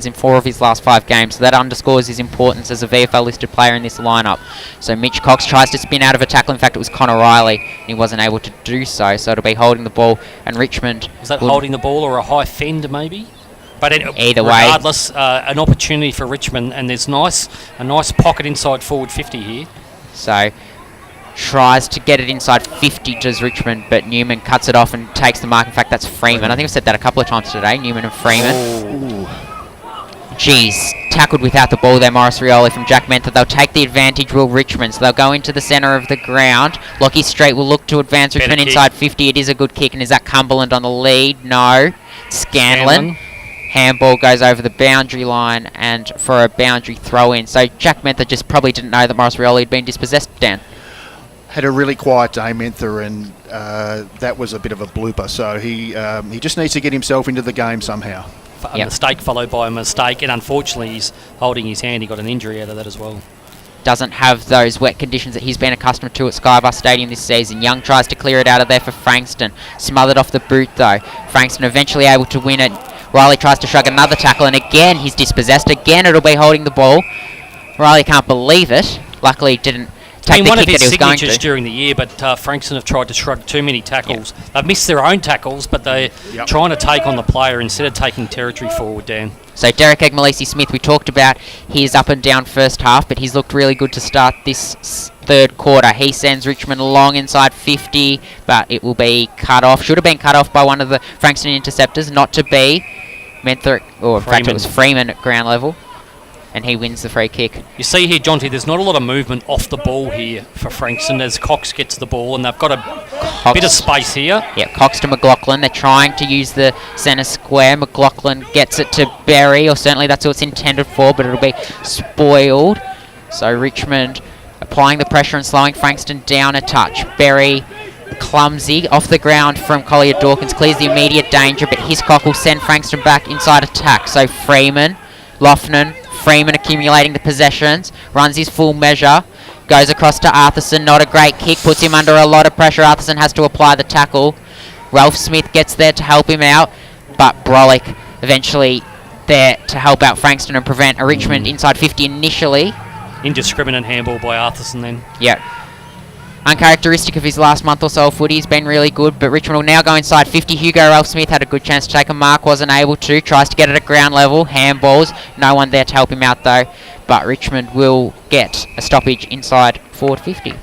in 4 of his last 5 games. So that underscores his importance as a VFL listed player in this lineup. So Mitch Cox tries to spin out of a tackle. In fact, it was Connor Riley, and he wasn't able to do so. So it'll be holding the ball, and Richmond. Was that holding the ball or a high fend maybe? But either way, regardless, an opportunity for Richmond, and there's a nice pocket inside forward 50 here. So tries to get it inside 50 does Richmond, but Newman cuts it off and takes the mark. In fact, that's Freeman. I think I've said that a couple of times today, Newman and Freeman. Jeez, tackled without the ball there, Morris Rioli from Jack Mentha. They'll take the advantage, will Richmond. So they'll go into the centre of the ground. Lockie Street will look to advance Richmond inside 50. It is a good kick, and is that Cumberland on the lead? No. Scanlon. Handball goes over the boundary line and for a boundary throw in. So Jack Mentha just probably didn't know that Morris Rioli had been dispossessed, Dan. Had a really quiet day, Mentha, and that was a bit of a blooper. So he just needs to get himself into the game somehow. A mistake followed by a mistake, and unfortunately he's holding his hand. He got an injury out of that as well. Doesn't have those wet conditions that he's been accustomed to at Skybus Stadium this season. Young tries to clear it out of there for Frankston. Smothered off the boot though. Frankston eventually able to win it. Riley tries to shrug another tackle, and again he's dispossessed. Again it'll be holding the ball. Riley can't believe it. Luckily didn't take the one kick of his that he was going signatures to. during the year, but Frankston have tried to shrug too many tackles. They've missed their own tackles, but they're trying to take on the player instead of taking territory forward, Dan. So Derek Egmalisi-Smith, we talked about his up and down first half, but he's looked really good to start this third quarter. He sends Richmond long inside 50, but it will be cut off. Should have been cut off by one of the Frankston interceptors, not to be. Mentha, or in fact it was Freeman at ground level, and he wins the free kick. You see here, Jonty, there's not a lot of movement off the ball here for Frankston as Cox gets the ball, and they've got a bit of space here. Yeah, Cox to McLaughlin. They're trying to use the centre square. McLaughlin gets it to Berry, or certainly that's what it's intended for, but it'll be spoiled. So Richmond applying the pressure and slowing Frankston down a touch. Berry, clumsy, off the ground from Collier Dawkins, clears the immediate danger, but Hiscock will send Frankston back inside attack. So Freeman, Loughnan, Freeman accumulating the possessions, runs his full measure, goes across to Arthurson, not a great kick, puts him under a lot of pressure. Arthurson has to apply the tackle. Ralph Smith gets there to help him out, but Brolick eventually there to help out Frankston and prevent a Richmond inside 50 initially. Indiscriminate handball by Arthurson then. Yep. Uncharacteristic of his last month or so of footy, he's been really good, but Richmond will now go inside 50. Hugo Ralph Smith had a good chance to take a mark, wasn't able to, tries to get it at ground level, handballs, no one there to help him out though, but Richmond will get a stoppage inside forward 50.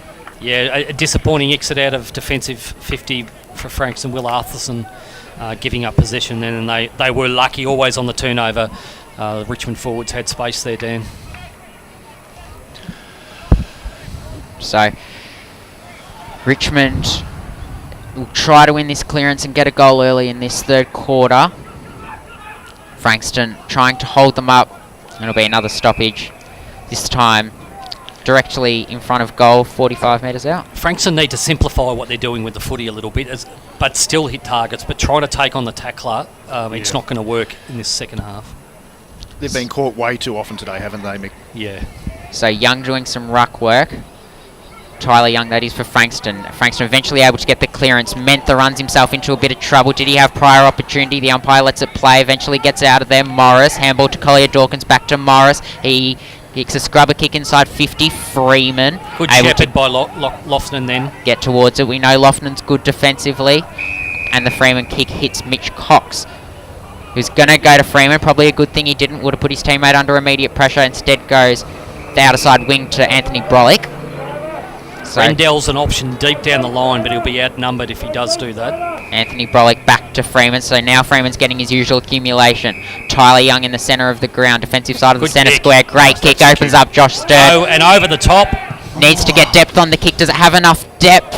Yeah, a disappointing exit out of defensive 50 for Frankston. Will Arthurson giving up possession then, and they were lucky, always on the turnover. Richmond forwards had space there, Dan. So Richmond will try to win this clearance and get a goal early in this third quarter. Frankston trying to hold them up. It'll be another stoppage, this time directly in front of goal, 45 metres out. Frankston need to simplify what they're doing with the footy a little bit, but still hit targets, but try to take on the tackler. It's not going to work in this second half. They've been caught way too often today, haven't they, Mick? Yeah. So Young doing some ruck work. Tyler Young, that is, for Frankston. Frankston eventually able to get the clearance. Mentha runs himself into a bit of trouble. Did he have prior opportunity? The umpire lets it play, eventually gets out of there. Morris, handball to Collier Dawkins, back to Morris. He kicks a scrubber kick inside 50. Freeman. Good shepherd by Loughnan then. Get towards it. We know Loughnan's good defensively. And the Freeman kick hits Mitch Cox, who's going to go to Freeman. Probably a good thing he didn't. Would have put his teammate under immediate pressure. Instead goes the outer side wing to Anthony Brolick. So Rendell's an option deep down the line, but he'll be outnumbered if he does do that. Anthony Brolick back to Freeman, so now Freeman's getting his usual accumulation. Tyler Young in the centre of the ground, defensive side of the centre square. Great kick, opens up Josh Stern. Oh, and over the top. Needs to get depth on the kick. Does it have enough depth?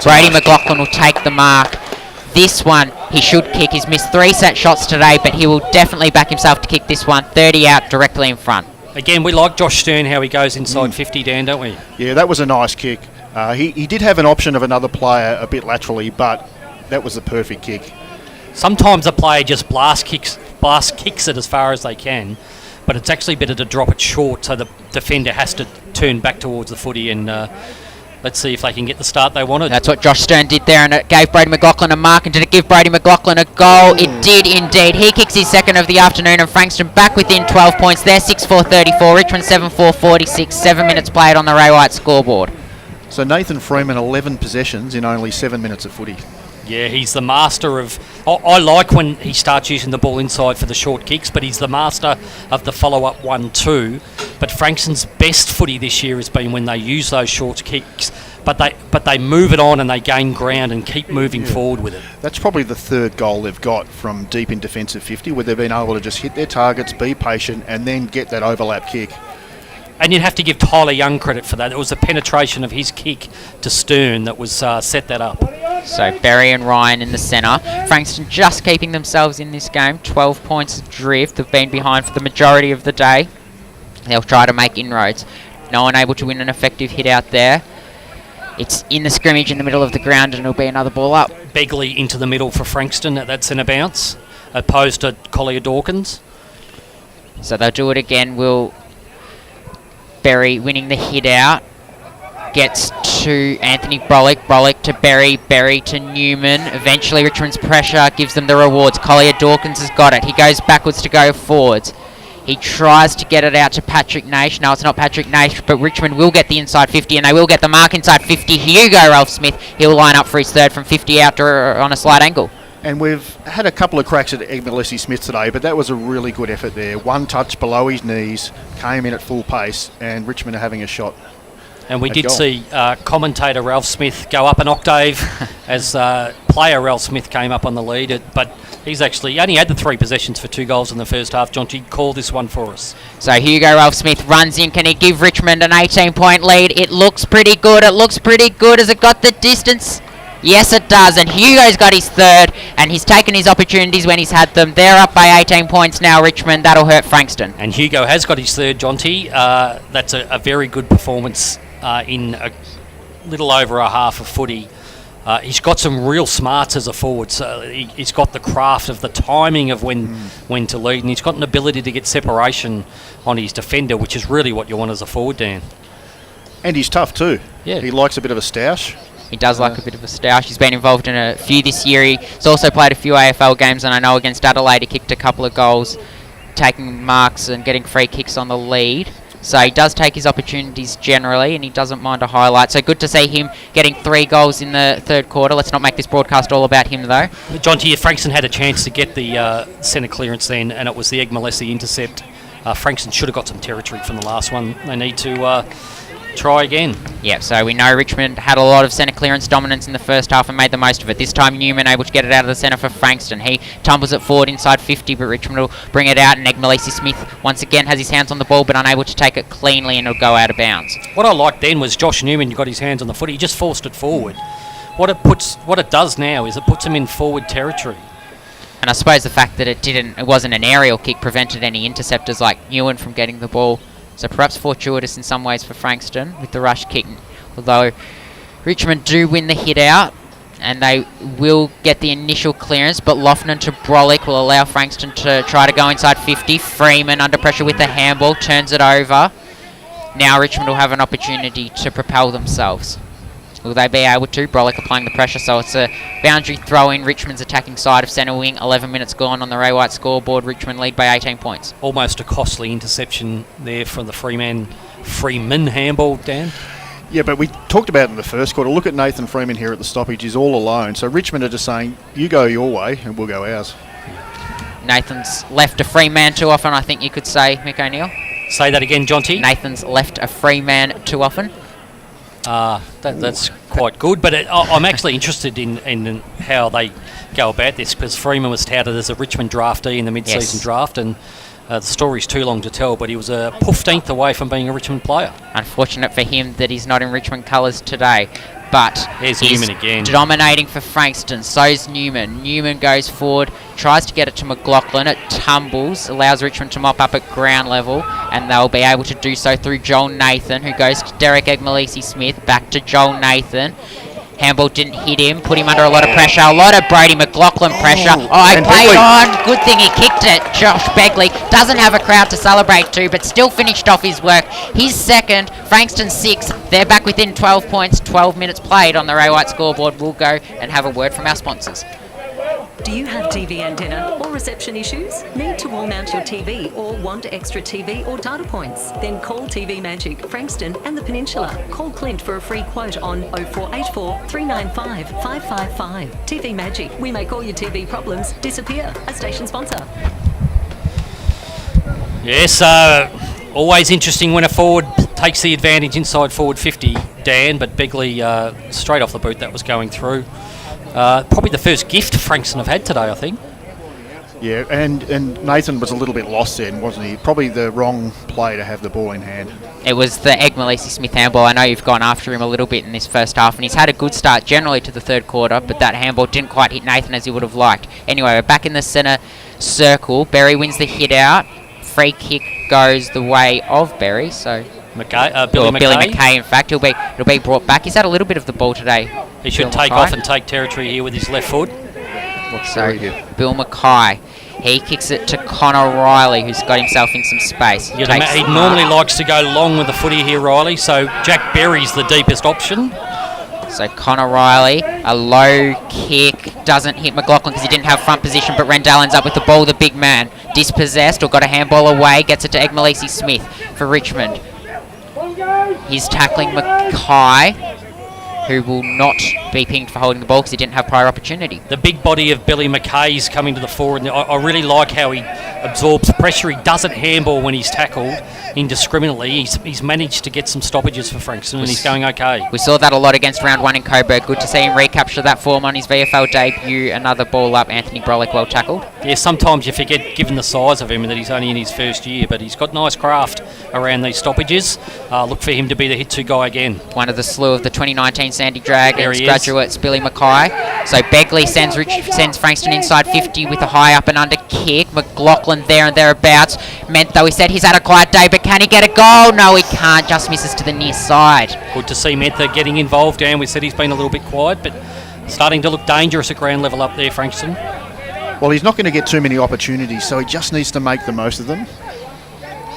Brady McLaughlin will take the mark. This one, he should kick. He's missed 3 set shots today, but he will definitely back himself to kick this one. 30 out, directly in front. Again, we like Josh Stern, how he goes inside 50, Dan, don't we? Yeah, that was a nice kick. He did have an option of another player a bit laterally, but that was the perfect kick. Sometimes a player just blast kicks it as far as they can, but it's actually better to drop it short so the defender has to turn back towards the footy and let's see if they can get the start they wanted. That's what Josh Stern did there, and it gave Brady McLaughlin a mark. And did it give Brady McLaughlin a goal? It did indeed. He kicks his second of the afternoon, and Frankston back within 12 points there. 6-4-34. Richmond 7-4-46. 7 minutes played on the Ray White scoreboard. So Nathan Freeman, 11 possessions in only 7 minutes of footy. Yeah, he's the master of... I like when he starts using the ball inside for the short kicks, but he's the master of the follow-up 1-2. But Frankston's best footy this year has been when they use those short kicks, but they move it on and they gain ground and keep moving forward with it. That's probably the third goal they've got from deep in defensive 50, where they've been able to just hit their targets, be patient, and then get that overlap kick. And you'd have to give Tyler Young credit for that. It was a penetration of his kick to Stern that was set that up. So Berry and Ryan in the centre. Frankston just keeping themselves in this game. 12 points adrift. They've been behind for the majority of the day. They'll try to make inroads. No one able to win an effective hit out there. It's in the scrimmage in the middle of the ground, and it'll be another ball up. Begley into the middle for Frankston at that centre bounce, opposed to Collier Dawkins. So they'll do it again. Berry winning the hit out. Gets to Anthony Brolick to Berry to Newman. Eventually Richmond's pressure gives them the rewards. Collier Dawkins has got it. He goes backwards to go forwards. He tries to get it out to Patrick Naish. No, it's not Patrick Naish, but Richmond will get the inside 50, and they will get the mark inside 50. Hugo Ralph Smith, he'll line up for his third from 50 out on a slight angle. And we've had a couple of cracks at Egmalesi Smith today, but that was a really good effort there. One touch below his knees, came in at full pace, and Richmond are having a shot. And we did goal. see commentator Ralph Smith go up an octave as player Ralph Smith came up on the lead. But he's actually only had the 3 possessions for 2 goals in the first half. Jonty, call this one for us. So Hugo Ralph Smith runs in. Can he give Richmond an 18-point lead? It looks pretty good. It looks pretty good. Has it got the distance? Yes, it does. And Hugo's got his third, and he's taken his opportunities when he's had them. They're up by 18 points now, Richmond. That'll hurt Frankston. And Hugo has got his third, Jonty. That's a very good performance in a little over a half of footy. He's got some real smarts as a forward. So he's got the craft of the timing of when to lead, and he's got an ability to get separation on his defender, which is really what you want as a forward, Dan. And he's tough too. Yeah. He likes a bit of a stoush. He does like a bit of a stoush. He's been involved in a few this year. He's also played a few AFL games, and I know against Adelaide he kicked a couple of goals, taking marks and getting free kicks on the lead. So he does take his opportunities generally, and he doesn't mind a highlight. So good to see him getting 3 goals in the third quarter. Let's not make this broadcast all about him, though. Jonty, Frankston had a chance to get the centre clearance then, and it was the Egmalesi intercept. Frankston should have got some territory from the last one. They need to try again. Yeah, so we know Richmond had a lot of centre clearance dominance in the first half and made the most of it. This time Newman able to get it out of the centre for Frankston. He tumbles it forward inside 50, but Richmond will bring it out, and Egmalesi Smith once again has his hands on the ball but unable to take it cleanly, and it'll go out of bounds. What I liked then was Josh Newman got his hands on the foot. He just forced it forward. What it does now is it puts him in forward territory. And I suppose the fact that it wasn't an aerial kick prevented any interceptors like Newman from getting the ball. So perhaps fortuitous in some ways for Frankston with the rush kick. Although Richmond do win the hit out, and they will get the initial clearance, but Loughnan to Brolick will allow Frankston to try to go inside 50. Freeman under pressure with the handball, turns it over. Now Richmond will have an opportunity to propel themselves. Will they be able to? Brolick applying the pressure, so it's a boundary throw in Richmond's attacking side of centre wing. 11 minutes gone on the Ray White scoreboard. Richmond lead by 18 points. Almost a costly interception there from the Freeman handball, Dan. Yeah, but we talked about it in the first quarter. Look at Nathan Freeman here at the stoppage. He's all alone. So Richmond are just saying, you go your way and we'll go ours. Nathan's left a free man too often, I think you could say, Mick O'Neill. Say that again, Jonty. Nathan's left a free man too often. That's quite good, but I'm actually interested in how they go about this, because Freeman was touted as a Richmond draftee in the mid-season draft, and the story's too long to tell, but he was a 15th away from being a Richmond player. Unfortunate for him that he's not in Richmond colours today. But there's he's Newman again. Dominating for Frankston. So's Newman. Newman goes forward, tries to get it to McLaughlin. It tumbles, allows Richmond to mop up at ground level, and they'll be able to do so through Joel Nathan, who goes to Derek Egmalesi Smith, back to Joel Nathan. Handball didn't hit him, put him under a lot of pressure. A lot of Brody McLaughlin pressure. He and played Begley. on. Good thing he kicked it. Josh Begley doesn't have a crowd to celebrate to, but still finished off his work. He's second, Frankston sixth. They're back within 12 points, 12 minutes played on the Ray White scoreboard. We'll go and have a word from our sponsors. Do you have TV antenna or reception issues? Need to wall mount your TV or want extra TV or data points? Then call TV Magic, Frankston and the Peninsula. Call Clint for a free quote on 0484 395 555. TV Magic, we make all your TV problems disappear. A station sponsor. Yes, always interesting when a forward takes the advantage inside forward 50, Dan, but Begley straight off the boot that was going through. Probably the first gift Frankston have had today, I think. Yeah, and Nathan was a little bit lost then, wasn't he? Probably the wrong play to have the ball in hand. It was the Egg Malisi Smith handball. I know you've gone after him a little bit in this first half, and he's had a good start generally to the third quarter, but that handball didn't quite hit Nathan as he would have liked. Anyway, we're back in the centre circle. Berry wins the hit out. Free kick goes the way of Berry, so... Billy McKay, in fact. It'll be brought back. He's had a little bit of the ball today. He should Bill take McKay. off and take territory here with his left foot. So, Bill McKay. He kicks it to Connor Riley, who's got himself in some space. He normally likes to go long with the footy here, Riley, so Jack Berry's the deepest option. So Connor Riley, a low kick, doesn't hit McLaughlin because he didn't have front position, but Rendell ends up with the ball, the big man. Dispossessed or got a handball away, gets it to Egg Malisi Smith for Richmond. He's tackling Mackay, who will not be pinged for holding the ball because he didn't have prior opportunity. The big body of Billy McKay's coming to the forward. I really like how he absorbs pressure. He doesn't handball when he's tackled indiscriminately. He's managed to get some stoppages for Frankston, and he's going okay. We saw that a lot against round one in Coburg. Good to see him recapture that form on his VFL debut. Another ball up, Anthony Brolick well tackled. Yeah, sometimes you forget, given the size of him, and that he's only in his first year, but he's got nice craft around these stoppages. Look for him to be the hit-to guy again. One of the slew of the 2019 Sandy Dragons There he graduates, Billy Mackay. So Begley sends Frankston inside 50 with a high up and under kick. McLaughlin there and thereabouts. Meant though he said he's had a quiet day, but can he get a goal? No, he can't. Just misses to the near side. Good to see Mentha getting involved, and we said he's been a little bit quiet, but starting to look dangerous at ground level up there, Frankston. Well, he's not going to get too many opportunities, so he just needs to make the most of them.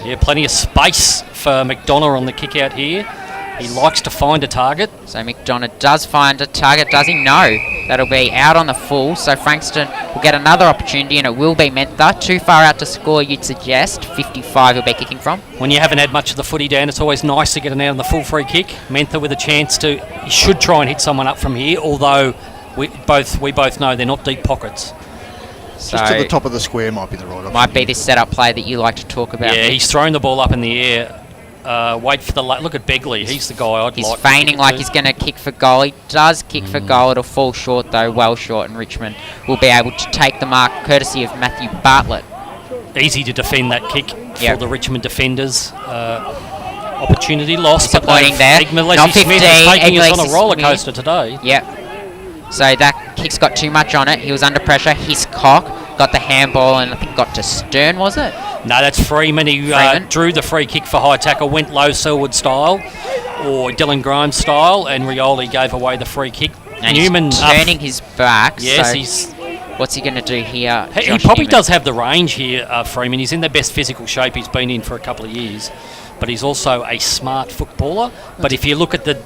Yeah, plenty of space for McDonough on the kick out here. He likes to find a target. So McDonough does find a target, does he? No. That'll be out on the full, so Frankston will get another opportunity, and it will be Mentha. Too far out to score, you'd suggest. 55 he'll be kicking from. When you haven't had much of the footy down, it's always nice to get an out on the full free kick. Mentha with a chance to... He should try and hit someone up from here, although we both know they're not deep pockets. So Just to the top of the square might be the right option. might be this setup play that you like to talk about. Yeah, he's thrown the ball up in the air. Wait for the... Look at Begley. He's the guy I'd He's like. feigning like he's going to kick for goal. He does kick for goal. It'll fall short, though, well short, and Richmond will be able to take the mark courtesy of Matthew Bartlett. Easy to defend that kick Yep. for the Richmond defenders. Opportunity lost. Disappointing there. Not 15, Smith is taking us on Egglesy a roller Smith. coaster today. Yep. So that kick's got too much on it. He was under pressure. Hiscock got the handball and I think got to Stern, was it? No, that's Freeman. He Freeman. drew the free kick for high tackle, went low Selwood style or Dylan Grimes style, and Rioli gave away the free kick. And Newman he's turning his back. Yes, so he's... what's he going to do here? He Josh probably Newman? does have the range here, Freeman. He's in the best physical shape he's been in for a couple of years, but he's also a smart footballer. But if you look at the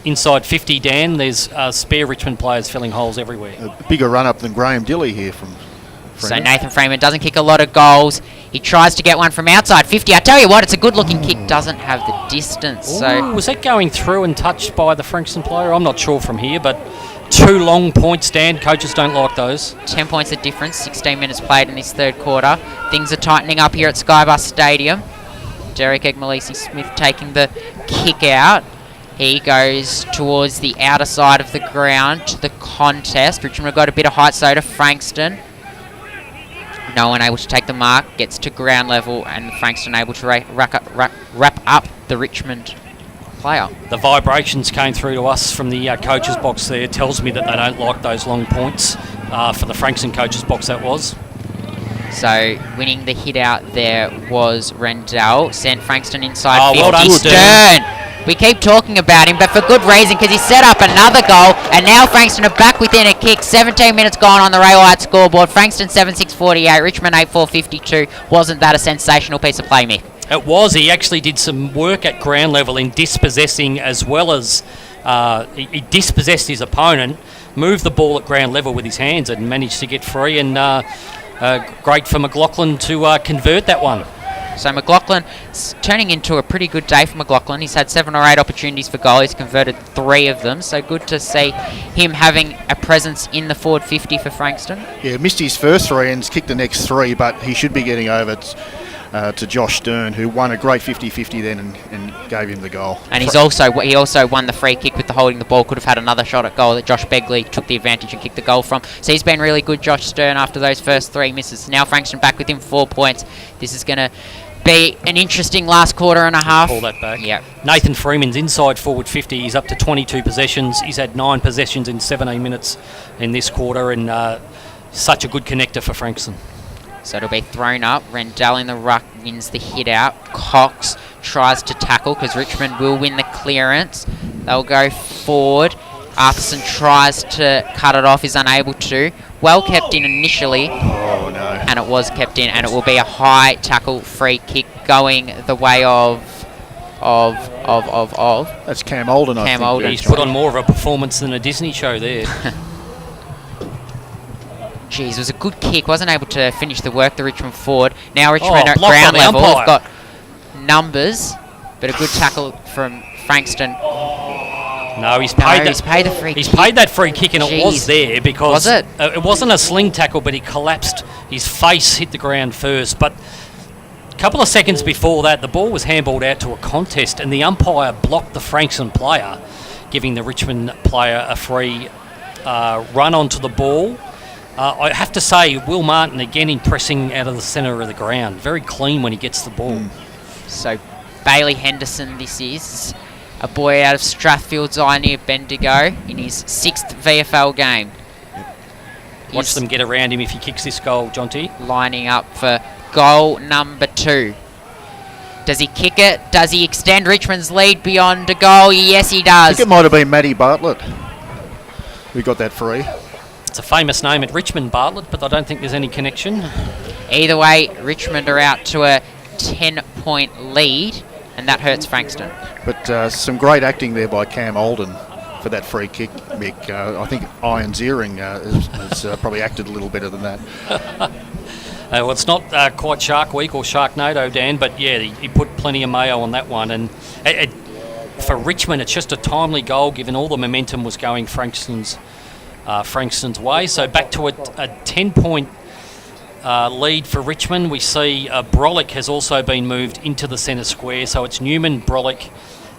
inside 50, Dan, there's spare Richmond players filling holes everywhere. A bigger run-up than Graham Dilly here from So Freeman. Nathan Freeman doesn't kick a lot of goals. He tries to get one from outside 50. I tell you what, it's a good-looking kick. Doesn't have the distance. So Ooh, was that going through and touched by the Frankston player? I'm not sure from here, but 2 long points, Dan. Coaches don't like those. 10 points of difference. 16 minutes played in this third quarter. Things are tightening up here at Skybus Stadium. Derek Egmalisi Smith taking the kick out. He goes towards the outer side of the ground to the contest. Richmond have got a bit of height, so to Frankston. No one able to take the mark, gets to ground level, and Frankston able to wrap up the Richmond player. The vibrations came through to us from the coaches box there. Tells me that they don't like those long points. For the Frankston coaches box, that was. So winning the hit out there was Rendell. Sent Frankston inside Oh, 50. well done, Stern We keep talking about him, but for good reason, because he set up another goal, and now Frankston are back within a kick. 17 minutes gone on the Ray White scoreboard. Frankston 7-6-48, Richmond 8-4-52. Wasn't that a sensational piece of play, Mick? It was. He actually did some work at ground level in dispossessing, as well as he dispossessed his opponent, moved the ball at ground level with his hands and managed to get free, and great for McLaughlin to convert that one. So McLaughlin turning into a pretty good day for McLaughlin. He's had 7 or 8 opportunities for goal. He's converted 3 of them. So good to see him having a presence in the forward 50 for Frankston. Yeah, missed his first 3 and kicked the next 3, but he should be getting over to Josh Stern, who won a great 50-50 then and gave him the goal. And he also won the free kick with the holding the ball. Could have had another shot at goal that Josh Begley took the advantage and kicked the goal from. So he's been really good, Josh Stern, after those first 3 misses. Now Frankston back within 4 points. This is going to be an interesting last quarter and a half. Pull that back. Yeah. Nathan Freeman's inside forward 50. He's up to 22 possessions. He's had 9 possessions in 17 minutes in this quarter, and such a good connector for Frankston. So it'll be thrown up. Rendell in the ruck wins the hit out. Cox tries to tackle because Richmond will win the clearance. They'll go forward. Arthurson tries to cut it off, is unable to. Well kept in initially. Oh, no. And it was kept in, and it will be a high tackle free kick going the way of. That's Cam Olden, I Cam think. Olden. He's put on more of a performance than a Disney show there. Jeez, it was a good kick. Wasn't able to finish the work, the Richmond forward. Now Richmond at blocked ground by the level. umpire. Have got numbers, but a good tackle from Frankston. No, he's paid the free He's kick. paid that free kick, and it was there because Was it? It wasn't a sling tackle, but he collapsed. His face hit the ground first. But a couple of seconds before that, the ball was handballed out to a contest, and the umpire blocked the Frankston player, giving the Richmond player a free run onto the ball. I have to say, Will Martin again impressing out of the centre of the ground. Very clean when he gets the ball. So Bailey Henderson, this is a boy out of Strathfield's Eye near Bendigo in his 6th VFL game. Watch He's them get around him if he kicks this goal, Jonty. lining up for goal number 2. Does he kick it? Does he extend Richmond's lead beyond a goal? Yes, he I does. think it might have been Matty Bartlett who got that free. It's a famous name at Richmond, Bartlett, but I don't think there's any connection. Either way, Richmond are out to a 10-point lead, and that hurts Frankston. But some great acting there by Cam Olden for that free kick, Mick. I think Iron Ziering has probably acted a little better than that. Well, it's not quite Shark Week or Sharknado, Dan, but yeah, he put plenty of mayo on that one. And for Richmond, it's just a timely goal, given all the momentum was going Frankston's way. So back to a 10-point lead for Richmond. We see Brolick has also been moved into the centre square. So it's Newman, Brolick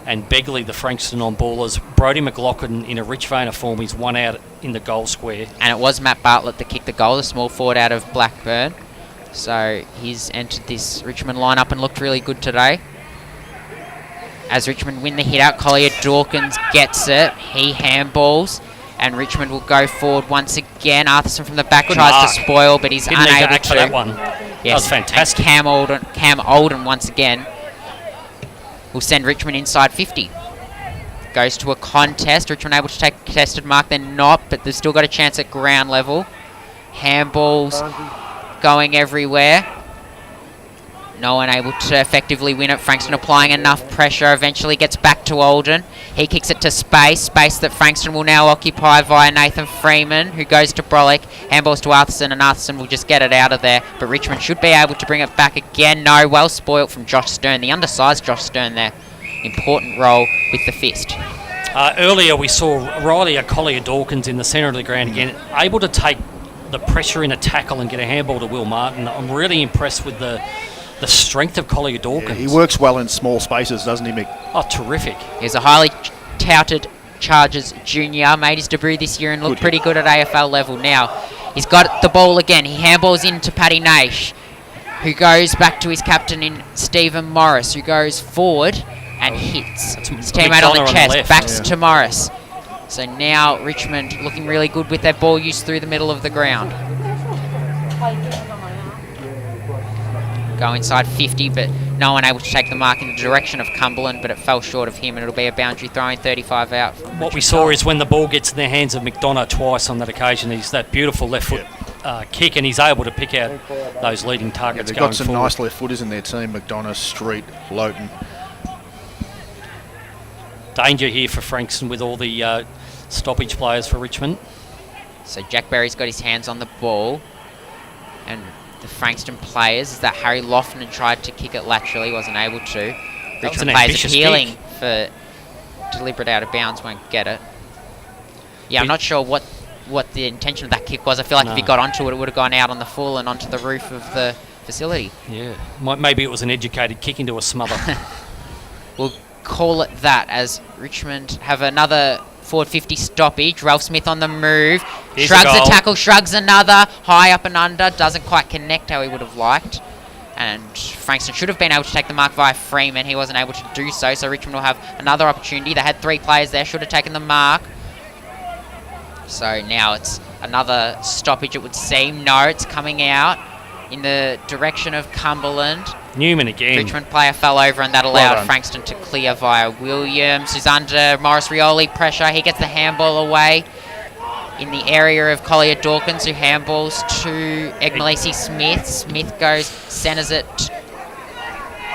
and Begley, the Frankston on ballers. Brodie McLaughlin in a rich vein of form. He's one out in the goal square. And it was Matt Bartlett that kicked the goal, the small forward out of Blackburn. So he's entered this Richmond lineup and looked really good today. As Richmond win the hit out, Collier Dawkins gets it. He handballs. And Richmond will go forward once again. Arthurson from the back tries to spoil, but he's Didn't need to unable act to. for that one. Yes, That was fantastic. And Cam Olden once again will send Richmond inside 50. Goes to a contest. Richmond able to take a contested mark. They're not, but they've still got a chance at ground level. Handballs going everywhere. No one able to effectively win it. Frankston applying enough pressure. Eventually gets back to Olden. He kicks it to space that Frankston will now occupy via Nathan Freeman, who goes to Brolick. Handballs to Arthurson, and Arthurson will just get it out of there. But Richmond should be able to bring it back again. No, well spoilt from Josh Stern. The undersized Josh Stern there. Important role with the fist. Earlier we saw Riley Collier Dawkins in the centre of the ground again, able to take the pressure in a tackle and get a handball to Will Martin. I'm really impressed with the strength of Collier Dawkins. Yeah, he works well in small spaces, doesn't he, Mick? Oh, terrific. He's a highly touted Chargers junior, made his debut this year and looked pretty good at AFL level now. He's got the ball again. He handballs into Paddy Naish, who goes back to his captain in Stephen Morris, who goes forward and hits his teammate on the chest. Backs to Morris. So now Richmond looking really good with their ball use through the middle of the ground. Go inside 50, but No one able to take the mark in the direction of Cumberland, but it fell short of him, and it'll be a boundary throwing 35 out. What we saw is when the ball gets in the hands of McDonough twice on that occasion, he's that beautiful left foot kick, and he's able to pick out those leading targets They've going got some forward. nice left footers in their team, McDonough, Street, Lowton. Danger here for Frankston with all the stoppage players for Richmond. So Jack Berry's got his hands on the ball, and the Frankston players, is that Harry Lofton tried to kick it laterally, wasn't able to. That was Richmond an players ambitious appealing kick. for deliberate out of bounds, won't get it. Yeah, I'm not sure what the intention of that kick was. I feel like if he got onto it, it would have gone out on the full and onto the roof of the facility. Yeah, maybe it was an educated kick into a smother. We'll call it that as Richmond have another forward 50 stoppage. Ralph Smith on the move. Here's Shrugs a a goal. tackle, shrugs another. High up and under. Doesn't quite connect how he would have liked. And Frankston should have been able to take the mark via Freeman. He wasn't able to do so. So Richmond will have another opportunity. They had 3 players there. Should have taken the mark. So now it's another stoppage, it would seem. No, it's coming out in the direction of Cumberland. Newman again. Richmond player fell over, and that allowed Frankston to clear via Williams, who's under Morris Rioli pressure. He gets the handball away in the area of Collier Dawkins, who handballs to Egmalisi Smith. Smith goes, centres it,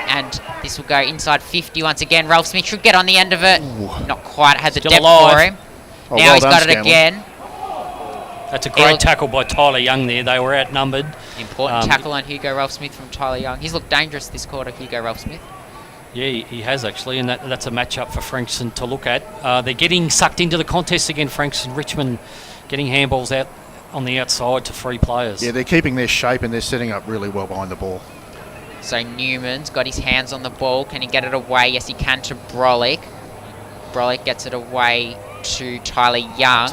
and this will go inside 50 once again. Ralph Smith should get on the end of it. Not quite, had the Still depth alive. for him. Oh, Now well he's done, got it Scanlon. again. That's a great tackle by Tyler Young there. They were outnumbered. Important tackle on Hugo Ralph Smith from Tyler Young. He's looked dangerous this quarter, Hugo Ralph Smith. Yeah, he has actually, and that's a matchup for Frankston to look at. They're getting sucked into the contest again, Frankston. Richmond getting handballs out on the outside to 3 players. Yeah, they're keeping their shape and they're setting up really well behind the ball. So Newman's got his hands on the ball. Can he get it away? Yes, he can to Brolick. Brolick gets it away to Tyler Young.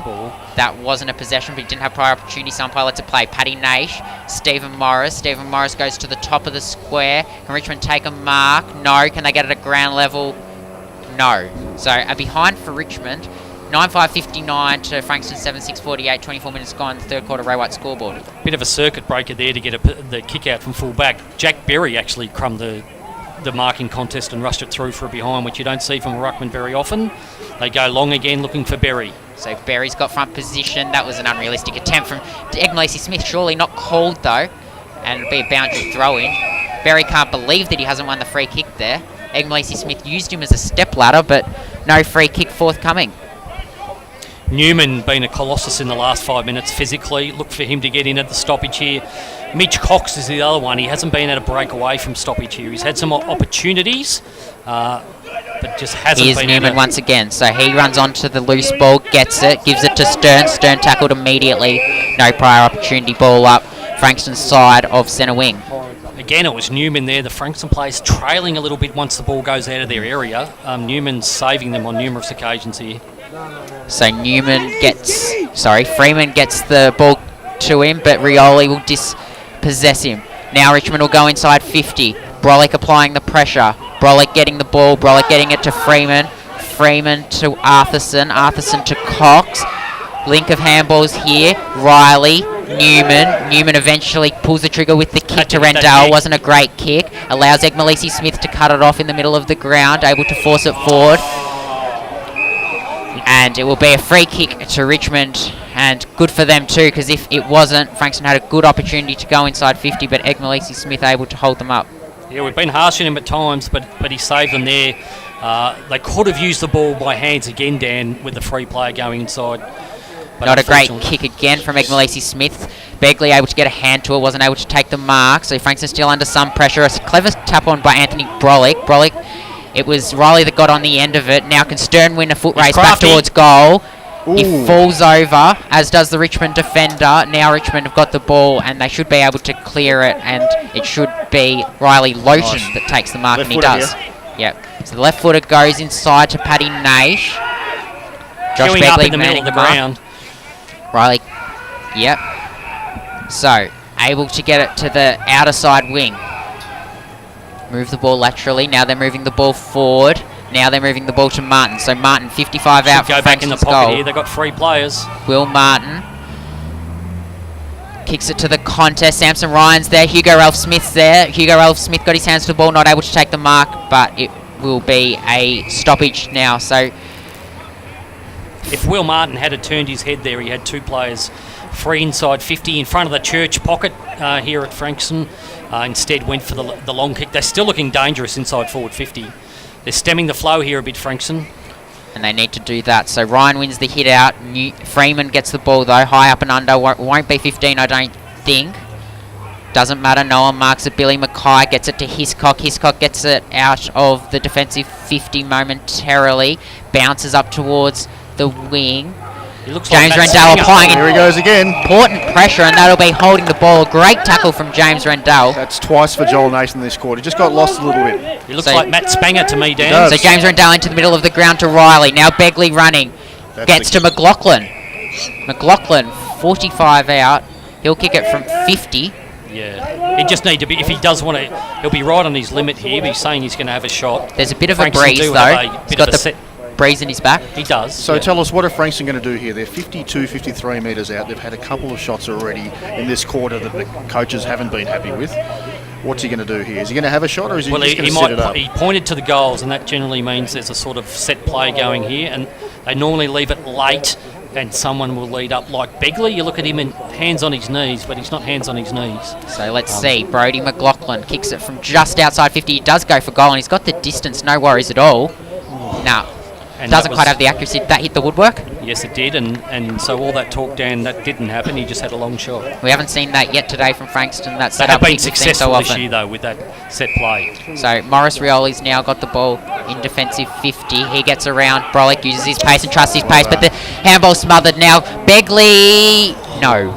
That wasn't a possession, but he didn't have prior opportunity. Some pilot to play. Paddy Naish, Stephen Morris. Stephen Morris goes to the top of the square. Can Richmond take a mark? No. Can they get it at ground level? No. So a behind for Richmond. 9-5-59 to Frankston 7-6-48. 24 minutes gone. Third quarter, Ray White scoreboard. Bit of a circuit breaker there to get the kick out from full back. Jack Berry actually crumbed the marking contest and rushed it through for a behind, which you don't see from a ruckman very often. They go long again looking for Berry. So Berry's got front position. That was an unrealistic attempt from Egmalisi Smith. Surely not called though. And it'll be a boundary throw in. Berry can't believe that he hasn't won the free kick there. Egmalisi Smith used him as a step ladder, but no free kick forthcoming. Newman been a colossus in the last 5 minutes physically. Look for him to get in at the stoppage here. Mitch Cox is the other one. He hasn't been able to break away from stoppage here. He's had some opportunities, but just hasn't Here's been Newman able to. once again. So he runs onto the loose ball, gets it, gives it to Stern. Stern tackled immediately. No prior opportunity. Ball up. Frankston's side of centre wing. Again, it was Newman there. The Frankston players trailing a little bit once the ball goes out of their area. Newman's saving them on numerous occasions here. So Freeman gets the ball to him, but Rioli will dispossess him. Now Richmond will go inside 50. Brolick applying the pressure. Brolick getting the ball. Brolick getting it to Freeman. Freeman to Arthurson. Arthurson to Cox. Link of handballs here. Riley. Newman. Newman eventually pulls the trigger with the kick to Rendell. Wasn't a great kick. Allows Egmalisi Smith to cut it off in the middle of the ground. Able to force it forward. And it will be a free kick to Richmond, and good for them too, because if it wasn't, Frankston had a good opportunity to go inside 50, but Egmalisi Smith able to hold them up. Yeah, we've been harsh on him at times, but he saved them there. They could have used the ball by hands again, Dan, with the free player going inside. But Not a great kick again from Egmalisi Smith. Begley able to get a hand to it, wasn't able to take the mark, so Frankston still under some pressure. A clever tap on by Anthony Brolick. It was Riley that got on the end of it. Now can Stern win a foot race back towards goal. Ooh. He falls over, as does the Richmond defender. Now Richmond have got the ball, and they should be able to clear it, and it should be Riley Lotion that takes the mark, and he does. Yep. So the left footer goes inside to Paddy Naish. Josh Queuing up Begley in the middle of the ground. Riley, yep. So, able to get it to the outer side wing. Move the ball laterally. Now they're moving the ball forward. Now they're moving the ball to Martin. So Martin, 55 out for Go back in the Frankston's pocket goal. here. They've got 3 players. Will Martin Kicks it to the contest. Samson Ryan's there. Hugo Ralph-Smith's there. Hugo Ralph-Smith got his hands to the ball, not able to take the mark, but it will be a stoppage now. So if Will Martin had turned his head there, he had two players free inside 50 in front of the church pocket here at Frankston. Instead went for the long kick. They're still looking dangerous inside forward 50. They're stemming the flow here a bit, Frankston. And they need to do that. So Ryan wins the hit out. Freeman gets the ball though, high up and under. Won't be 15, I don't think. Doesn't matter. No one marks it. Billy Mackay gets it to Hiscock. Hiscock gets it out of the defensive 50 momentarily. Bounces up towards the wing. He looks James like Rendell applying Here he goes again. important pressure, and that'll be holding the ball. Great tackle from James Rendell. That's twice for Joel Nason this quarter. He just got lost a little bit. He looks So- like Matt Spanger to me, Dan. does. So James Rendell into the middle of the ground to Riley. Now Begley running. That's Gets the- to McLaughlin. McLaughlin, 45 out. He'll kick it from 50. Yeah. He just need to be, if he does want to, he'll be right on his limit here. But he's saying he's going to have a shot. There's a bit of a Frankston breeze do though. have a He's bit got of a the set. breeze in his back. He does. So yeah. tell us, what are Frankston going to do here? They're 52, 53 metres out. They've had a couple of shots already in this quarter that the coaches haven't been happy with. What's he going to do here? Is he going to have a shot, or is he Well, just he going to set it up? He pointed to the goals, and that generally means there's a sort of set play going here, and they normally leave it late, and someone will lead up like Begley. You look at him and hands on his knees, but he's not hands on his knees. So let's see. Brody McLaughlin kicks it from just outside 50. He does go for goal, and he's got the distance. No worries at all. No. And Doesn't that quite was- have the accuracy. That hit the woodwork. Yes, it did, and so all that talk, Dan, that didn't happen. He just had a long shot. We haven't seen that yet today from Frankston. That They set have up been kicks we've seen successful so this often. year, though, with that set play. So Morris Rioli's now got the ball in defensive 50. He gets around. Brolick uses his pace and trusts his pace, but the handball smothered now. Begley, no.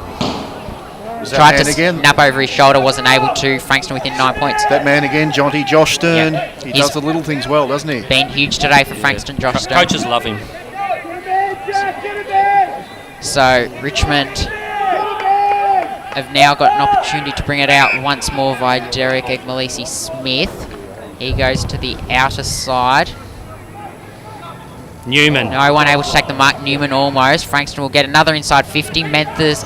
Is that Tried man to again? snap over his shoulder, wasn't able to. Frankston within 9 points. That man again, Jonty, Josh Stern. Yeah. He He's- does the little things well, doesn't he? Been huge today for Frankston, Josh Stone. Coaches love him. So Richmond have now got an opportunity to bring it out once more via Derek Egmalisi Smith. He goes to the outer side. Newman. No one able to take the mark. Newman almost. Frankston will get another inside 50. Menthers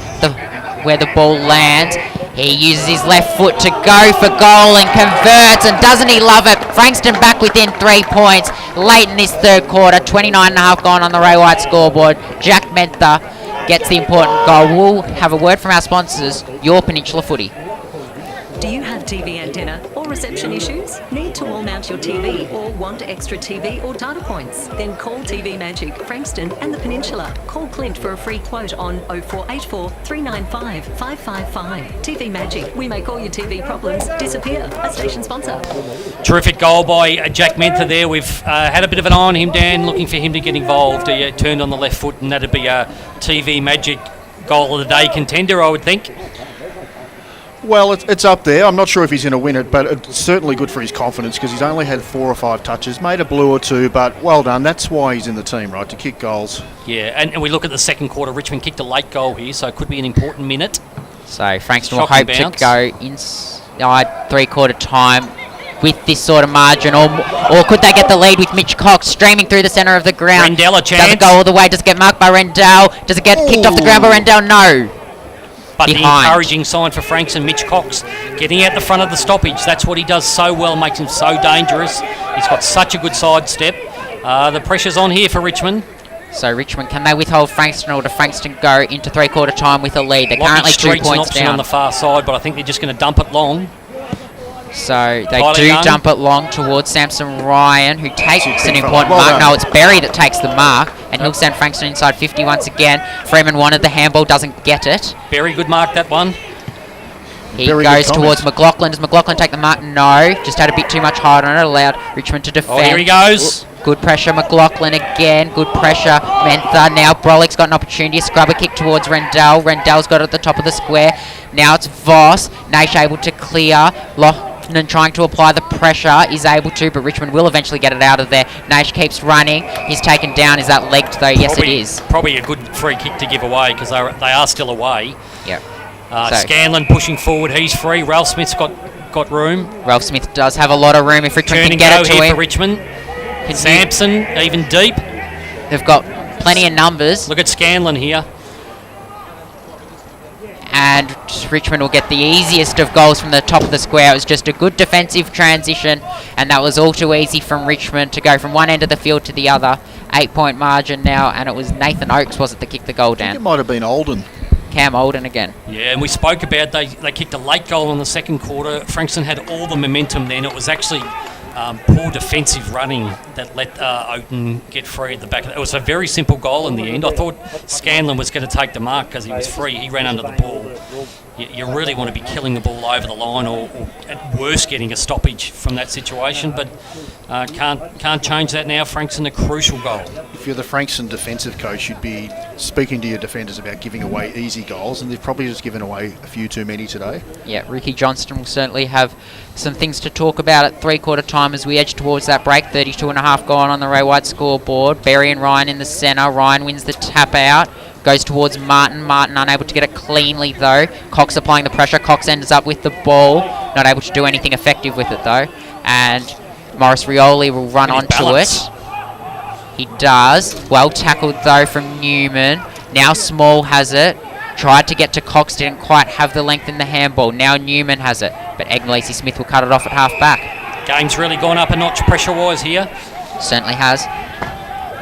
where the ball lands. He uses his left foot to go for goal and converts, and doesn't he love it? Frankston back within 3 points late in this third quarter. 29.5 gone on the Ray White scoreboard. Jack Menther gets the important goal. We'll have a word from our sponsors, Your Peninsula Footy. Do you have TV antenna or reception issues? Need to wall mount your TV or want extra TV or data points? Then call TV Magic, Frankston and the Peninsula. Call Clint for a free quote on 0484 395 555. TV Magic, we make all your TV problems disappear. A station sponsor. Terrific goal by Jack Menther there. We've had a bit of an eye on him, Dan, looking for him to get involved. He turned on the left foot, and that'd be a TV Magic goal of the day contender, I would think. Well, it's up there. I'm not sure if he's going to win it, but it's certainly good for his confidence because he's only had 4 or 5 touches, made a blue or two, but well done. That's why he's in the team, right, to kick goals. Yeah, and we look at the second quarter. Richmond kicked a late goal here, so it could be an important minute. So Frankston will Shocking hope bounce. to go inside three-quarter time with this sort of margin, or could they get the lead with Mitch Cox streaming through the centre of the ground? Rendell a chance. Does it go all the way? Does it get marked by Rendell? Does it get kicked off the ground by Rendell? No. But the Behind. encouraging sign for Frankston, Mitch Cox getting out the front of the stoppage. That's what he does so well, makes him so dangerous. He's got such a good sidestep. The pressure's on here for Richmond. So Richmond, can they withhold Frankston, or do Frankston go into three-quarter time with a lead? They're currently 2 Street's an points option on down. the far side, but I think they're just going to dump it long. So they Tyler do Young. dump it long towards Samson Ryan, who takes an big important fella. Well mark. done. No, it's Berry that takes the mark, and he'll send Frankston inside 50 once again. Freeman wanted the handball, doesn't get it. Very good mark, that one. He Very goes good towards comments. McLaughlin. Does McLaughlin take the mark? No. Just had a bit too much height on it. Allowed Richmond to defend. Oh, here he goes. Good pressure, McLaughlin again. Good pressure, Menther. Now Brolick's got an opportunity. A scrubber kick towards Rendell. Rendell's got it at the top of the square. Now it's Voss. Naish able to clear. Loughnan trying to apply the pressure. Is able to, but Richmond will eventually get it out of there. Naish keeps running. He's taken down. Is that legged though? Yes, it is. Probably a good free kick to give away because they are still away. Yep. Scanlon pushing forward. He's free. Ralph Smith's got room. Ralph Smith does have a lot of room if Richmond Turn can and get go it to here him. for Richmond. Can Sampson, even deep. They've got plenty of numbers. Look at Scanlon here. and Richmond will get the easiest of goals from the top of the square. It was just a good defensive transition, and that was all too easy from Richmond to go from one end of the field to the other. 8-point margin now, and it was Nathan Oakes, was it, that kicked the goal I think down? it might have been Olden. Cam Olden again. Yeah, and we spoke about they kicked a late goal in the second quarter. Frankston had all the momentum then. It was actually poor defensive running that let Oaten get free at the back. It was a very simple goal in the end. I thought Scanlon was going to take the mark because he was free. He ran under the ball. You really want to be killing the ball over the line, or at worst getting a stoppage from that situation. But can't change that now. Frankston, a crucial goal. If you're the Frankston defensive coach, you'd be speaking to your defenders about giving away easy goals, and they've probably just given away a few too many today. Yeah, Ricky Johnston will certainly have some things to talk about at three-quarter time as we edge towards that break. 32.5 gone on the Ray White scoreboard. Barry and Ryan in the centre. Ryan wins the tap out. Goes towards Martin. Martin unable to get it cleanly though. Cox applying the pressure. Cox ends up with the ball. Not able to do anything effective with it though. And Morris Rioli will run onto it. He does. Well tackled though from Newman. Now Small has it. Tried to get to Cox. Didn't quite have the length in the handball. Now Newman has it. But Egnalisi Smith will cut it off at half back. Game's really gone up a notch pressure-wise here. Certainly has.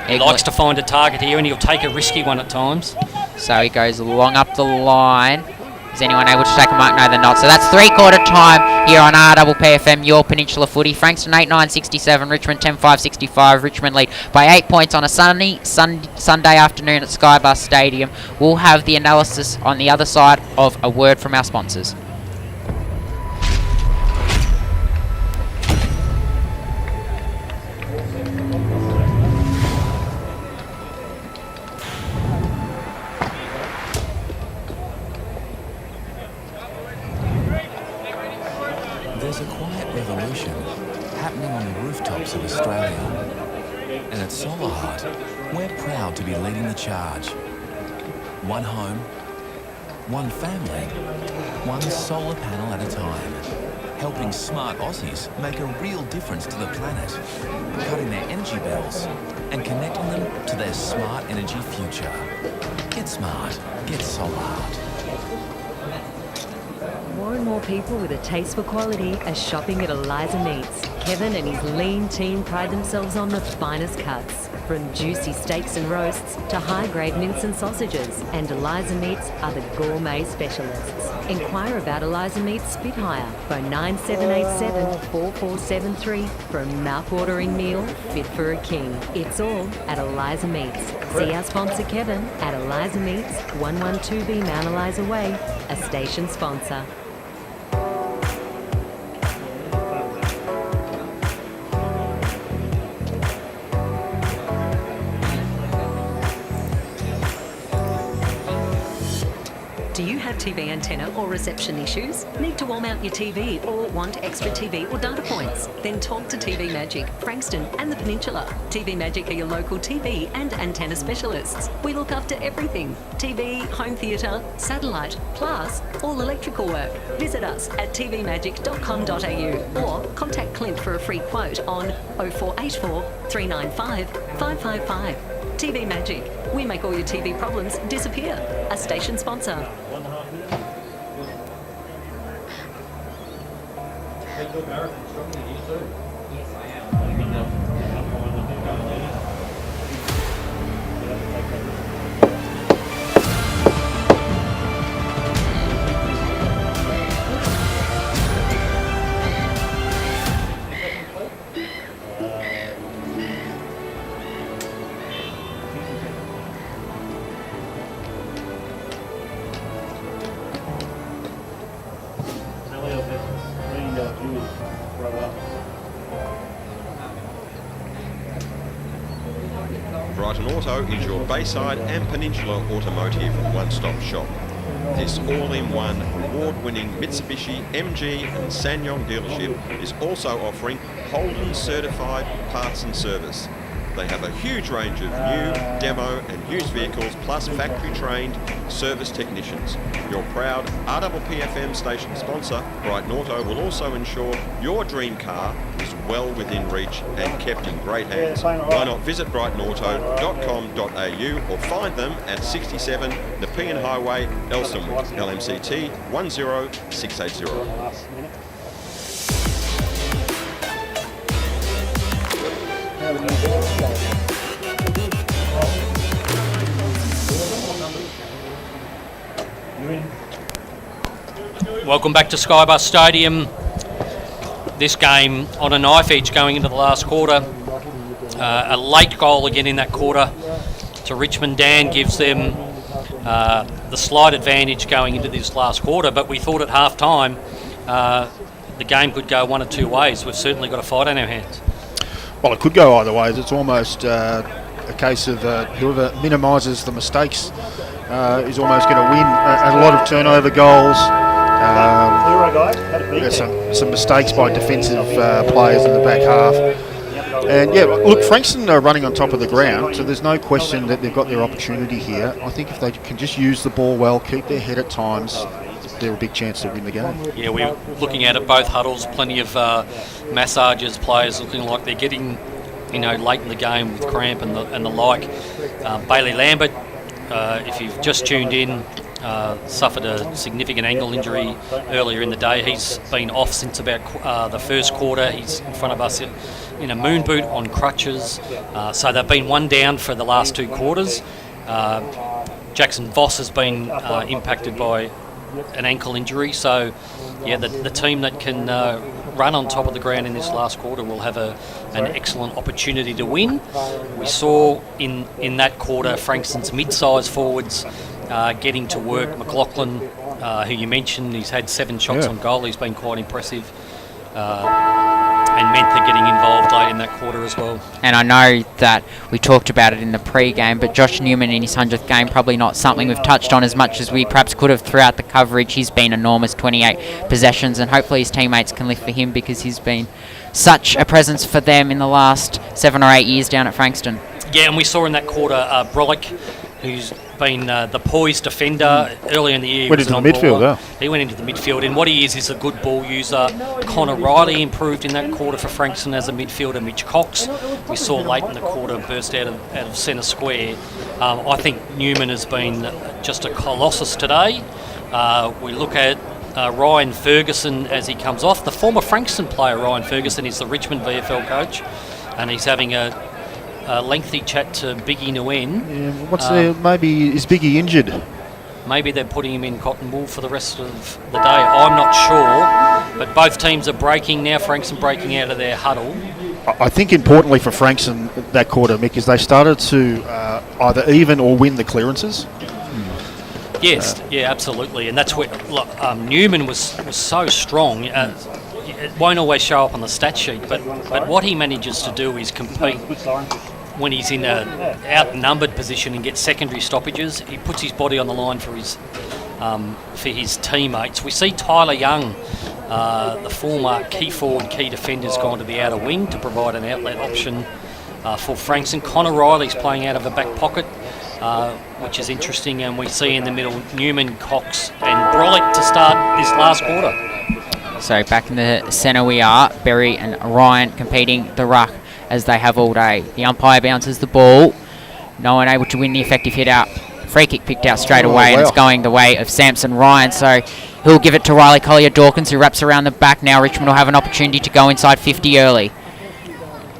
He likes to find a target here, and he'll take a risky one at times. So he goes long up the line. Is anyone able to take a mark? No, they're not. So that's three-quarter time here on RPPFM, your Peninsula Footy. Frankston 8-9-67, Richmond 10-5-65. Richmond lead by 8 points on a Sunday afternoon at Skybus Stadium. We'll have the analysis on the other side of a word from our sponsors. There's a quiet revolution happening on the rooftops of Australia. And at Solar Heart, we're proud to be leading the charge. One home, one family, one solar panel at a time. Helping smart Aussies make a real difference to the planet, cutting their energy bills and connecting them to their smart energy future. Get smart, get Solar Heart. More and more people with a taste for quality are shopping at Eliza Meats. Kevin and his lean team pride themselves on the finest cuts, from juicy steaks and roasts to high-grade mince and sausages. And Eliza Meats are the gourmet specialists. Inquire about Eliza Meats Spitfire. Phone 9787 4473 for a mouth-watering meal fit for a king. It's all at Eliza Meats. See our sponsor Kevin at Eliza Meats, 112B Mount Eliza Way, a station sponsor. Do you have TV antenna or reception issues? Need to wall mount your TV or want extra TV or data points? Then talk to TV Magic, Frankston and the Peninsula. TV Magic are your local TV and antenna specialists. We look after everything: TV, home theatre, satellite, plus all electrical work. Visit us at tvmagic.com.au or contact Clint for a free quote on 0484 395 555. TV Magic. We make all your TV problems disappear. A station sponsor. Brighton Auto is your Bayside and Peninsula automotive one-stop shop. This all-in-one award-winning Mitsubishi, MG and SsangYong dealership is also offering Holden certified parts and service. They have a huge range of new, demo and used vehicles, plus factory-trained service technicians. Your proud RPPFM station sponsor, Brighton Auto, will also ensure your dream car is well within reach and kept in great hands. Why not visit brightonauto.com.au or find them at 67 Nepean Highway, Elstonwood, LMCT 10680. Welcome back to Skybus Stadium. This game on a knife edge going into the last quarter. A late goal again in that quarter to Richmond. Dan gives them the slight advantage going into this last quarter, but we thought at half time the game could go one of two ways. We've certainly got a fight on our hands. Well, it could go either ways. It's almost a case of whoever minimises the mistakes is almost going to win. A lot of turnover goals. There's some mistakes by defensive players in the back half. And yeah, look, Frankston are running on top of the ground, so there's no question that they've got their opportunity here. I think if they can just use the ball well, keep their head at times, they're a big chance to win the game. Yeah, we're looking at both huddles, plenty of massages, players looking like they're getting, late in the game with cramp and the like. Bailey Lambert, if you've just tuned in, suffered a significant ankle injury earlier in the day. He's been off since about the first quarter. He's in front of us in a moon boot on crutches. So they've been one down for the last two quarters. Jackson Voss has been impacted by an ankle injury. So, yeah, the team that can run on top of the ground in this last quarter will have an excellent opportunity to win. We saw in that quarter Frankston's mid-size forwards getting to work. McLaughlin, who you mentioned, he's had 7 shots on goal. He's been quite impressive. And Mentha getting involved late in that quarter as well. And I know that we talked about it in the pre-game, but Josh Newman in his 100th game, probably not something we've touched on as much as we perhaps could have throughout the coverage. He's been enormous, 28 possessions, and hopefully his teammates can lift for him because he's been such a presence for them in the last 7 or 8 years down at Frankston. Yeah, and we saw in that quarter Brolick, who's been the poised defender earlier in the year. Went into the midfield, He went into the midfield, and what he is a good ball user. Connor Riley improved in that quarter for Frankston as a midfielder. Mitch Cox, we saw late in the quarter, burst out of centre square. I think Newman has been just a colossus today. We look at Ryan Ferguson as he comes off. The former Frankston player, Ryan Ferguson, is the Richmond VFL coach, and he's having a lengthy chat to Biggie Nguyen. Maybe is Biggie injured? Maybe they're putting him in cotton wool for the rest of the day. I'm not sure, but both teams are breaking now. Frankston breaking out of their huddle. I think importantly for Frankston that quarter, Mick, is they started to either even or win the clearances. Yes, absolutely, and that's where Newman was so strong. It won't always show up on the stat sheet, but what he manages to do is compete when he's in an outnumbered position and gets secondary stoppages. He puts his body on the line for his teammates. We see Tyler Young, the former key forward, key defender, has gone to the outer wing to provide an outlet option for Frankston. Connor Riley's playing out of a back pocket, which is interesting, and we see in the middle Newman, Cox and Brolick to start this last quarter. So back in the centre we are, Berry and Ryan competing the ruck as they have all day. The umpire bounces the ball. No one able to win the effective hit out. Free kick picked out straight away, and it's going the way of Samson Ryan. So he'll give it to Riley Collier-Dawkins, who wraps around the back. Now Richmond will have an opportunity to go inside 50 early.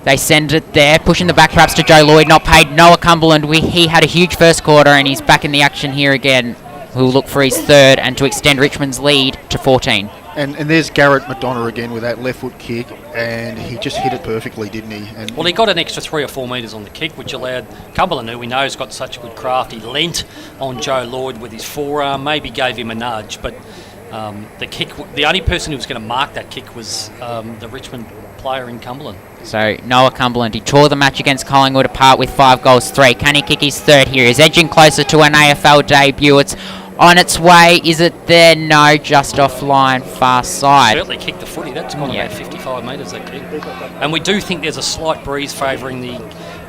They send it there, pushing the back perhaps to Joe Lloyd, not paid. Noah Cumberland, he had a huge first quarter, and he's back in the action here again. Who'll look for his third and to extend Richmond's lead to 14. And there's Garrett McDonough again with that left foot kick, and he just hit it perfectly, didn't he? Well, he got an extra 3 or 4 metres on the kick, which allowed Cumberland, who we know has got such good craft, he leant on Joe Lloyd with his forearm, maybe gave him a nudge, but the kick, the only person who was going to mark that kick was the Richmond player in Cumberland. So Noah Cumberland, he tore the match against Collingwood apart with 5 goals, 3. Can he kick his third here? He's edging closer to an AFL debut. It's on its way. Is it there? No, just offline, far side. Certainly kicked the footy. That's gone about 55 metres, that kick. And we do think there's a slight breeze favouring the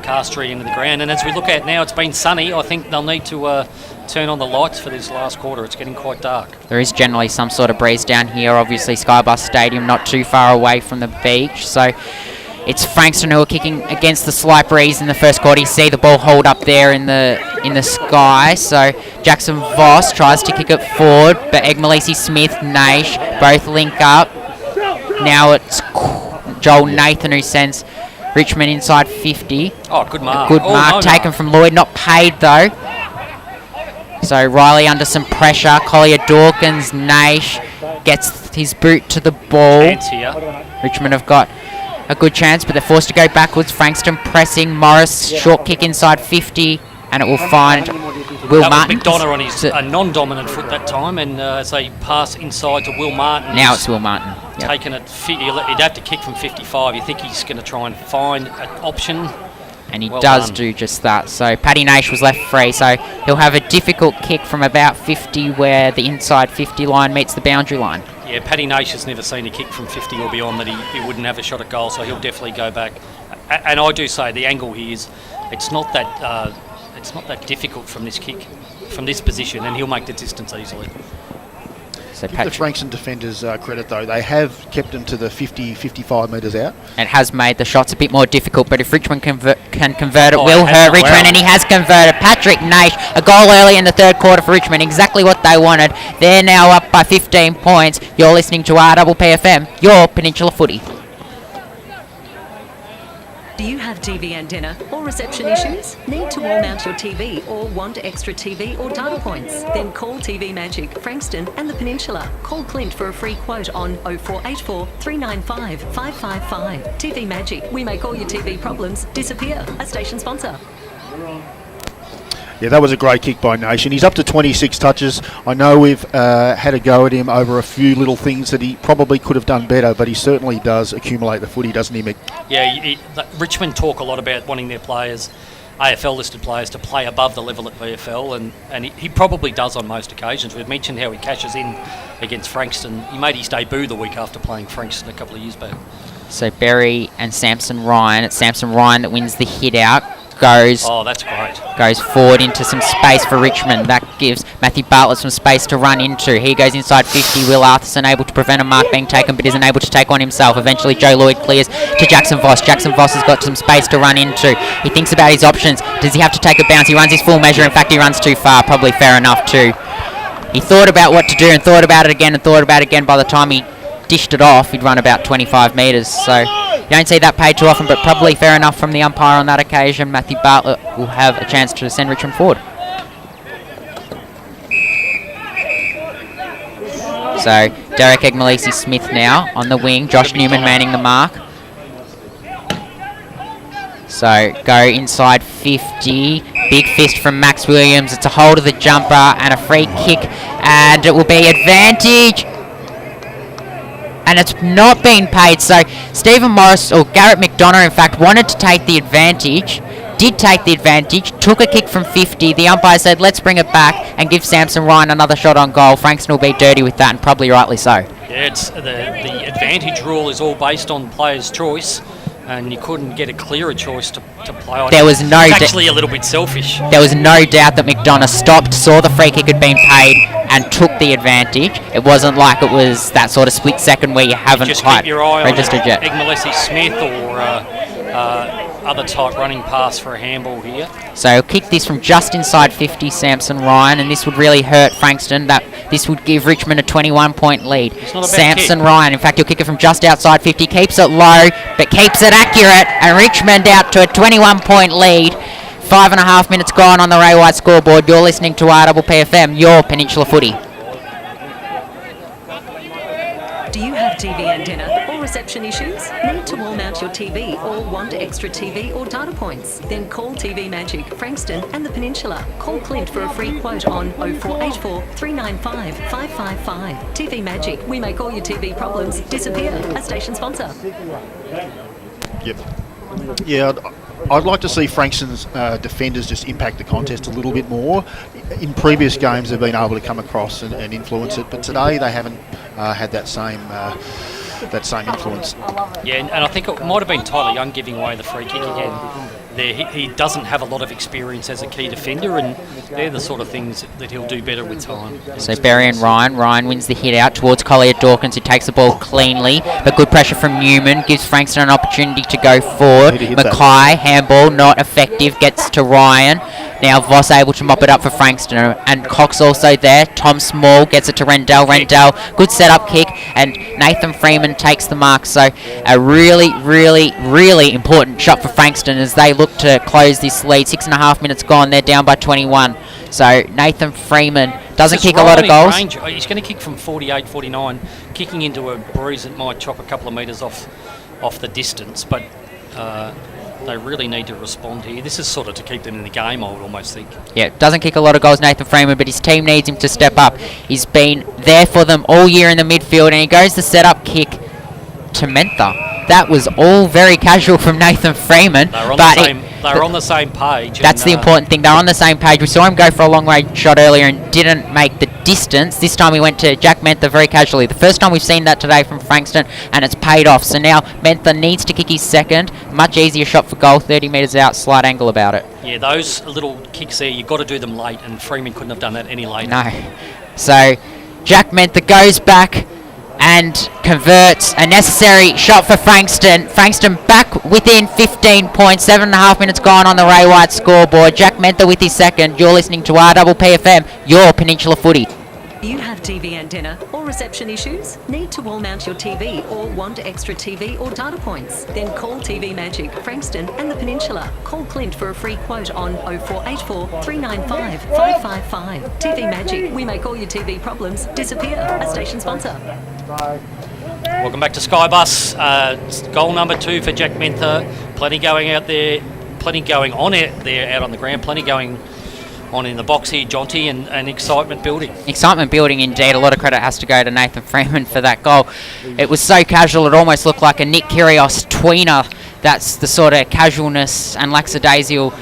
Castry into the ground. And as we look at now, it's been sunny. I think they'll need to turn on the lights for this last quarter. It's getting quite dark. There is generally some sort of breeze down here. Obviously, Skybus Stadium not too far away from the beach. So it's Frankston who are kicking against the slight breeze in the first quarter. You see the ball hold up there in the sky. So Jackson Voss tries to kick it forward, but Egmalisi Smith, Nash both link up. Now it's Joel Nathan who sends Richmond inside 50. Oh, good mark. Good mark taken from Lloyd, not paid though. So Riley under some pressure. Collier Dawkins, Nash gets his boot to the ball. Chance here. Richmond have got a good chance, but they're forced to go backwards. Frankston pressing. Morris, short kick inside 50, and it will find Will That Martin. was McDonough on his non-dominant foot that time, and as they pass inside to Will Martin. Now it's Will Martin. Yep. Taking it, he'd have to kick from 55. You think he's going to try and find an option? And he Well does done. do just that. So Paddy Nash was left free, so he'll have a difficult kick from about 50 where the inside 50 line meets the boundary line. Yeah, Paddy Nash has never seen a kick from 50 or beyond that he wouldn't have a shot at goal, so he'll definitely go back. And I do say the angle here is it's not that difficult from this kick, from this position, and he'll make the distance easily. So Give the Frankston defenders credit though. They have kept them to the 50-55 metres out. It has made the shots a bit more difficult, but if Richmond can convert it, Oh, will it has hurt done Richmond, well. and he has converted. Patrick Nash, a goal early in the third quarter for Richmond, exactly what they wanted. They're now up by 15 points. You're listening to RPPFM, your Peninsula Footy. Do you have TV antenna or reception issues? Need to wall mount your TV or want extra TV or data points? Then call TV Magic, Frankston and the Peninsula. Call Clint for a free quote on 0484 395 555. TV Magic, we make all your TV problems disappear. A station sponsor. Yeah, that was a great kick by Nation. He's up to 26 touches. I know we've had a go at him over a few little things that he probably could have done better, but he certainly does accumulate the footy, doesn't he, Mick? Yeah, Richmond talk a lot about wanting their players, AFL-listed players, to play above the level at VFL, and he probably does on most occasions. We've mentioned how he cashes in against Frankston. He made his debut the week after playing Frankston a couple of years back. So Berry and Samson Ryan. It's Samson Ryan that wins the hit out. Oh, that's great. Goes forward into some space for Richmond. That gives Matthew Bartlett some space to run into. He goes inside 50. Will Arthurson able to prevent a mark being taken, but isn't able to take one himself. Eventually, Joe Lloyd clears to Jackson Voss. Jackson Voss has got some space to run into. He thinks about his options. Does he have to take a bounce? He runs his full measure. In fact, he runs too far. Probably fair enough too. He thought about what to do and thought about it again and thought about it again. By the time he dished it off, he'd run about 25 metres. So you don't see that paid too often, but probably fair enough from the umpire on that occasion. Matthew Bartlett will have a chance to send Richmond forward. So Derek Egmalisi Smith now on the wing. Josh Newman manning the mark. So go inside 50. Big fist from Max Williams. It's a hold of the jumper and a free kick, and it will be advantage. And it's not been paid, so Stephen Morris, or Garrett McDonough in fact, wanted to take the advantage, did take the advantage, took a kick from 50. The umpire said, let's bring it back and give Samson Ryan another shot on goal. Frankston will be dirty with that, and probably rightly so. Yeah, it's the advantage rule is all based on player's choice, and you couldn't get a clearer choice to play on. There was no It's actually a little bit selfish. There was no doubt that McDonough stopped, saw the free kick had been paid, and took the advantage. It wasn't like it was that sort of split second where you haven't Just quite keep your eye registered on yet. Egmalisi Smith or other type running pass for a handball here. So he'll kick this from just inside 50, Samson Ryan, and this would really hurt Frankston. This would give Richmond a 21-point lead. It's not a bad Samson kick. Ryan, in fact, he'll kick it from just outside 50, keeps it low, but keeps it accurate, and Richmond out to a 21-point lead. 5.5 minutes gone on the Ray White scoreboard. You're listening to RPPFM, your Peninsula Footy. Do you have TV antenna or reception issues? Need to wall mount your TV or want extra TV or data points? Then call TV Magic, Frankston and the Peninsula. Call Clint for a free quote on 0484 395 555. TV Magic, we make all your TV problems disappear. A station sponsor. Yep. Yeah, I'd like to see Frankston's defenders just impact the contest a little bit more. In previous games, they've been able to come across and influence it, but today they haven't had that same influence. Yeah, and I think it might have been Tyler Young giving away the free kick again. he doesn't have a lot of experience as a key defender, and they're the sort of things that he'll do better with time. So Berry and Ryan. Ryan wins the hit out towards Collier Dawkins, who takes the ball cleanly, but good pressure from Newman gives Frankston an opportunity to go forward. Mackay, handball, not effective, gets to Ryan. Now Voss able to mop it up for Frankston, and Cox also there. Tom Small gets it to Rendell. Rendell, good setup kick, and Nathan Freeman takes the mark. So a really, really, really important shot for Frankston as they look to close this lead. 6.5 minutes gone, they're down by 21. So Nathan Freeman doesn't kick a lot of goals. Range. He's going to kick from 48, 49, kicking into a breeze that might chop a couple of metres off the distance, but they really need to respond here. This is sort of to keep them in the game, I would almost think. Yeah, doesn't kick a lot of goals, Nathan Freeman, but his team needs him to step up. He's been there for them all year in the midfield, and he goes the set-up kick to Mentha. That was all very casual from Nathan Freeman. They were on the same page. That's the important thing. They're on the same page. We saw him go for a long-range shot earlier and didn't make the distance. This time he went to Jack Mentha very casually. The first time we've seen that today from Frankston, and it's paid off. So now Mentha needs to kick his second. Much easier shot for goal, 30 metres out, slight angle about it. Yeah, those little kicks there, you've got to do them late, and Freeman couldn't have done that any later. No. So Jack Mentha goes back and converts a necessary shot for Frankston. Frankston back within 15 points. 7.5 minutes gone on the Ray White scoreboard. Jack Mentha with his second. You're listening to RPPFM, your Peninsula Footy. You have TV antenna or reception issues? Need to wall mount your TV or want extra TV or data points? Then call TV Magic, Frankston and the Peninsula. Call Clint for a free quote on 0484 395 555. TV Magic, we make all your TV problems disappear. A station sponsor. Welcome back to Skybus. Goal number 2 for Jack Mentha. Plenty going out there, plenty going on out there out on the ground, plenty going on in the box here, Jonty, and excitement building. Excitement building indeed. A lot of credit has to go to Nathan Freeman for that goal. It was so casual, it almost looked like a Nick Kyrgios tweener. That's the sort of casualness and lackadaisical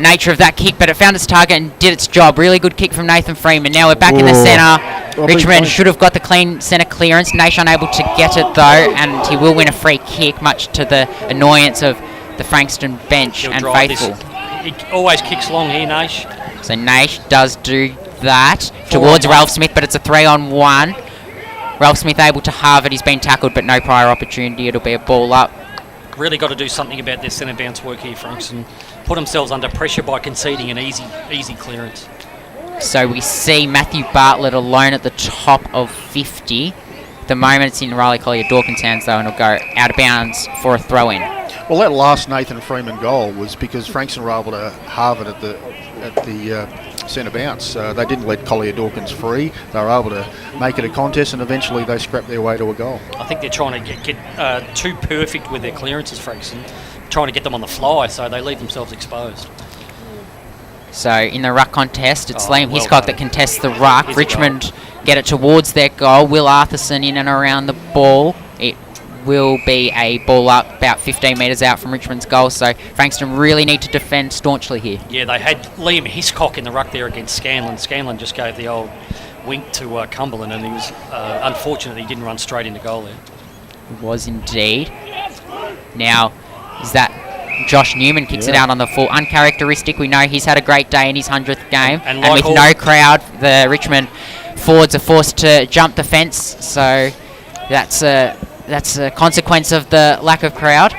nature of that kick, but it found its target and did its job. Really good kick from Nathan Freeman. Now we're back in the centre. Richmond should have got the clean centre clearance. Naish unable to get it though, and he will win a free kick, much to the annoyance of the Frankston bench and faithful. He always kicks long here, Naish. So Naish does do that towards Ralph Smith, but it's a 3-on-1. Ralph Smith able to halve it. He's been tackled, but no prior opportunity. It'll be a ball up. Really got to do something about their centre bounce work here, Frankston. Put themselves under pressure by conceding an easy clearance. So we see Matthew Bartlett alone at the top of 50. At the moment it's in Riley Collier Dawkins' hands though, and it'll go out of bounds for a throw-in. Well, that last Nathan Freeman goal was because Frankston were able to halve it at the centre bounce. They didn't let Collier Dawkins free. They were able to make it a contest, and eventually they scrapped their way to a goal. I think they're trying to get too perfect with their clearances, Frankston, trying to get them on the fly, so they leave themselves exposed. So in the ruck contest, it's Liam Hiscock that contests the ruck. Richmond get it towards their goal. Will Arthurson in and around the ball. It will be a ball up about 15 metres out from Richmond's goal, so Frankston really need to defend staunchly here. Yeah, they had Liam Hiscock in the ruck there against Scanlon. Scanlon just gave the old wink to Cumberland, and he was unfortunate he didn't run straight into goal there. It was indeed. Now, is that Josh Newman kicks it out on the full. Uncharacteristic. We know he's had a great day in his 100th game, and with no crowd, the Richmond forwards are forced to jump the fence, so that's a consequence of the lack of crowd.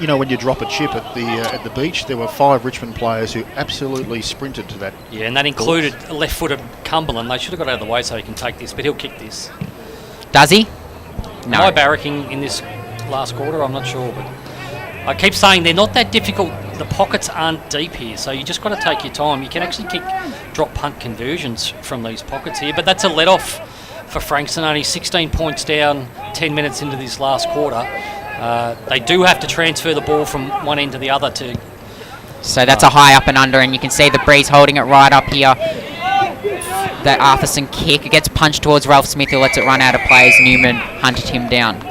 You know, when you drop a chip at the beach, there were 5 Richmond players who absolutely sprinted to that. Yeah, and that included left-footed Cumberland. They should have got out of the way so he can take this, but he'll kick this. Does he? No. Am I barracking in this last quarter? I'm not sure, but I keep saying they're not that difficult. The pockets aren't deep here, so you just got to take your time. You can actually kick drop punt conversions from these pockets here, but that's a let-off for Frankston, only 16 points down 10 minutes into this last quarter. They do have to transfer the ball from one end to the other to... So that's a high up and under, and you can see the breeze holding it right up here. That Arthurson kick, it gets punched towards Ralph Smith, who lets it run out of play as Newman hunted him down.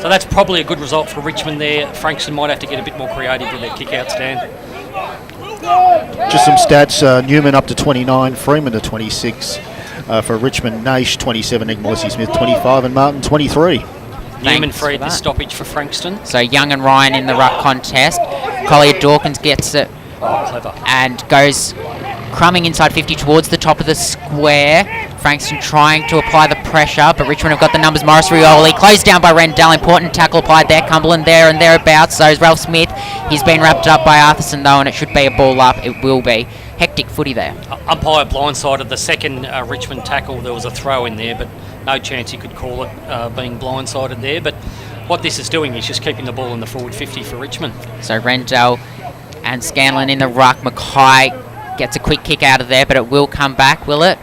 So that's probably a good result for Richmond there. Frankston might have to get a bit more creative with their kick-out stand. Just some stats, Newman up to 29, Freeman to 26. For Richmond, Naish 27, Nick Molissy Smith 25, and Martin 23. Newman Thanks free for at this that. stoppage for Frankston. So Young and Ryan in the ruck contest. Collier Dawkins gets it Oh, clever. and goes crumbing inside 50 towards the top of the square. Frankston trying to apply the pressure, but Richmond have got the numbers. Morris Rioli closed down by Rendell. Important tackle applied there. Cumberland there and thereabouts. So is Ralph Smith. He's been wrapped up by Arthurson though, and it should be a ball up. It will be. Hectic footy there. Umpire blindsided the second Richmond tackle. There was a throw in there, but no chance he could call it being blindsided there. But what this is doing is just keeping the ball in the forward 50 for Richmond. So Rendell and Scanlon in the ruck. Mackay gets a quick kick out of there, but it will come back, will it?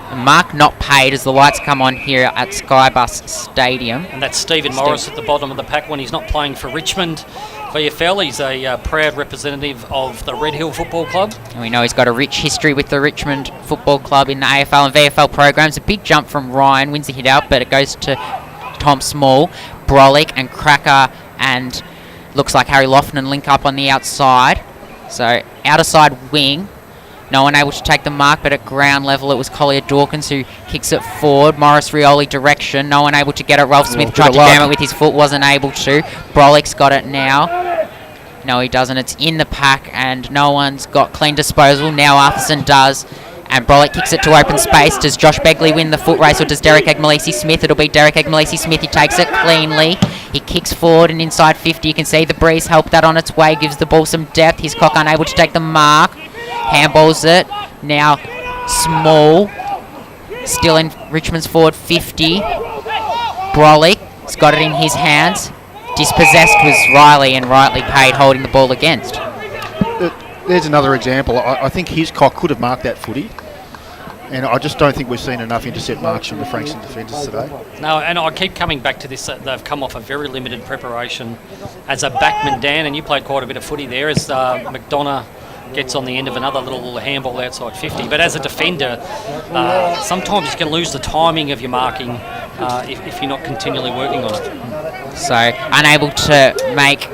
And Mark not paid as the lights come on here at Skybus Stadium. And that's Stephen Morris at the bottom of the pack when he's not playing for Richmond VFL. He's a proud representative of the Red Hill Football Club. And we know he's got a rich history with the Richmond Football Club in the AFL and VFL programs. A big jump from Ryan, wins the hit out, but it goes to Tom Small. Brolick and Cracker and looks like Harry Lofton link up on the outside. So outer side wing. No one able to take the mark, but at ground level it was Collier Dawkins who kicks it forward. Morris Rioli direction. No one able to get it. Ralph Smith tried to jam it with his foot, wasn't able to. Brolick's got it now. No, he doesn't. It's in the pack, and no one's got clean disposal. Now Arthurson does. And Brolick kicks it to open space. Does Josh Begley win the foot race, or does Derek Egmalisi Smith? It'll be Derek Egmalisi Smith. He takes it cleanly. He kicks forward and inside 50. You can see the breeze help that on its way. Gives the ball some depth. Hiscock unable to take the mark. Handballs it. Now Small. Still in Richmond's forward 50. Brolick's got it in his hands. Dispossessed was Riley, and rightly paid holding the ball against. There's another example. I think Hiscock could have marked that footy, and I just don't think we've seen enough intercept marks from the Frankston defenders today. No, and I keep coming back to this. They've come off a very limited preparation as a backman, Dan, and you played quite a bit of footy there as McDonough gets on the end of another little handball outside 50. But as a defender, sometimes you can lose the timing of your marking if you're not continually working on it. So unable to make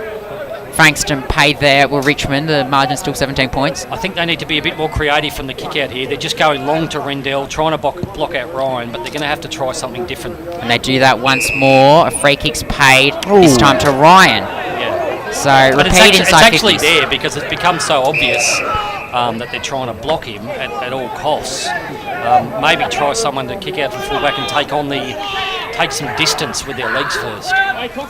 Frankston pay there. Well, Richmond, the margin's still 17 points. I think they need to be a bit more creative from the kick out here. They're just going long to Rendell, trying to block out Ryan, but they're going to have to try something different. And they do that once more. A free kick's paid, this time to Ryan. Yeah. So But repeat it's inside actually 50s. there because it's become so obvious that they're trying to block him at all costs. Maybe try someone to kick out from fullback and take some distance with their legs first.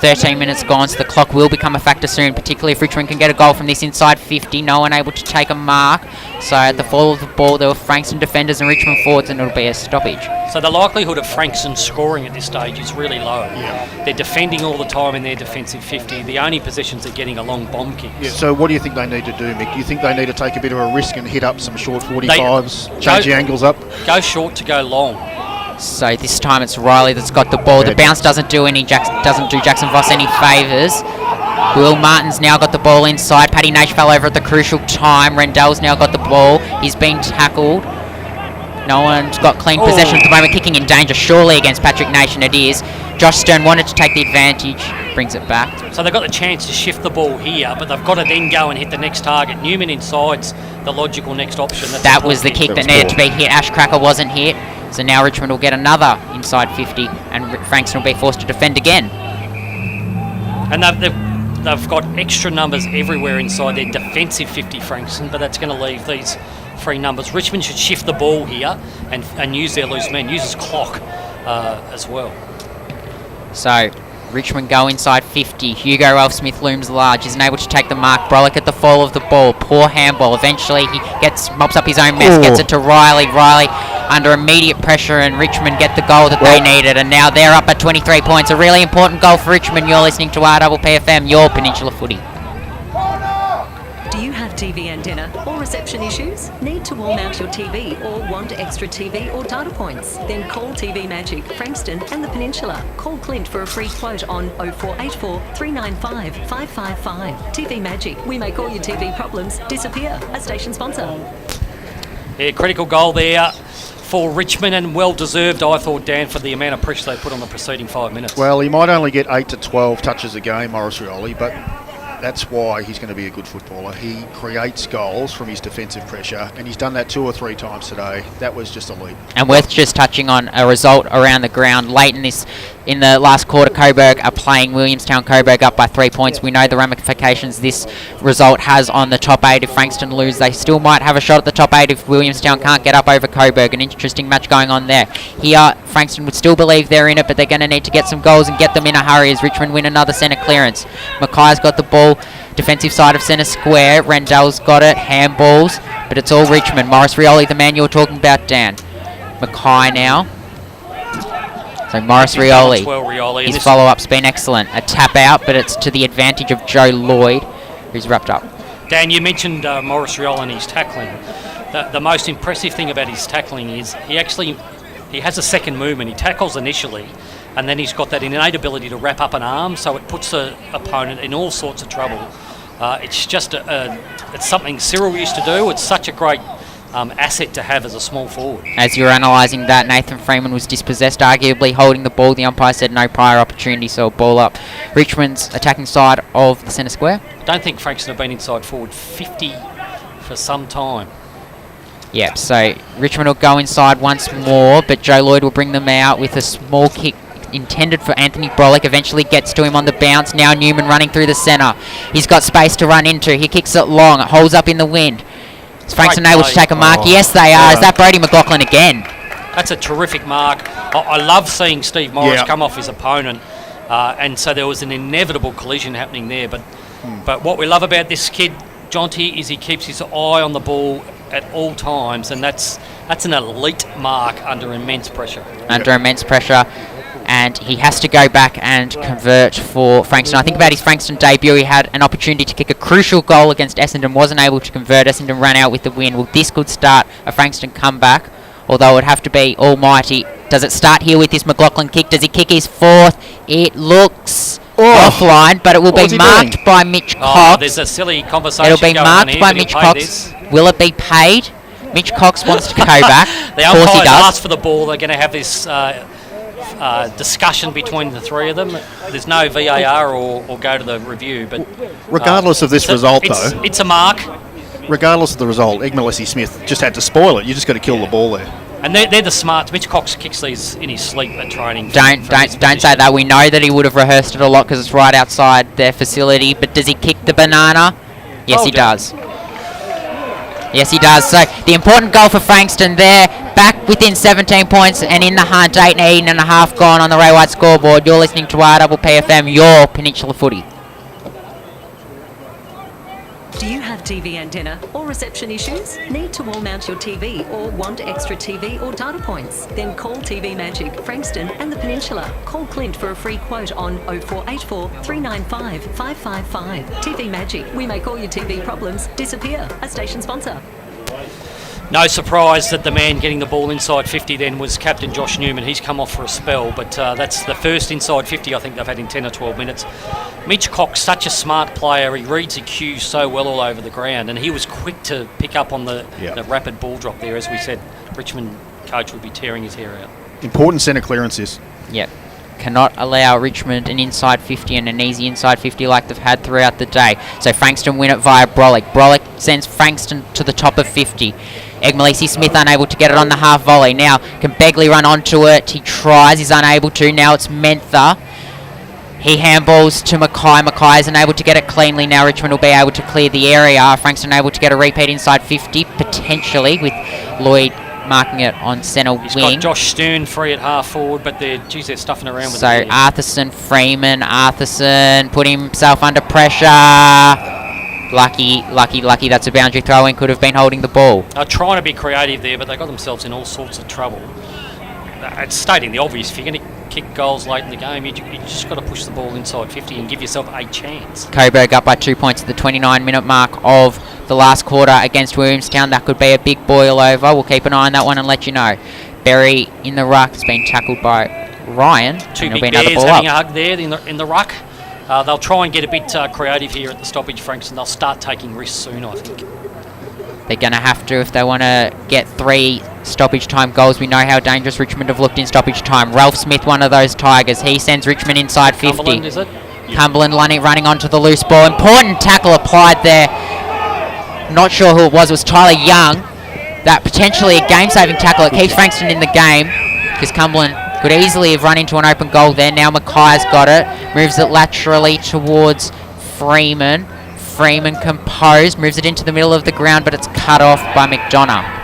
13 minutes gone, so the clock will become a factor soon, particularly if Richmond can get a goal from this inside 50. No one able to take a mark. So at the fall of the ball, there were Frankston defenders and Richmond forwards, and it'll be a stoppage. So the likelihood of Frankston scoring at this stage is really low. Yeah. They're defending all the time in their defensive 50. The only possessions they're getting are long bomb kicks. Yeah, so what do you think they need to do, Mick? Do you think they need to take a bit of a risk and hit up some short 45s, change the angles up? Go short to go long. So this time it's Riley that's got the ball. The bounce doesn't do Jackson Voss any favours. Will Martin's now got the ball inside. Paddy Nash fell over at the crucial time. Rendell's now got the ball. He's been tackled. No one's got clean possession at the moment. Kicking in danger surely against Patrick Nation it is. Josh Stern wanted to take the advantage. Brings it back. So they've got the chance to shift the ball here, but they've got to then go and hit the next target. Newman inside's the logical next option. That was the kick that needed to be hit. Ash Cracker wasn't hit. So now Richmond will get another inside 50 and Frankston will be forced to defend again. And they've got extra numbers everywhere inside their defensive 50, Frankston, but that's going to leave these free numbers. Richmond should shift the ball here and use their loose men, use his clock as well. So Richmond go inside 50. Hugo Ralph Smith looms large. Isn't able to take the mark. Brolick at the fall of the ball. Poor handball. Eventually he mops up his own mess. Gets it to Riley. Riley under immediate pressure, and Richmond get the goal that they needed. And now they're up at 23 points. A really important goal for Richmond. You're listening to RPPFM, your Peninsula Footy. Do you have TV antenna or reception issues? Need to wall mount your TV or want extra TV or data points? Then call TV Magic, Frankston and the Peninsula. Call Clint for a free quote on 0484 395 555. TV Magic, we make all your TV problems disappear. A station sponsor. Yeah, critical goal there for Richmond, and well deserved, I thought, Dan, for the amount of pressure they put on the preceding 5 minutes. Well, he might only get 8 to 12 touches a game, Morris Rioli, but that's why he's going to be a good footballer. He creates goals from his defensive pressure, and he's done that 2 or 3 times today. That was just a leap. And worth just touching on a result around the ground late in this in the last quarter, Coburg are playing Williamstown. Coburg up by 3 points. We know the ramifications this result has on the top 8. If Frankston lose, they still might have a shot at the top 8 if Williamstown can't get up over Coburg. An interesting match going on there. Here, Frankston would still believe they're in it, but they're going to need to get some goals and get them in a hurry as Richmond win another centre clearance. Mackay's got the ball, defensive side of centre square. Rendell's got it, handballs, but it's all Richmond. Morris Rioli, the man you were talking about, Dan. Mackay now. So Morris Rioli, Well, Rioli. his follow-up's been excellent. A tap out, but it's to the advantage of Joe Lloyd, who's wrapped up. Dan, you mentioned Morris Rioli and his tackling. The most impressive thing about his tackling is he has a second movement. He tackles initially, and then he's got that innate ability to wrap up an arm, so it puts the opponent in all sorts of trouble. It's just it's something Cyril used to do. It's such a great asset to have as a small forward. As you were analysing that, Nathan Freeman was dispossessed, arguably holding the ball. The umpire said no prior opportunity, so a ball up. Richmond's attacking side of the centre square. I don't think Frankston have been inside forward 50 for some time. Yep, so Richmond will go inside once more, but Joe Lloyd will bring them out with a small kick intended for Anthony Brolick. Eventually gets to him on the bounce. Now Newman running through the centre. He's got space to run into. He kicks it long. It holds up in the wind. Is Frankston able to take a mark? Yes, they are. Is that Brody McLaughlin again? That's a terrific mark. I love seeing Steve Morris come off his opponent, and so there was an inevitable collision happening there. But what we love about this kid, Jonty, is he keeps his eye on the ball at all times, and that's an elite mark under immense pressure. Under immense pressure. And he has to go back and convert for Frankston. I think about his Frankston debut, he had an opportunity to kick a crucial goal against Essendon, wasn't able to convert. Essendon ran out with the win. Well, this could start a Frankston comeback, although it would have to be almighty. Does it start here with this McLaughlin kick? Does he kick his fourth? It looks offline, but it will be marked by Mitch Cox. There's a silly conversation. It'll be marked by Mitch Cox. Will it be paid? Mitch Cox wants to go back. The umpires asked for the ball. They're going to have this discussion between the three of them. There's no VAR or go to the review, but regardless of this result, though, it's a mark. Regardless of the result, Egg Smith just had to spoil it. You just got to kill the ball there. And they're the smarts. Mitch Cox kicks these in his sleep at training. Don't say that. We know that he would have rehearsed it a lot because it's right outside their facility. But does he kick the banana? Yes, he does. Yes, he does. So the important goal for Frankston there, back within 17 points and in the hunt, 8.5 gone on the Ray White scoreboard. You're listening to RPPFM, your Peninsula Footy. Do you have TV antenna or reception issues? Need to wall mount your TV or want extra TV or data points? Then call TV Magic, Frankston and the Peninsula. Call Clint for a free quote on 0484 395 555. TV Magic, we make all your TV problems disappear. A station sponsor. No surprise that the man getting the ball inside 50 then was Captain Josh Newman. He's come off for a spell, but that's the first inside 50 I think they've had in 10 or 12 minutes. Mitch Cox, such a smart player. He reads the cues so well all over the ground, and he was quick to pick up on the rapid ball drop there. As we said, Richmond coach would be tearing his hair out. Important centre clearances. Yep. Cannot allow Richmond an inside 50 and an easy inside 50 like they've had throughout the day. So Frankston win it via Brolick. Brolick sends Frankston to the top of 50. Egmalisi Smith unable to get it on the half volley. Now, can Begley run onto it? He tries, he's unable to. Now it's Mentha. He handballs to Mackay. Mackay is unable to get it cleanly. Now Richmond will be able to clear the area. Frankston able to get a repeat inside 50, potentially, with Lloyd marking it on centre wing. He's got Josh Stern free at half forward, but they're stuffing around with it. So Arthurson, Freeman, Arthurson put himself under pressure. Lucky, that's a boundary throw in, could have been holding the ball. Trying to be creative there, but they got themselves in all sorts of trouble. It's stating the obvious. If you're going to kick goals late in the game, you just got to push the ball inside 50 and give yourself a chance. Coburg up by 2 points at the 29-minute mark of the last quarter against Williamstown. That could be a big boil over. We'll keep an eye on that one and let you know. Berry in the ruck has been tackled by Ryan. Two big bears having a hug there in the ruck. They'll try and get a bit creative here at the stoppage, Frankston. They'll start taking risks soon, I think. They're going to have to if they want to get 3 stoppage time goals. We know how dangerous Richmond have looked in stoppage time. Ralph Smith, one of those Tigers. He sends Richmond inside 50. Cumberland, is it? Cumberland running onto the loose ball. Important tackle applied there. Not sure who it was. It was Tyler Young. That potentially a game-saving tackle. It keeps Frankston in the game because Cumberland Could easily have run into an open goal there. Now Mackay's got it. Moves it laterally towards Freeman. Freeman composed. Moves it into the middle of the ground, but it's cut off by McDonough.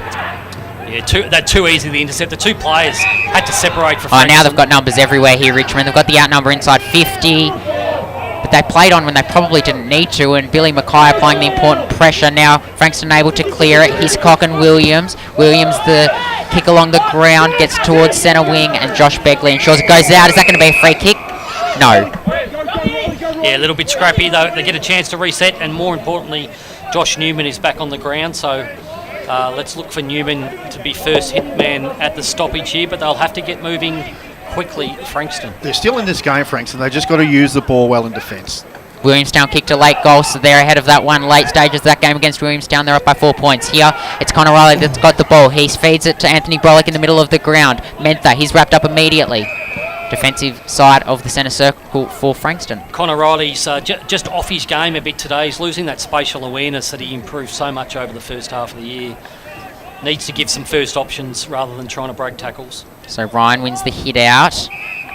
Yeah, they're too easy to intercept. The two players had to separate for Oh, Frankston. now they've got numbers everywhere here, Richmond. They've got the outnumber inside 50. But they played on when they probably didn't need to, and Billy Mackay applying the important pressure. Now Frankston able to clear it. Hiscock and Williams. Williams the kick along the ground, gets towards centre wing, and Josh Begley ensures it goes out. Is that going to be a free kick? No. Yeah, a little bit scrappy, though. They get a chance to reset, and more importantly, Josh Newman is back on the ground, so let's look for Newman to be first hit man at the stoppage here, but they'll have to get moving quickly, Frankston. They're still in this game, Frankston. They just got to use the ball well in defence. Williamstown kicked a late goal, so they're ahead of that one. Late stages of that game against Williamstown, they're up by 4 points. Here, it's Connor Riley that's got the ball. He feeds it to Anthony Brolick in the middle of the ground. Mentha, he's wrapped up immediately. Defensive side of the centre circle for Frankston. Connor Riley's just off his game a bit today. He's losing that spatial awareness that he improved so much over the first half of the year. Needs to give some first options rather than trying to break tackles. So Ryan wins the hit out.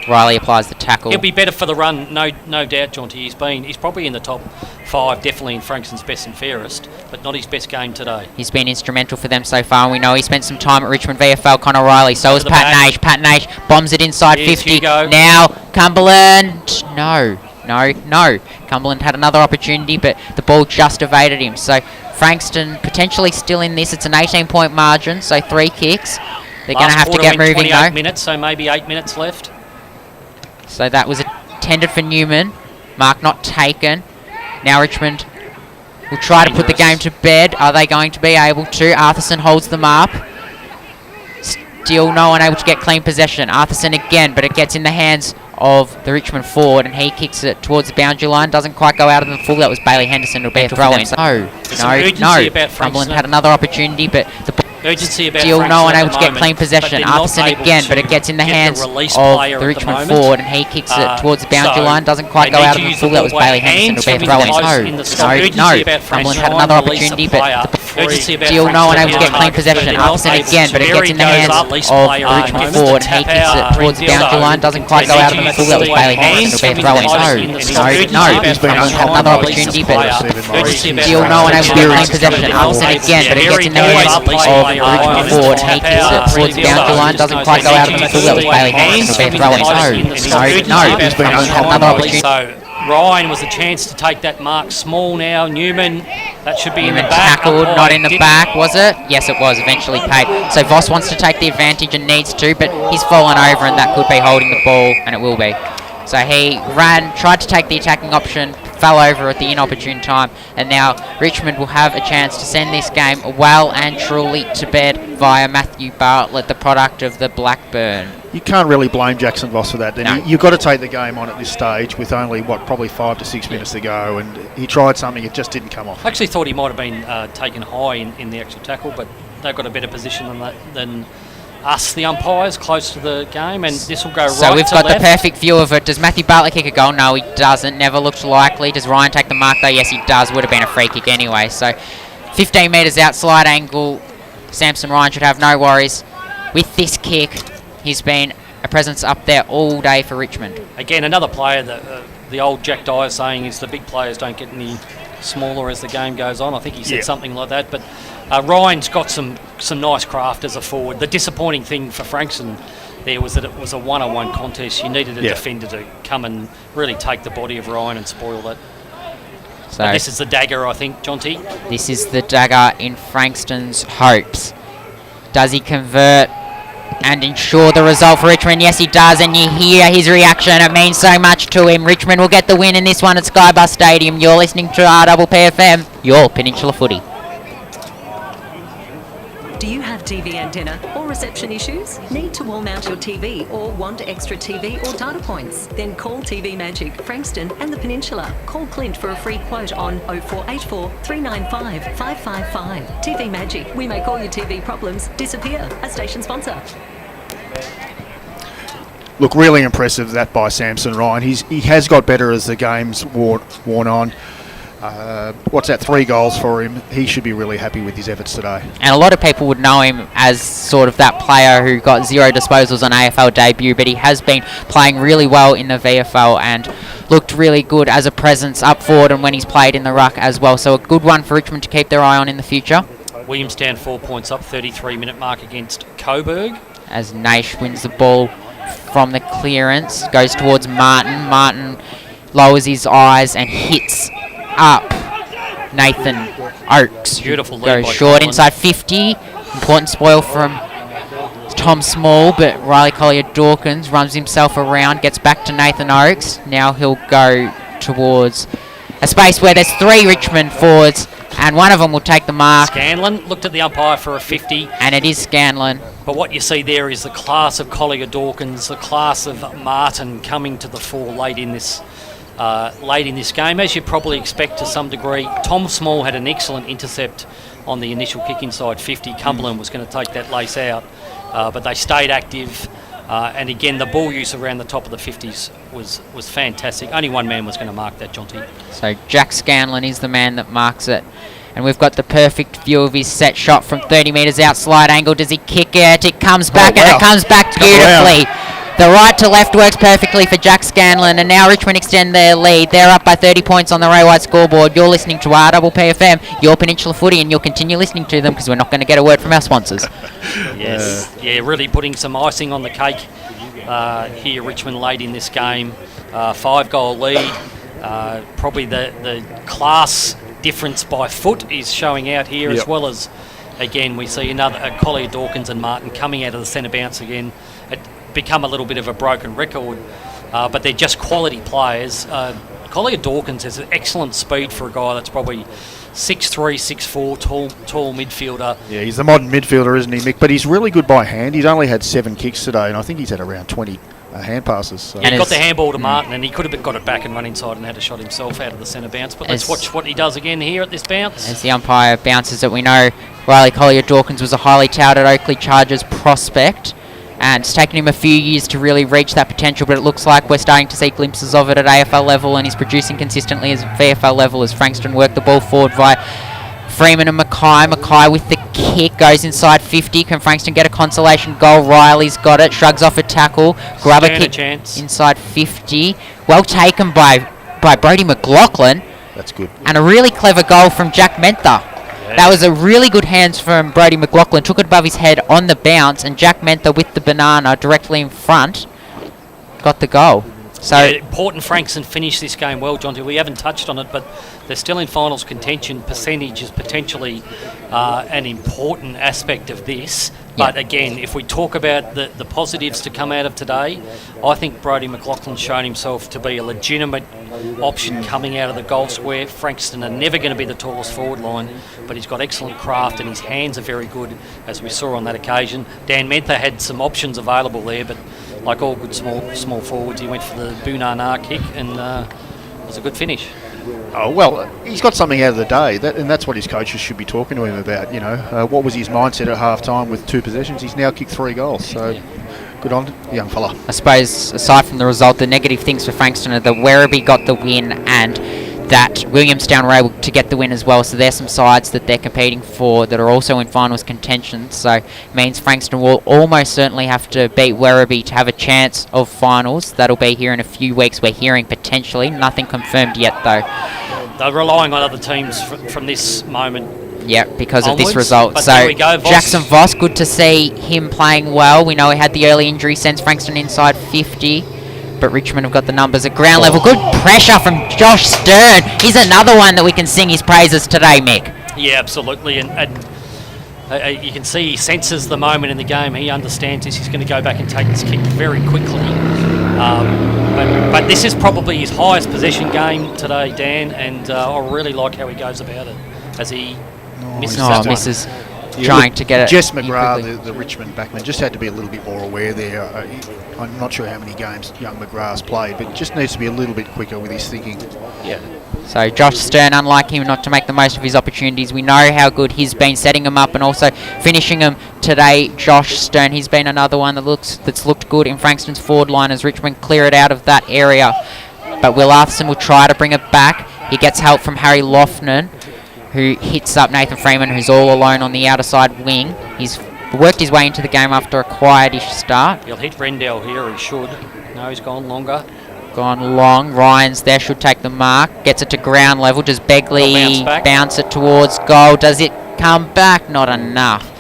Riley applies the tackle. He'll be better for the run, no doubt, Jonty. He's probably in the top 5, definitely in Frankston's best and fairest, but not his best game today. He's been instrumental for them so far, and we know he spent some time at Richmond VFL. Connor Riley, so is Pat Naish. Pat Naish bombs it inside 50. Now Cumberland. No. Cumberland had another opportunity, but the ball just evaded him. So Frankston potentially still in this. It's an 18-point margin, so 3 kicks. They're going to have to get moving, 28 minutes, so maybe 8 minutes left. So that was intended for Newman. Mark not taken. Now Richmond will try to put the game to bed. Are they going to be able to? Arthurson holds them up. Still no one able to get clean possession. Arthurson again, but it gets in the hands of the Richmond forward, and he kicks it towards the boundary line. Doesn't quite go out of the full. That was Bailey Henderson. It'll be a throw-in. No. Cumberland had another opportunity, but the urgency about still no one able to get moment, clean possession. Arthurson again, but it gets in the hands of the Richmond forward, and he kicks it towards the boundary line. Doesn't quite go out of the full. That was Bailey Henderson. It'll be a throw-in. No. Cumberland had another opportunity, but still no one able to get clean possession. Arthurson again, but it gets in the hands of the Richmond forward, and he kicks it towards the boundary line. Doesn't quite go out of the full. That was Bailey Henderson. It'll be a throw-in. No. Cumberland had another opportunity, but still no one able to get clean possession. Arthurson again, but it gets in the hands of the Richmond forward. He kicks it towards the boundary line. Doesn't quite go out of the full. That was Bailey Henderson. It'll be a throw-in. No. Cumberland had another opportunity. So Ryan was a chance to take that mark. Small now. Newman, that should be in the back. Tackled, not in the back, was it? Yes, it was. Eventually paid. So Voss wants to take the advantage and needs to, but he's fallen over, and that could be holding the ball, and it will be. So he ran, tried to take the attacking option, fell over at the inopportune time, and now Richmond will have a chance to send this game well and truly to bed via Matthew Bartlett, the product of the Blackburn. You can't really blame Jackson Voss for that. Then No. you've got to take the game on at this stage with only probably 5 to 6 minutes to go, and he tried something, it just didn't come off. I actually thought he might have been taken high in the actual tackle, but they've got a better position than us, the umpires, close to the game, and this will go right to left. So we've got the perfect view of it. Does Matthew Bartlett kick a goal? No, he doesn't. Never looked likely. Does Ryan take the mark though? Yes, he does. Would have been a free kick anyway. So 15 metres out, slide angle. Samson Ryan should have no worries with this kick. He's been a presence up there all day for Richmond. Again, another player that the old Jack Dyer saying is the big players don't get any smaller as the game goes on. I think he said something like that, but Ryan's got some nice craft as a forward. The disappointing thing for Frankston there was that it was a one-on-one contest. You needed a defender to come and really take the body of Ryan and spoil that. So this is the dagger, I think, Jonty. This is the dagger in Frankston's hopes. Does he convert and ensure the result for Richmond? Yes, he does, and you hear his reaction. It means so much to him. Richmond will get the win in this one at Skybus Stadium. You're listening to RPPFM, your Peninsula Footy. Do you have TV antenna or reception issues? Need to wall mount your TV or want extra TV or data points? Then call TV Magic, Frankston and the Peninsula. Call Clint for a free quote on 0484 395 555. TV Magic, we make all your TV problems disappear. A station sponsor. Look, really impressive that by Samson Ryan. He has got better as the game's worn on. What's that, 3 goals for him? He should be really happy with his efforts today. And a lot of people would know him as sort of that player who got 0 disposals on AFL debut, but he has been playing really well in the VFL and looked really good as a presence up forward and when he's played in the ruck as well. So a good one for Richmond to keep their eye on in the future. Williamstown 4 points up, 33-minute mark against Coburg. As Naish wins the ball from the clearance, goes towards Martin. Martin lowers his eyes and hits up Nathan Oakes. Beautiful lead goes by short Colin. inside 50. Important spoil from Tom Small, but Riley Collier-Dawkins runs himself around, gets back to Nathan Oakes. Now he'll go towards a space where there's 3 Richmond forwards, and one of them will take the mark. Scanlon looked at the umpire for a 50. And it is Scanlon. But what you see there is the class of Collier-Dawkins, the class of Martin coming to the fore late in this game, as you probably expect to some degree. Tom Small had an excellent intercept on the initial kick inside 50. Cumberland was going to take that lace out, but they stayed active. And again, the ball use around the top of the 50s was fantastic. Only one man was going to mark that, Jonty. So Jack Scanlon is the man that marks it. And we've got the perfect view of his set shot from 30 metres out, slide angle. Does he kick it? It comes back, and it comes back beautifully. The right to left works perfectly for Jack Scanlon, and now Richmond extend their lead. They're up by 30 points on the Ray White scoreboard. You're listening to RPPFM, your Peninsula Footy, and you'll continue listening to them because we're not going to get a word from our sponsors. Yes, yeah, really putting some icing on the cake here, Richmond, late in this game. 5-goal lead. Probably the class difference by foot is showing out here, as well as, again, we see another Collier-Dawkins and Martin coming out of the centre bounce again. It become a little bit of a broken record, but they're just quality players. Collier-Dawkins has an excellent speed for a guy that's probably 6'3", 6'4", tall midfielder. Yeah, he's the modern midfielder, isn't he, Mick? But he's really good by hand. He's only had 7 kicks today, and I think he's had around 20 hand passes. So. He got the handball to Martin, and he could have got it back and run inside and had a shot himself out of the centre bounce. But let's watch what he does again here at this bounce. As the umpire bounces it, we know Riley Collier-Dawkins was a highly touted Oakley Chargers prospect, and it's taken him a few years to really reach that potential, but it looks like we're starting to see glimpses of it at AFL level, and he's producing consistently as VFL level as Frankston work the ball forward via Freeman and Mackay. Mackay with the kick goes inside 50. Can Frankston get a consolation goal? Riley's got it. Shrugs off a tackle. Grubber kick inside 50. Well taken by Brodie McLaughlin. That's good. And a really clever goal from Jack Mentha. Yeah. That was a really good hands from Brodie McLaughlin. Took it above his head on the bounce, and Jack Mentha with the banana directly in front got the goal. So important Frankston finished this game well, Jonty. We haven't touched on it, but they're still in finals contention. Percentage is potentially an important aspect of this. But again, if we talk about the positives to come out of today, I think Brodie McLaughlin's shown himself to be a legitimate option coming out of the goal square. Frankston are never going to be the tallest forward line, but he's got excellent craft and his hands are very good, as we saw on that occasion. Dan Mentha had some options available there, but like all good small forwards, he went for the Bunana kick, and it was a good finish. Oh, well, he's got something out of the day, and that's what his coaches should be talking to him about. You know, what was his mindset at half-time with 2 possessions? He's now kicked 3 goals, so good on the young fella. I suppose, aside from the result, the negative things for Frankston are that Werribee got the win and that Williamstown were able to get the win as well. So there's some sides that they're competing for that are also in finals contention. So it means Frankston will almost certainly have to beat Werribee to have a chance of finals. That'll be here in a few weeks, we're hearing potentially. Nothing confirmed yet though. They're relying on other teams from this moment. Yeah, because onwards, of this result. but So there we go, Voss. Jackson Voss, good to see him playing well. We know he had the early injury, sends Frankston inside 50. But Richmond have got the numbers at ground level. Good pressure from Josh Stern. He's another one that we can sing his praises today, Mick. Yeah, absolutely. And you can see he senses the moment in the game. He understands this. He's going to go back and take this kick very quickly. But this is probably his highest possession game today, Dan, and I really like how he goes about it as he misses that one. Misses. Trying to get it. Jess McGrath, the Richmond backman, just had to be a little bit more aware there. I'm not sure how many games young McGrath's played, but just needs to be a little bit quicker with his thinking. Yeah. So Josh Stern, unlike him, not to make the most of his opportunities. We know how good he's been setting him up and also finishing him today. Josh Stern, he's been another one that's looked good in Frankston's forward line as Richmond clear it out of that area. But Will Arthurson will try to bring it back. He gets help from Harry Loughnan, who hits up Nathan Freeman, who's all alone on the outer side wing. He's worked his way into the game after a quietish start. He'll hit Rendell here, he should. No, he's gone longer. Gone long. Ryan's there, should take the mark. Gets it to ground level. Does Begley bounce it towards goal? Does it come back? Not enough.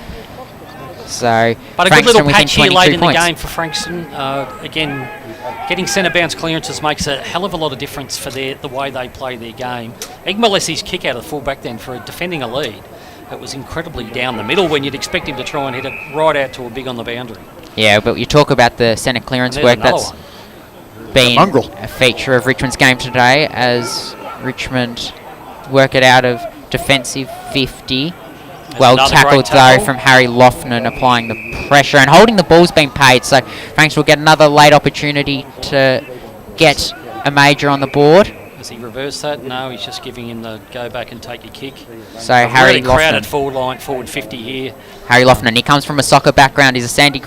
So, but a Frankston good little within patch here 22 late in the points. game for Frankston. Again, getting centre bounce clearances makes a hell of a lot of difference for the way they play their game. Igmalesi's kick out of the full-back then for defending a lead. It was incredibly down the middle when you'd expect him to try and hit it right out to a big on the boundary. Yeah, but you talk about the centre clearance work. That's been a feature of Richmond's game today, as Richmond work it out of defensive 50. Well tackled though from Harry Loughnan, applying the pressure and holding the ball's been paid, so Franks will get another late opportunity to get a major on the board. Does he reverse that? No, he's just giving him the go back and take your kick. So Harry really crowded Loughnan, forward line, forward 50 here. Harry Loughnan, he comes from a soccer background. He's a Sandy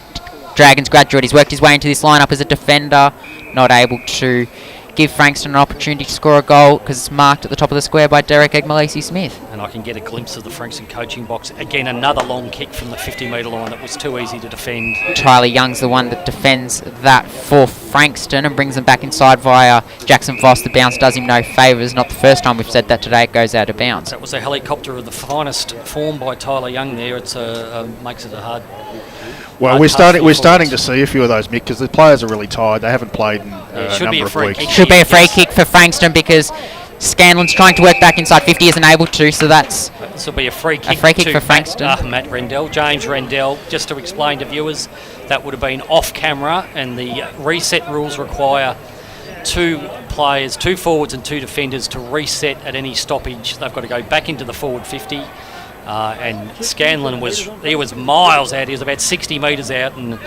Dragons graduate. He's worked his way into this lineup as a defender, not able to give Frankston an opportunity to score a goal because it's marked at the top of the square by Derek Egmalesi-Smith. And I can get a glimpse of the Frankston coaching box. Again, another long kick from the 50-metre line that was too easy to defend. Tyler Young's the one that defends that for Frankston and brings them back inside via Jackson Voss. The bounce does him no favours. Not the first time we've said that today. It goes out of bounds. That was a helicopter of the finest form by Tyler Young there. It's makes it a hard... Well, we're starting to see a few of those, Mick, because the players are really tired. They haven't played in a number of weeks. It should be a free kick for Frankston because Scanlon's trying to work back inside 50, isn't able to, so that's... This will be a free kick for Frankston. Matt Rendell, James Rendell. Just to explain to viewers, that would have been off camera, and the reset rules require two players, two forwards and two defenders to reset at any stoppage. They've got to go back into the forward 50. And Scanlon was miles out. He was about 60 metres out and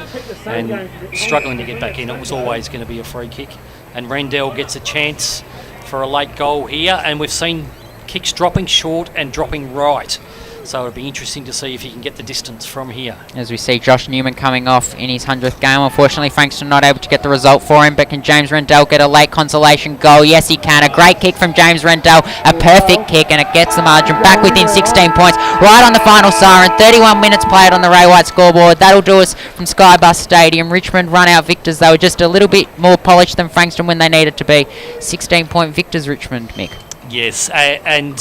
struggling to get back in. It was always going to be a free kick. And Rendell gets a chance for a late goal here. And we've seen kicks dropping short and dropping right. So it'll be interesting to see if he can get the distance from here. As we see Josh Newman coming off in his 100th game. Unfortunately, Frankston not able to get the result for him, but can James Rendell get a late consolation goal? Yes, he can. A great kick from James Rendell. A perfect kick, and it gets the margin back within 16 points. Right on the final siren. 31 minutes played on the Ray White scoreboard. That'll do us from Skybus Stadium. Richmond run out victors. They were just a little bit more polished than Frankston when they needed to be. 16-point victors, Richmond, Mick. Yes, and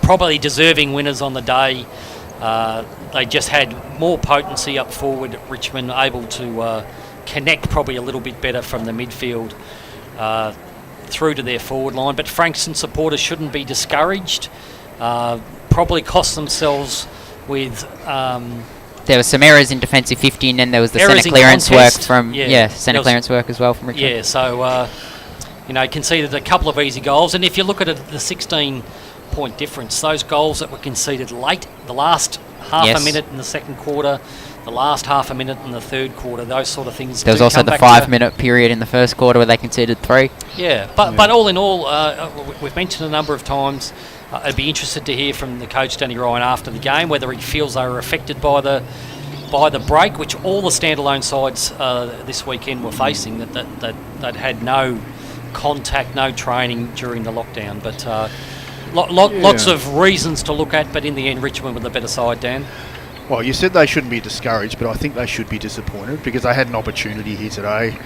probably deserving winners on the day. They just had more potency up forward. Richmond able to connect probably a little bit better from the midfield through to their forward line. But Frankston supporters shouldn't be discouraged. Probably cost themselves with... there were some errors in defensive 50, and then there was the centre clearance work from... centre clearance work as well from Richmond. Yeah, so... conceded a couple of easy goals. And if you look at the 16-point difference, those goals that were conceded late, the last half a minute in the second quarter, the last half a minute in the third quarter, those sort of things. There was also the 5-minute period in the first quarter where they conceded 3. Yeah, but all in all, we've mentioned a number of times, I'd be interested to hear from the coach, Danny Ryan, after the game, whether he feels they were affected by the break, which all the standalone sides this weekend were facing, that had no contact, no training during the lockdown, but lots of reasons to look at, but in the end Richmond were the better side, Dan. Well, you said they shouldn't be discouraged, but I think they should be disappointed because they had an opportunity here today.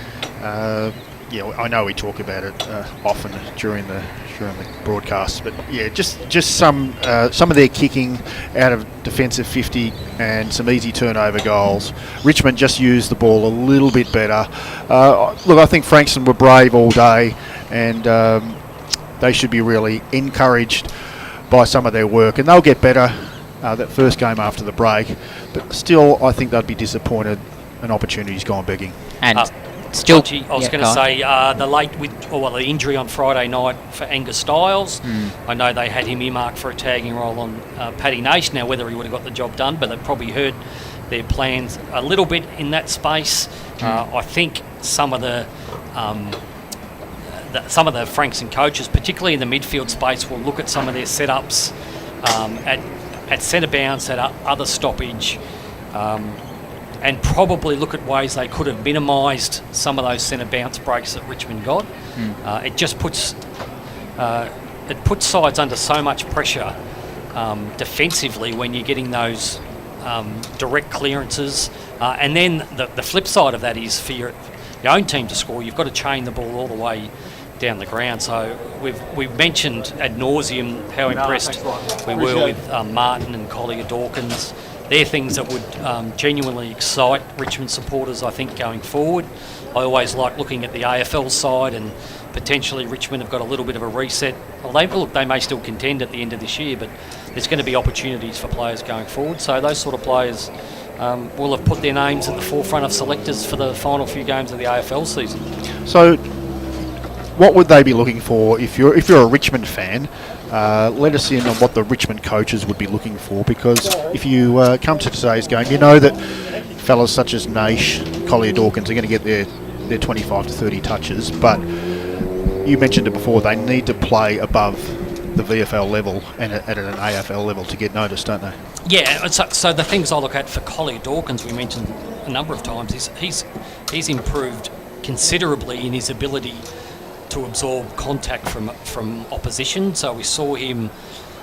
I know we talk about it often during the broadcast, but just some of their kicking out of defensive 50 and some easy turnover goals. Richmond just used the ball a little bit better. Look, I think Frankston were brave all day, and they should be really encouraged by some of their work, and they'll get better that first game after the break. But still, I think they'd be disappointed an opportunity's gone begging. And still, I was going to say the injury on Friday night for Angus Styles. I know they had him earmarked for a tagging role on Paddy Nash. Now, whether he would have got the job done, but they probably hurt their plans a little bit in that space. I think some of the Frankston coaches, particularly in the midfield space, will look at some of their setups at centre bounce, at other stoppage. And probably look at ways they could have minimised some of those centre bounce breaks that Richmond got. It just puts it puts sides under so much pressure defensively when you're getting those direct clearances. And then the flip side of that is for your own team to score, you've got to chain the ball all the way down the ground. So we've mentioned ad nauseum how impressed we were with Martin and Collier Dawkins. They're things that would genuinely excite Richmond supporters, I think, going forward. I always like looking at the AFL side, and potentially Richmond have got a little bit of a reset. Well, they may still contend at the end of this year, but there's going to be opportunities for players going forward. So those sort of players will have put their names at the forefront of selectors for the final few games of the AFL season. So what would they be looking for if you're a Richmond fan? Let us in on what the Richmond coaches would be looking for, because if you come to today's game, you know that fellas such as Naish, Collier Dawkins are going to get their 25 to 30 touches, but you mentioned it before, they need to play above the VFL level and at an AFL level to get noticed, don't they? Yeah, so the things I look at for Collier Dawkins, we mentioned a number of times, is he's improved considerably in his ability to absorb contact from opposition. So we saw him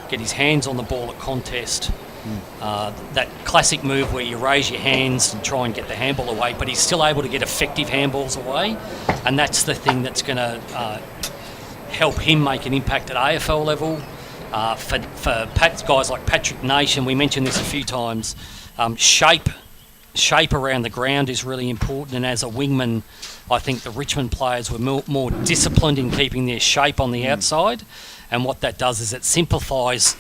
get his hands on the ball at contest. That classic move where you raise your hands and try and get the handball away, but he's still able to get effective handballs away, and that's the thing that's going to help him make an impact at AFL level. For guys like Patrick Nation, we mentioned this a few times, shape around the ground is really important, and as a wingman, I think the Richmond players were more disciplined in keeping their shape on the outside, and what that does is it simplifies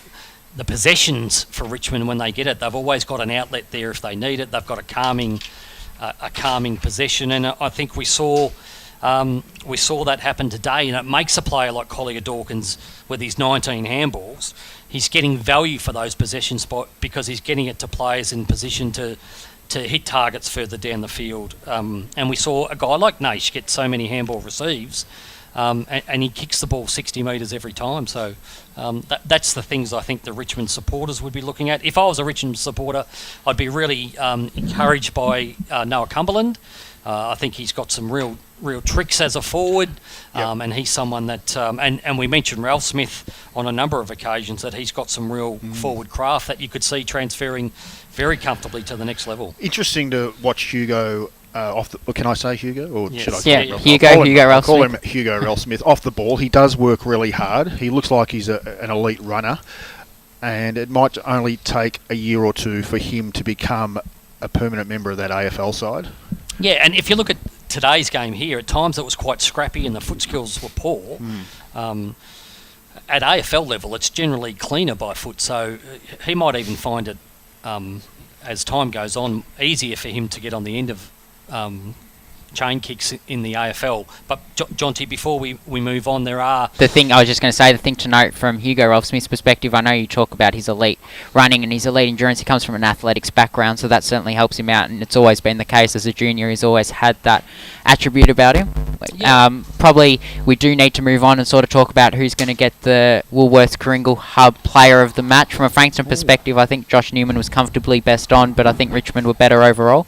the possessions for Richmond when they get it. They've always got an outlet there if they need it. They've got a calming possession, and I think we saw that happen today, and it makes a player like Collier Dawkins with his 19 handballs, he's getting value for those possessions because he's getting it to players in position to hit targets further down the field. And we saw a guy like Naish get so many handball receives, and he kicks the ball 60 metres every time. So that's the things I think the Richmond supporters would be looking at. If I was a Richmond supporter, I'd be really encouraged by Noah Cumberland. I think he's got some real tricks as a forward, and he's someone that and we mentioned Ralph Smith on a number of occasions, that he's got some real forward craft that you could see transferring very comfortably to the next level. Interesting to watch Hugo can I say Hugo, or yes. should I? Yeah, Hugo Ralph Smith. Call him Hugo Ralph Smith. Off the ball, he does work really hard. He looks like he's an elite runner, and it might only take a year or two for him to become a permanent member of that AFL side. Yeah, and if you look at today's game here, at times it was quite scrappy and the foot skills were poor. At AFL level, it's generally cleaner by foot, so he might even find it, as time goes on, easier for him to get on the end of chain kicks in the AFL. But Jonty, before we move on, there are... The thing to note from Hugo Ralph Smith's perspective, I know you talk about his elite running and his elite endurance. He comes from an athletics background, so that certainly helps him out, and it's always been the case as a junior. He's always had that attribute about him. Probably we do need to move on and sort of talk about who's going to get the Woolworths-Kringle Hub player of the match. From a Frankston perspective, I think Josh Newman was comfortably best on, but I think Richmond were better overall.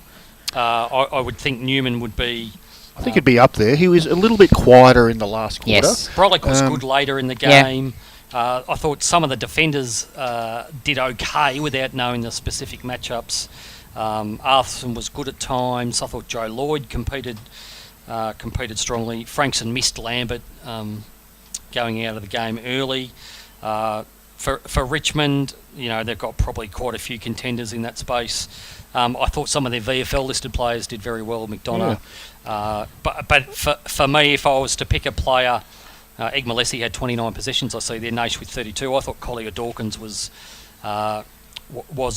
I would think Newman would be... I think he'd be up there. He was a little bit quieter in the last quarter. Yes. Brolick was good later in the game. I thought some of the defenders did okay without knowing the specific matchups. Arthurson was good at times. I thought Joe Lloyd competed strongly. Frankston missed Lambert going out of the game early. For Richmond, they've got probably quite a few contenders in that space. I thought some of their VFL listed players did very well, McDonough. But for me, if I was to pick a player, Egg Malesi had 29 possessions. I see there, Naish with 32. I thought Collier Dawkins was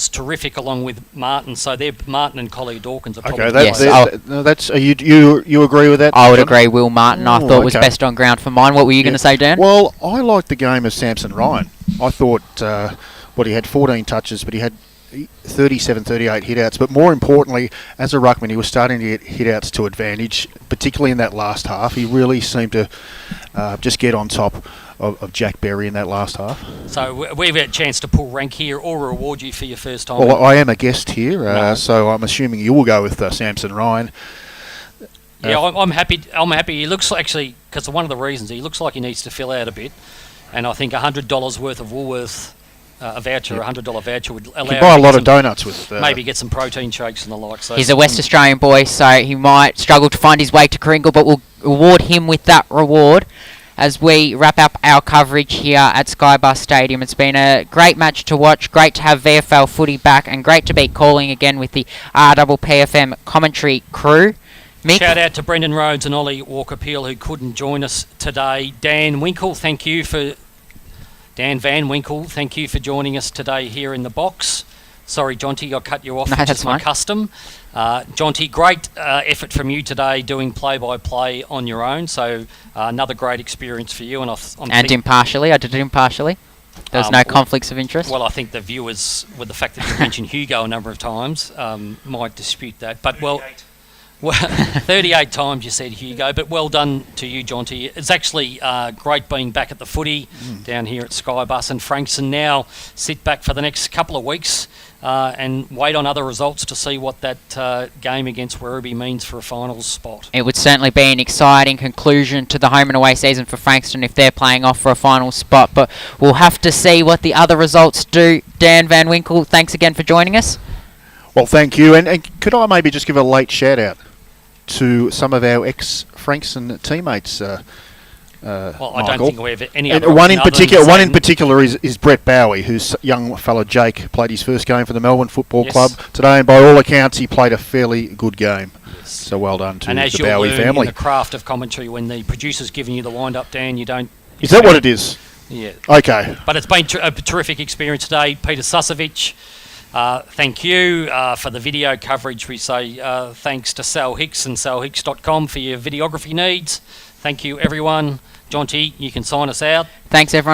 terrific along with Martin. So Martin and Collier Dawkins are probably... You agree with that? I would agree. Will Martin, I thought, was best on ground for mine. What were you going to say, Dan? Well, I liked the game of Samson Ryan. I thought, he had 14 touches, but he had 37, 38 hit-outs, but more importantly, as a ruckman, he was starting to get hit-outs to advantage, particularly in that last half. He really seemed to just get on top of Jack Berry in that last half. So we've had a chance to pull rank here or reward you for your first time. Well, I am a guest here, so I'm assuming you will go with Samson Ryan. Yeah, I'm happy. He looks actually, because one of the reasons, he looks like he needs to fill out a bit. and I think $100 worth of Woolworth, a voucher, a $100 voucher would allow You can him buy a to lot get of donuts with it. maybe get some protein shakes and the like. So He's a West Australian boy, so he might struggle to find his way to Kringle, but we'll reward him with that reward as we wrap up our coverage here at Skybus Stadium. It's been a great match to watch, great to have VFL footy back, and great to be calling again with the RPPFM commentary crew. Mick? Shout out to Brendan Rhodes and Ollie Walker-Peel who couldn't join us today. Dan Van Winkle, thank you for joining us today here in the box. Sorry, Jonty, I cut you off. No, which that's is my fine. custom. Jonty, great effort from you today doing play-by-play on your own. So another great experience for you. And Impartially. I did it impartially. There's no conflicts of interest. Well, I think the viewers, with the fact that you mentioned Hugo a number of times, might dispute that. But 38 times you said Hugo, but well done to you, Jonty. It's actually great being back at the footy down here at Skybus and Frankston. Now sit back for the next couple of weeks and wait on other results to see what that game against Werribee means for a finals spot. It would certainly be an exciting conclusion to the home and away season for Frankston if they're playing off for a final spot, but we'll have to see what the other results do. Dan Van Winkle, thanks again for joining us. Well, thank you. And could I maybe just give a late shout-out to some of our ex-Frankston teammates? Well, I Michael. don't think we have any And other one in option other particular, than one in saying- particular is Brett Bowie, whose young fellow Jake played his first game for the Melbourne Football Yes. Club today, and by all accounts, he played a fairly good game. Yes. So well done to And as the you'll Bowie learn family. in the craft of commentary, when the producer's giving you the wind-up, Dan, you don't... Is that what it is? Yeah. Okay. But it's been a terrific experience today. Peter Susovich, thank you for the video coverage. We say thanks to Sal Hicks and salhicks.com for your videography needs. Thank you, everyone. Jonty, you can sign us out. Thanks, everyone.